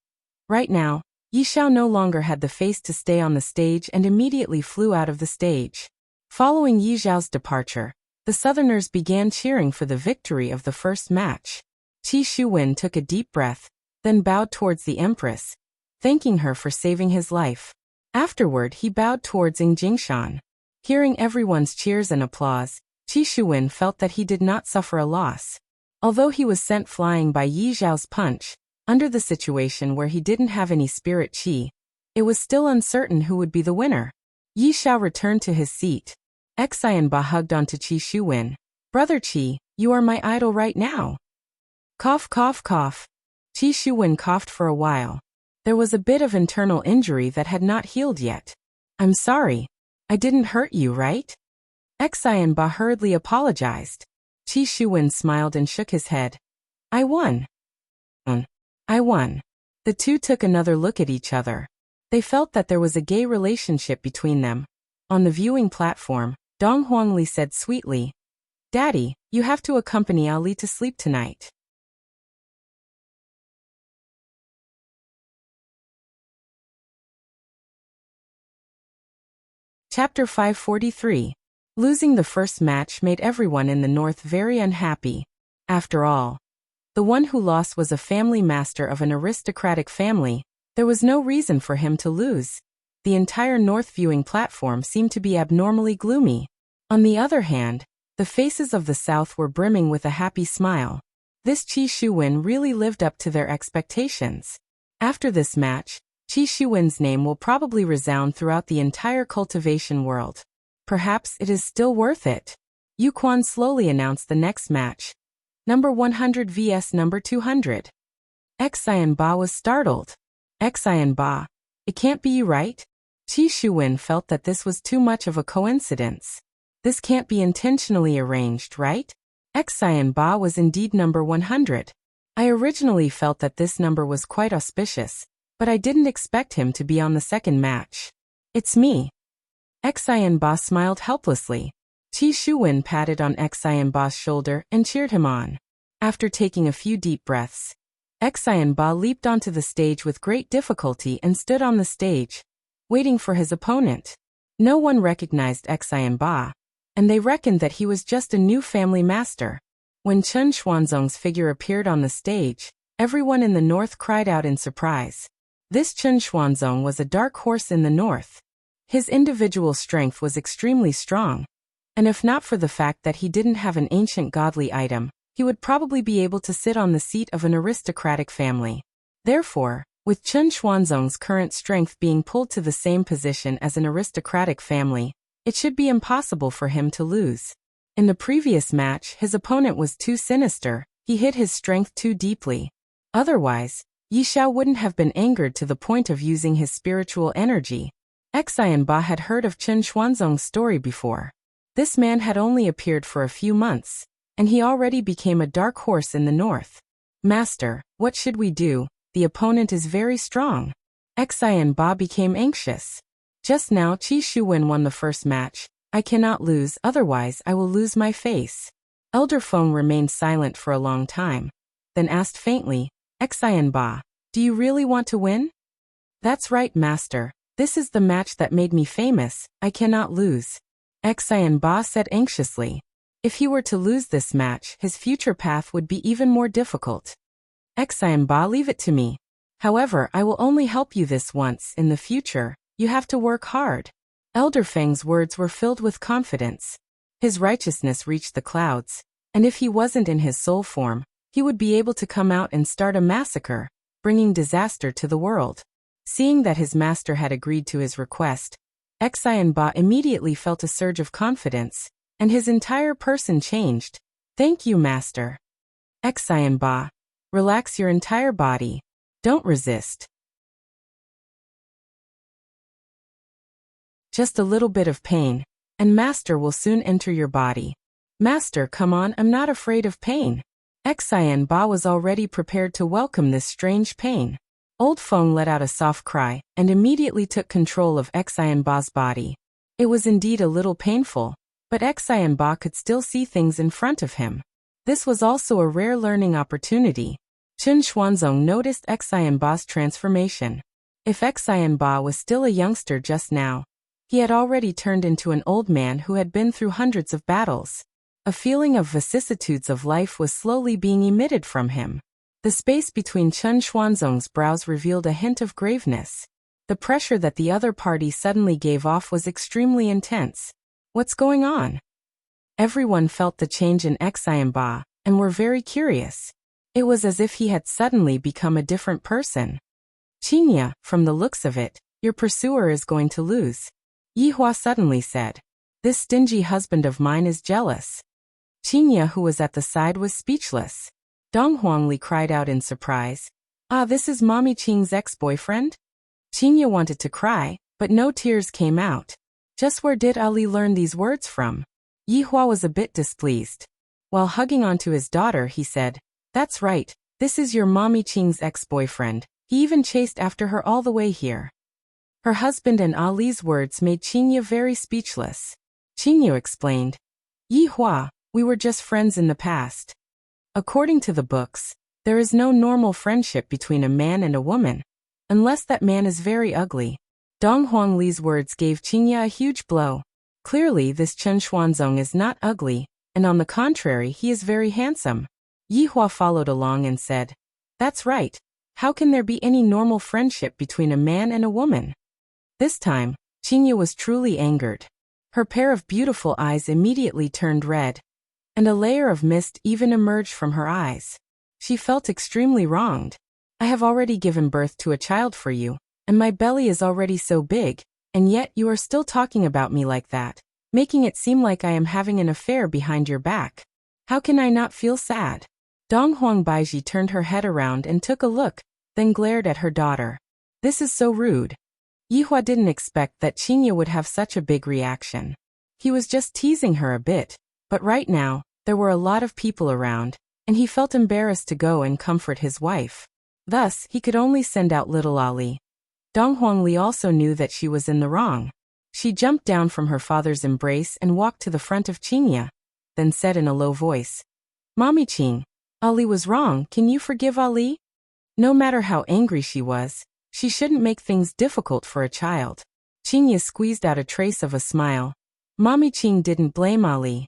Right now, Yi Xiao no longer had the face to stay on the stage and immediately flew out of the stage. Following Yi Xiao's departure, the Southerners began cheering for the victory of the first match. Qi Shuwen took a deep breath, then bowed towards the Empress, thanking her for saving his life. Afterward, he bowed towards Ng Jingshan. Hearing everyone's cheers and applause, Qi Shuwen felt that he did not suffer a loss. Although he was sent flying by Yi Zhao's punch, under the situation where he didn't have any spirit qi, it was still uncertain who would be the winner. Yi Xiao returned to his seat. Xianba hugged onto Qi Shuwen. Brother Qi, you are my idol right now. Cough, cough, cough. Qi Shuwen coughed for a while. There was a bit of internal injury that had not healed yet. I'm sorry. I didn't hurt you, right? Xianba hurriedly apologized. Qi Shuwen smiled and shook his head. I won. I won. The two took another look at each other. They felt that there was a gay relationship between them. On the viewing platform, Dong Huangli said sweetly, Daddy, you have to accompany Ali to sleep tonight. Chapter 543. Losing the first match made everyone in the north very unhappy. After all, the one who lost was a family master of an aristocratic family. There was no reason for him to lose. The entire north viewing platform seemed to be abnormally gloomy. On the other hand, the faces of the south were brimming with a happy smile. This Qi Shuwen really lived up to their expectations. After this match, Qi Shuwen's name will probably resound throughout the entire cultivation world. Perhaps it is still worth it. Yu Quan slowly announced the next match. Number 100 vs number 200. Xianba was startled. Xianba, it can't be you, right? Qi Shuwen felt that this was too much of a coincidence. This can't be intentionally arranged, right? Xianba was indeed number 100. I originally felt that this number was quite auspicious, but I didn't expect him to be on the second match. It's me. Xianba smiled helplessly. Qi Shuwen patted on Xianba's shoulder and cheered him on. After taking a few deep breaths, Xianba leaped onto the stage with great difficulty and stood on the stage, waiting for his opponent. No one recognized Xianba, and they reckoned that he was just a new family master. When Chen Xuanzong's figure appeared on the stage, everyone in the north cried out in surprise. This Chen Xuanzong was a dark horse in the north. His individual strength was extremely strong, and if not for the fact that he didn't have an ancient godly item, he would probably be able to sit on the seat of an aristocratic family. Therefore, with Chen Xuanzong's current strength being pulled to the same position as an aristocratic family, it should be impossible for him to lose. In the previous match, his opponent was too sinister, he hid his strength too deeply. Otherwise, Yi Xiao wouldn't have been angered to the point of using his spiritual energy. Xianba had heard of Chen Xuanzong's story before. This man had only appeared for a few months, and he already became a dark horse in the north. Master, what should we do? The opponent is very strong. Xianba became anxious. Just now Qi Shuwen won the first match. I cannot lose, otherwise I will lose my face. Elder Feng remained silent for a long time, then asked faintly, Xianba, do you really want to win? That's right, master. This is the match that made me famous. I cannot lose. Xianba said anxiously. If he were to lose this match, his future path would be even more difficult. Xianba, leave it to me. However, I will only help you this once. In the future, you have to work hard. Elder Feng's words were filled with confidence. His righteousness reached the clouds, and if he wasn't in his soul form, he would be able to come out and start a massacre, bringing disaster to the world. Seeing that his master had agreed to his request, Xianba immediately felt a surge of confidence, and his entire person changed. Thank you, master. Xianba, relax your entire body. Don't resist. Just a little bit of pain, and master will soon enter your body. Master, come on, I'm not afraid of pain. Xianba was already prepared to welcome this strange pain. Old Feng let out a soft cry and immediately took control of Xianba's body. It was indeed a little painful, but Xianba could still see things in front of him. This was also a rare learning opportunity. Chen Xuanzong noticed Xianba's transformation. If Xianba was still a youngster just now, he had already turned into an old man who had been through hundreds of battles. A feeling of vicissitudes of life was slowly being emitted from him. The space between Chen Xuanzong's brows revealed a hint of graveness. The pressure that the other party suddenly gave off was extremely intense. What's going on? Everyone felt the change in Xianba and were very curious. It was as if he had suddenly become a different person. Qingya, from the looks of it, your pursuer is going to lose. Yihua suddenly said. This stingy husband of mine is jealous. Qingya, who was at the side, was speechless. Dong Huangli cried out in surprise. Ah, this is Mommy Qing's ex-boyfriend? Qingya wanted to cry, but no tears came out. Just where did Ali learn these words from? Yihua was a bit displeased. While hugging onto his daughter, he said, That's right, this is your Mommy Qing's ex-boyfriend. He even chased after her all the way here. Her husband and Ali's words made Qingya very speechless. Qingya explained, Yihua, we were just friends in the past. According to the books, there is no normal friendship between a man and a woman, unless that man is very ugly. Dong Huangli's words gave Qingya a huge blow. Clearly this Chen Xuanzong is not ugly, and on the contrary he is very handsome. Yihua followed along and said, That's right. How can there be any normal friendship between a man and a woman? This time, Qingya was truly angered. Her pair of beautiful eyes immediately turned red, and a layer of mist even emerged from her eyes. She felt extremely wronged. I have already given birth to a child for you, and my belly is already so big, and yet you are still talking about me like that, making it seem like I am having an affair behind your back. How can I not feel sad? Dong Huangbaiji turned her head around and took a look, then glared at her daughter. This is so rude. Yihua didn't expect that Qingya would have such a big reaction. He was just teasing her a bit, but right now, there were a lot of people around, and he felt embarrassed to go and comfort his wife. Thus, he could only send out little Ali. Dong Huangli also knew that she was in the wrong. She jumped down from her father's embrace and walked to the front of Qingya, then said in a low voice, Mommy Qing, Ali was wrong, can you forgive Ali? No matter how angry she was, she shouldn't make things difficult for a child. Qingya squeezed out a trace of a smile. Mommy Qing didn't blame Ali.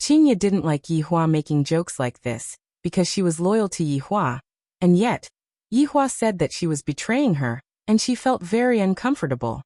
Qingya didn't like Yihua making jokes like this, because she was loyal to Yihua, and yet, Yihua said that she was betraying her, and she felt very uncomfortable.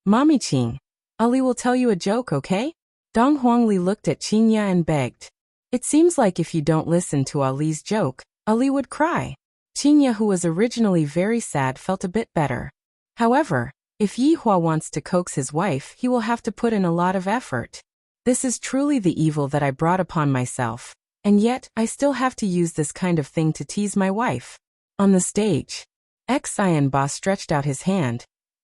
Mommy Qing, Ali will tell you a joke, okay? Dong Huangli looked at Qingya and begged. It seems like if you don't listen to Ali's joke, Ali would cry. Qingya, who was originally very sad, felt a bit better. However, if Yihua wants to coax his wife, he will have to put in a lot of effort. This is truly the evil that I brought upon myself, and yet I still have to use this kind of thing to tease my wife. On the stage, Xianba stretched out his hand,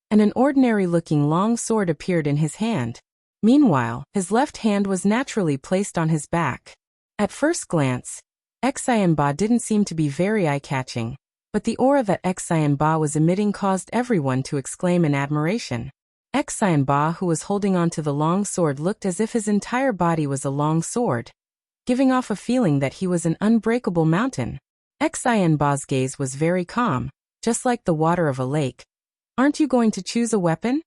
and an ordinary-looking long sword appeared in his hand. Meanwhile, his left hand was naturally placed on his back. At first glance, Xianba didn't seem to be very eye-catching, but the aura that Xianba was emitting caused everyone to exclaim in admiration. Xianba, who was holding onto the long sword, looked as if his entire body was a long sword, giving off a feeling that he was an unbreakable mountain. Xianba's gaze was very calm, just like the water of a lake. Aren't you going to choose a weapon?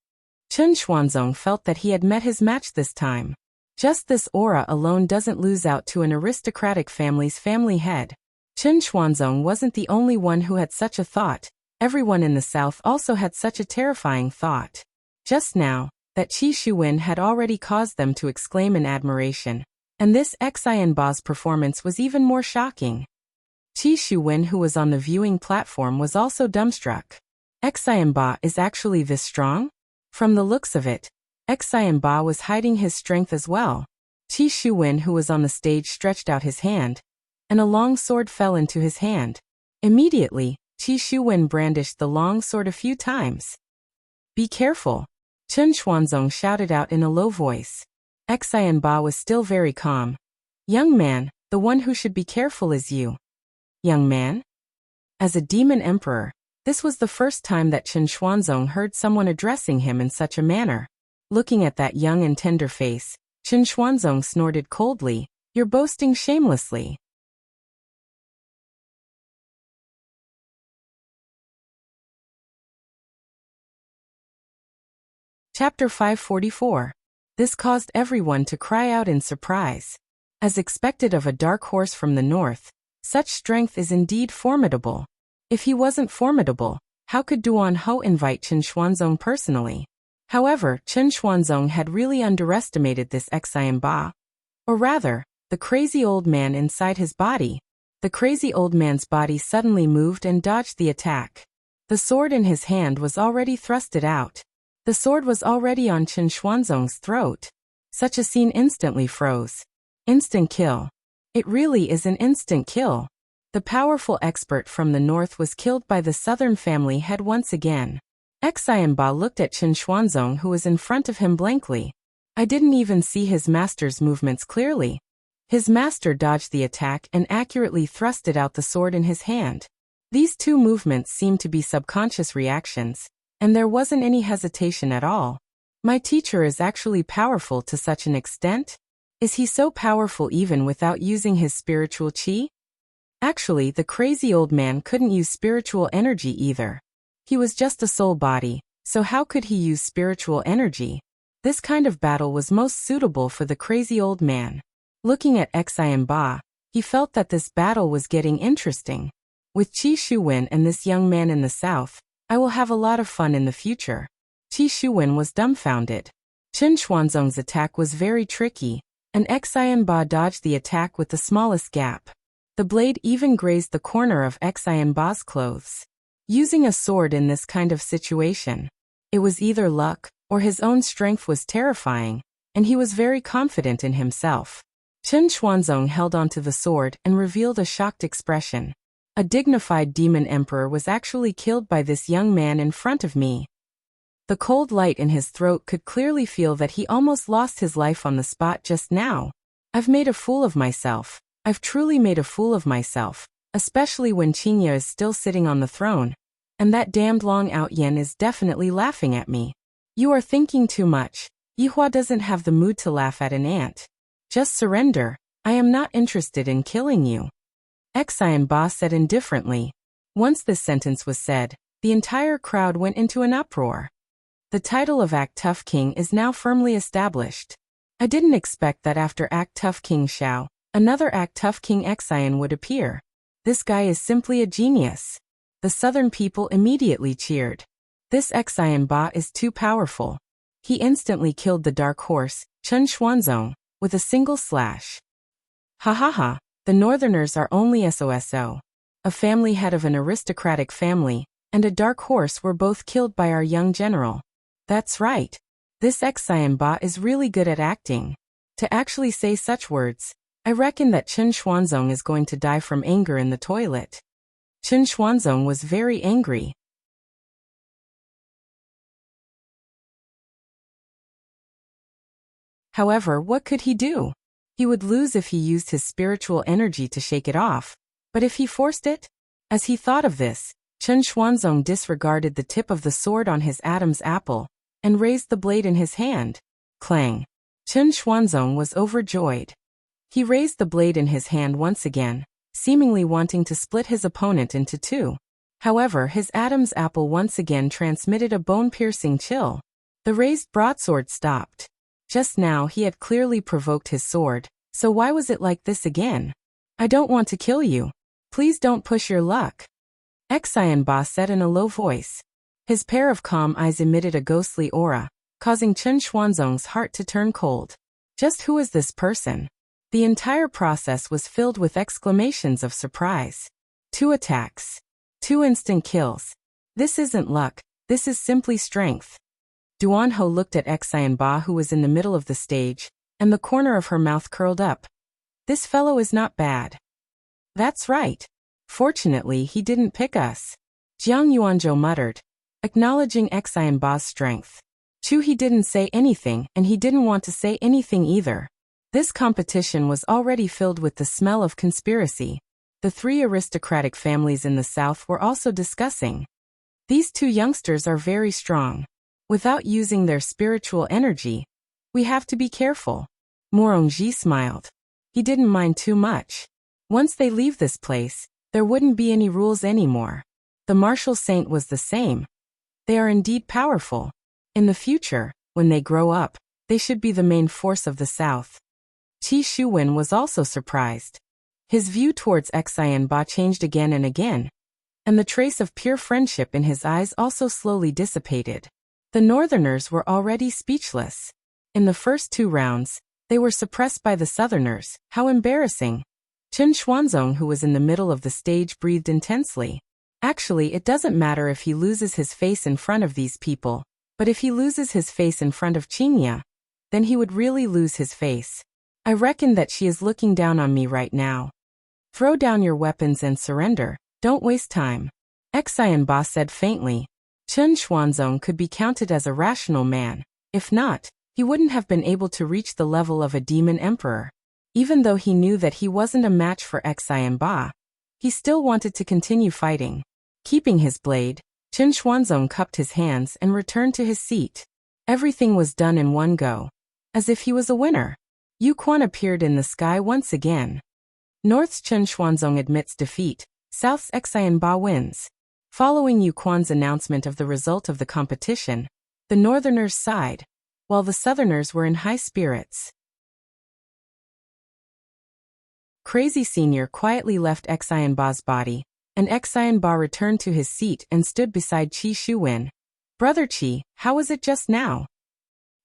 Chen Xuanzong felt that he had met his match this time. Just this aura alone doesn't lose out to an aristocratic family's family head. Chen Xuanzong wasn't the only one who had such a thought. Everyone in the south also had such a terrifying thought. Just now, that Qi Shuwen had already caused them to exclaim in admiration, and this Xianba's performance was even more shocking. Qi Shuwen, who was on the viewing platform, was also dumbstruck. Xianba is actually this strong? From the looks of it, Xianba was hiding his strength as well. Qi Shuwen, who was on the stage, stretched out his hand, and a long sword fell into his hand. Immediately, Qi Shuwen brandished the long sword a few times. Be careful! Chen Xuanzong shouted out in a low voice. Xianba was still very calm. Young man, the one who should be careful is you. Young man? As a demon emperor, this was the first time that Chen Xuanzong heard someone addressing him in such a manner. Looking at that young and tender face, Chen Xuanzong snorted coldly, You're boasting shamelessly. Chapter 544. This caused everyone to cry out in surprise. As expected of a dark horse from the north, such strength is indeed formidable. If he wasn't formidable, how could Duan Ho invite Chen Xuanzong personally? However, Chen Xuanzong had really underestimated this Xian Ba. Or rather, the crazy old man inside his body. The crazy old man's body suddenly moved and dodged the attack. The sword in his hand was already thrusted out. The sword was already on Chen Xuanzong's throat. Such a scene instantly froze. Instant kill. It really is an instant kill. The powerful expert from the north was killed by the southern family head once again. Xian Ba looked at Chen Xuanzong, who was in front of him, blankly. I didn't even see his master's movements clearly. His master dodged the attack and accurately thrusted out the sword in his hand. These two movements seemed to be subconscious reactions, and there wasn't any hesitation at all. My teacher is actually powerful to such an extent? Is he so powerful even without using his spiritual qi? Actually, the crazy old man couldn't use spiritual energy either. He was just a soul body, so how could he use spiritual energy? This kind of battle was most suitable for the crazy old man. Looking at Xian Ba, he felt that this battle was getting interesting. With Qi Shuwen and this young man in the south, I will have a lot of fun in the future. Qi Shuwen was dumbfounded. Chen Xuanzong's attack was very tricky, and Xian Ba dodged the attack with the smallest gap. The blade even grazed the corner of Xian Ba's clothes. Using a sword in this kind of situation, it was either luck, or his own strength was terrifying, and he was very confident in himself. Chen Xuanzong held onto the sword and revealed a shocked expression. A dignified demon emperor was actually killed by this young man in front of me. The cold light in his throat could clearly feel that he almost lost his life on the spot just now. I've made a fool of myself. I've truly made a fool of myself, especially when Qingye is still sitting on the throne. And that damned Long Out Yen is definitely laughing at me. You are thinking too much. Yihua doesn't have the mood to laugh at an ant. Just surrender. I am not interested in killing you. Xian Ba said indifferently. Once this sentence was said, the entire crowd went into an uproar. The title of Act Tough King is now firmly established. I didn't expect that after Act Tough King Xiao, another Act Tough King Xian would appear. This guy is simply a genius. The southern people immediately cheered. This Xian Ba is too powerful. He instantly killed the dark horse, Chen Xuanzong, with a single slash. Ha ha ha, the northerners are only SOSO. A family head of an aristocratic family, and a dark horse were both killed by our young general. That's right. This Xian Ba is really good at acting. To actually say such words, I reckon that Chen Xuanzong is going to die from anger in the toilet. Chen Xuanzong was very angry. However, what could he do? He would lose if he used his spiritual energy to shake it off. But if he forced it? As he thought of this, Chen Xuanzong disregarded the tip of the sword on his Adam's apple, and raised the blade in his hand. Clang! Chen Xuanzong was overjoyed. He raised the blade in his hand once again, seemingly wanting to split his opponent into two. However, his Adam's apple once again transmitted a bone-piercing chill. The raised broadsword stopped. Just now he had clearly provoked his sword, so why was it like this again? I don't want to kill you. Please don't push your luck. Xian Ba said in a low voice. His pair of calm eyes emitted a ghostly aura, causing Chen Xuanzong's heart to turn cold. Just who is this person? The entire process was filled with exclamations of surprise. 2 attacks. 2 instant kills. This isn't luck, this is simply strength. Duan Ho looked at Xian Ba, who was in the middle of the stage, and the corner of her mouth curled up. This fellow is not bad. That's right. Fortunately, he didn't pick us. Jiang Yuanzhou muttered, acknowledging Xian Ba's strength. He didn't say anything, and he didn't want to say anything either. This competition was already filled with the smell of conspiracy. The 3 aristocratic families in the south were also discussing. These 2 youngsters are very strong. Without using their spiritual energy, we have to be careful. Morongji smiled. He didn't mind too much. Once they leave this place, there wouldn't be any rules anymore. The martial saint was the same. They are indeed powerful. In the future, when they grow up, they should be the main force of the south. Qi Shuwen was also surprised. His view towards Xianba changed again and again, and the trace of pure friendship in his eyes also slowly dissipated. The Northerners were already speechless. In the first 2 rounds, they were suppressed by the Southerners. How embarrassing. Chen Xuanzong, who was in the middle of the stage, breathed intensely. Actually, it doesn't matter if he loses his face in front of these people, but if he loses his face in front of Qingya, then he would really lose his face. I reckon that she is looking down on me right now. Throw down your weapons and surrender. Don't waste time. Xianba said faintly. Chen Xuanzong could be counted as a rational man. If not, he wouldn't have been able to reach the level of a demon emperor. Even though he knew that he wasn't a match for Xianba, he still wanted to continue fighting. Keeping his blade, Chen Xuanzong cupped his hands and returned to his seat. Everything was done in one go, as if he was a winner. Yu Quan appeared in the sky once again. North's Chen Xuanzong admits defeat, South's Xianba wins. Following Yu Quan's announcement of the result of the competition, the Northerners sighed, while the Southerners were in high spirits. Crazy Senior quietly left Xianba's body, and Xianba returned to his seat and stood beside Qi Shuwen. Brother Qi, how was it just now?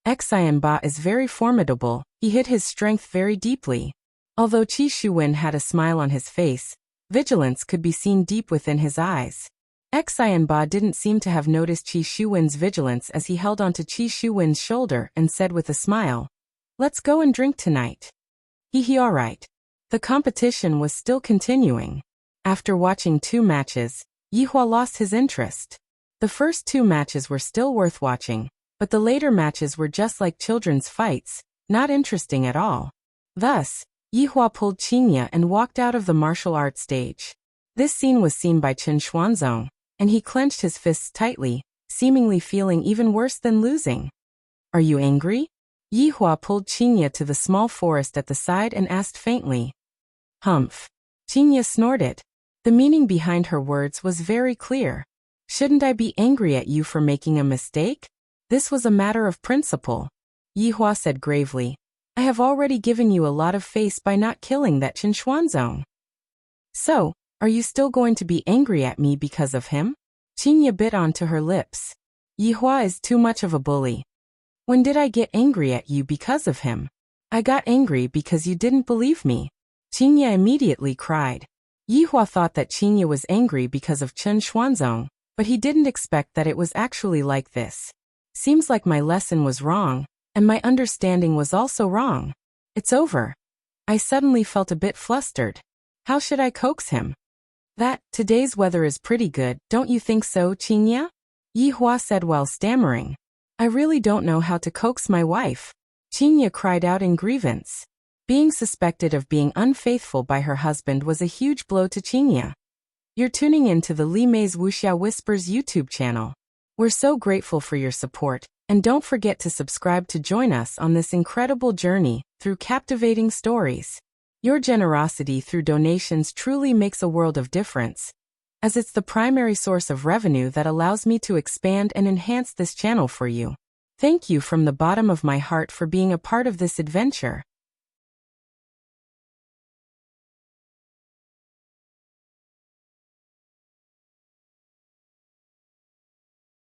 Xianba is very formidable. He hid his strength very deeply. Although Qi Shuwen had a smile on his face, vigilance could be seen deep within his eyes. Xianba didn't seem to have noticed Qi Shuwen's vigilance as he held onto Qi Shuwen's shoulder and said with a smile, "Let's go and drink tonight." All right. The competition was still continuing. After watching 2 matches, Yihua lost his interest. The first 2 matches were still worth watching, but the later matches were just like children's fights, not interesting at all. Thus, Yihua pulled Qingya and walked out of the martial arts stage. This scene was seen by Chen Xuanzong, and he clenched his fists tightly, seemingly feeling even worse than losing. Are you angry? Yihua pulled Qingya to the small forest at the side and asked faintly. Humph. Qingya snorted. The meaning behind her words was very clear. Shouldn't I be angry at you for making a mistake? This was a matter of principle. Yihua said gravely. I have already given you a lot of face by not killing that Chen Xuanzong. So, are you still going to be angry at me because of him? Qingya bit onto her lips. Yihua is too much of a bully. When did I get angry at you because of him? I got angry because you didn't believe me. Qingya immediately cried. Yihua thought that Qingya was angry because of Chen Xuanzong, but he didn't expect that it was actually like this. Seems like my lesson was wrong, and my understanding was also wrong. It's over. I suddenly felt a bit flustered. How should I coax him? Today's weather is pretty good, don't you think so, Qingya? Yihua said while stammering. I really don't know how to coax my wife. Qingya cried out in grievance. Being suspected of being unfaithful by her husband was a huge blow to Qingya. You're tuning in to the Li Mei's Wuxia Whispers YouTube channel. We're so grateful for your support, and don't forget to subscribe to join us on this incredible journey through captivating stories. Your generosity through donations truly makes a world of difference, as it's the primary source of revenue that allows me to expand and enhance this channel for you. Thank you from the bottom of my heart for being a part of this adventure.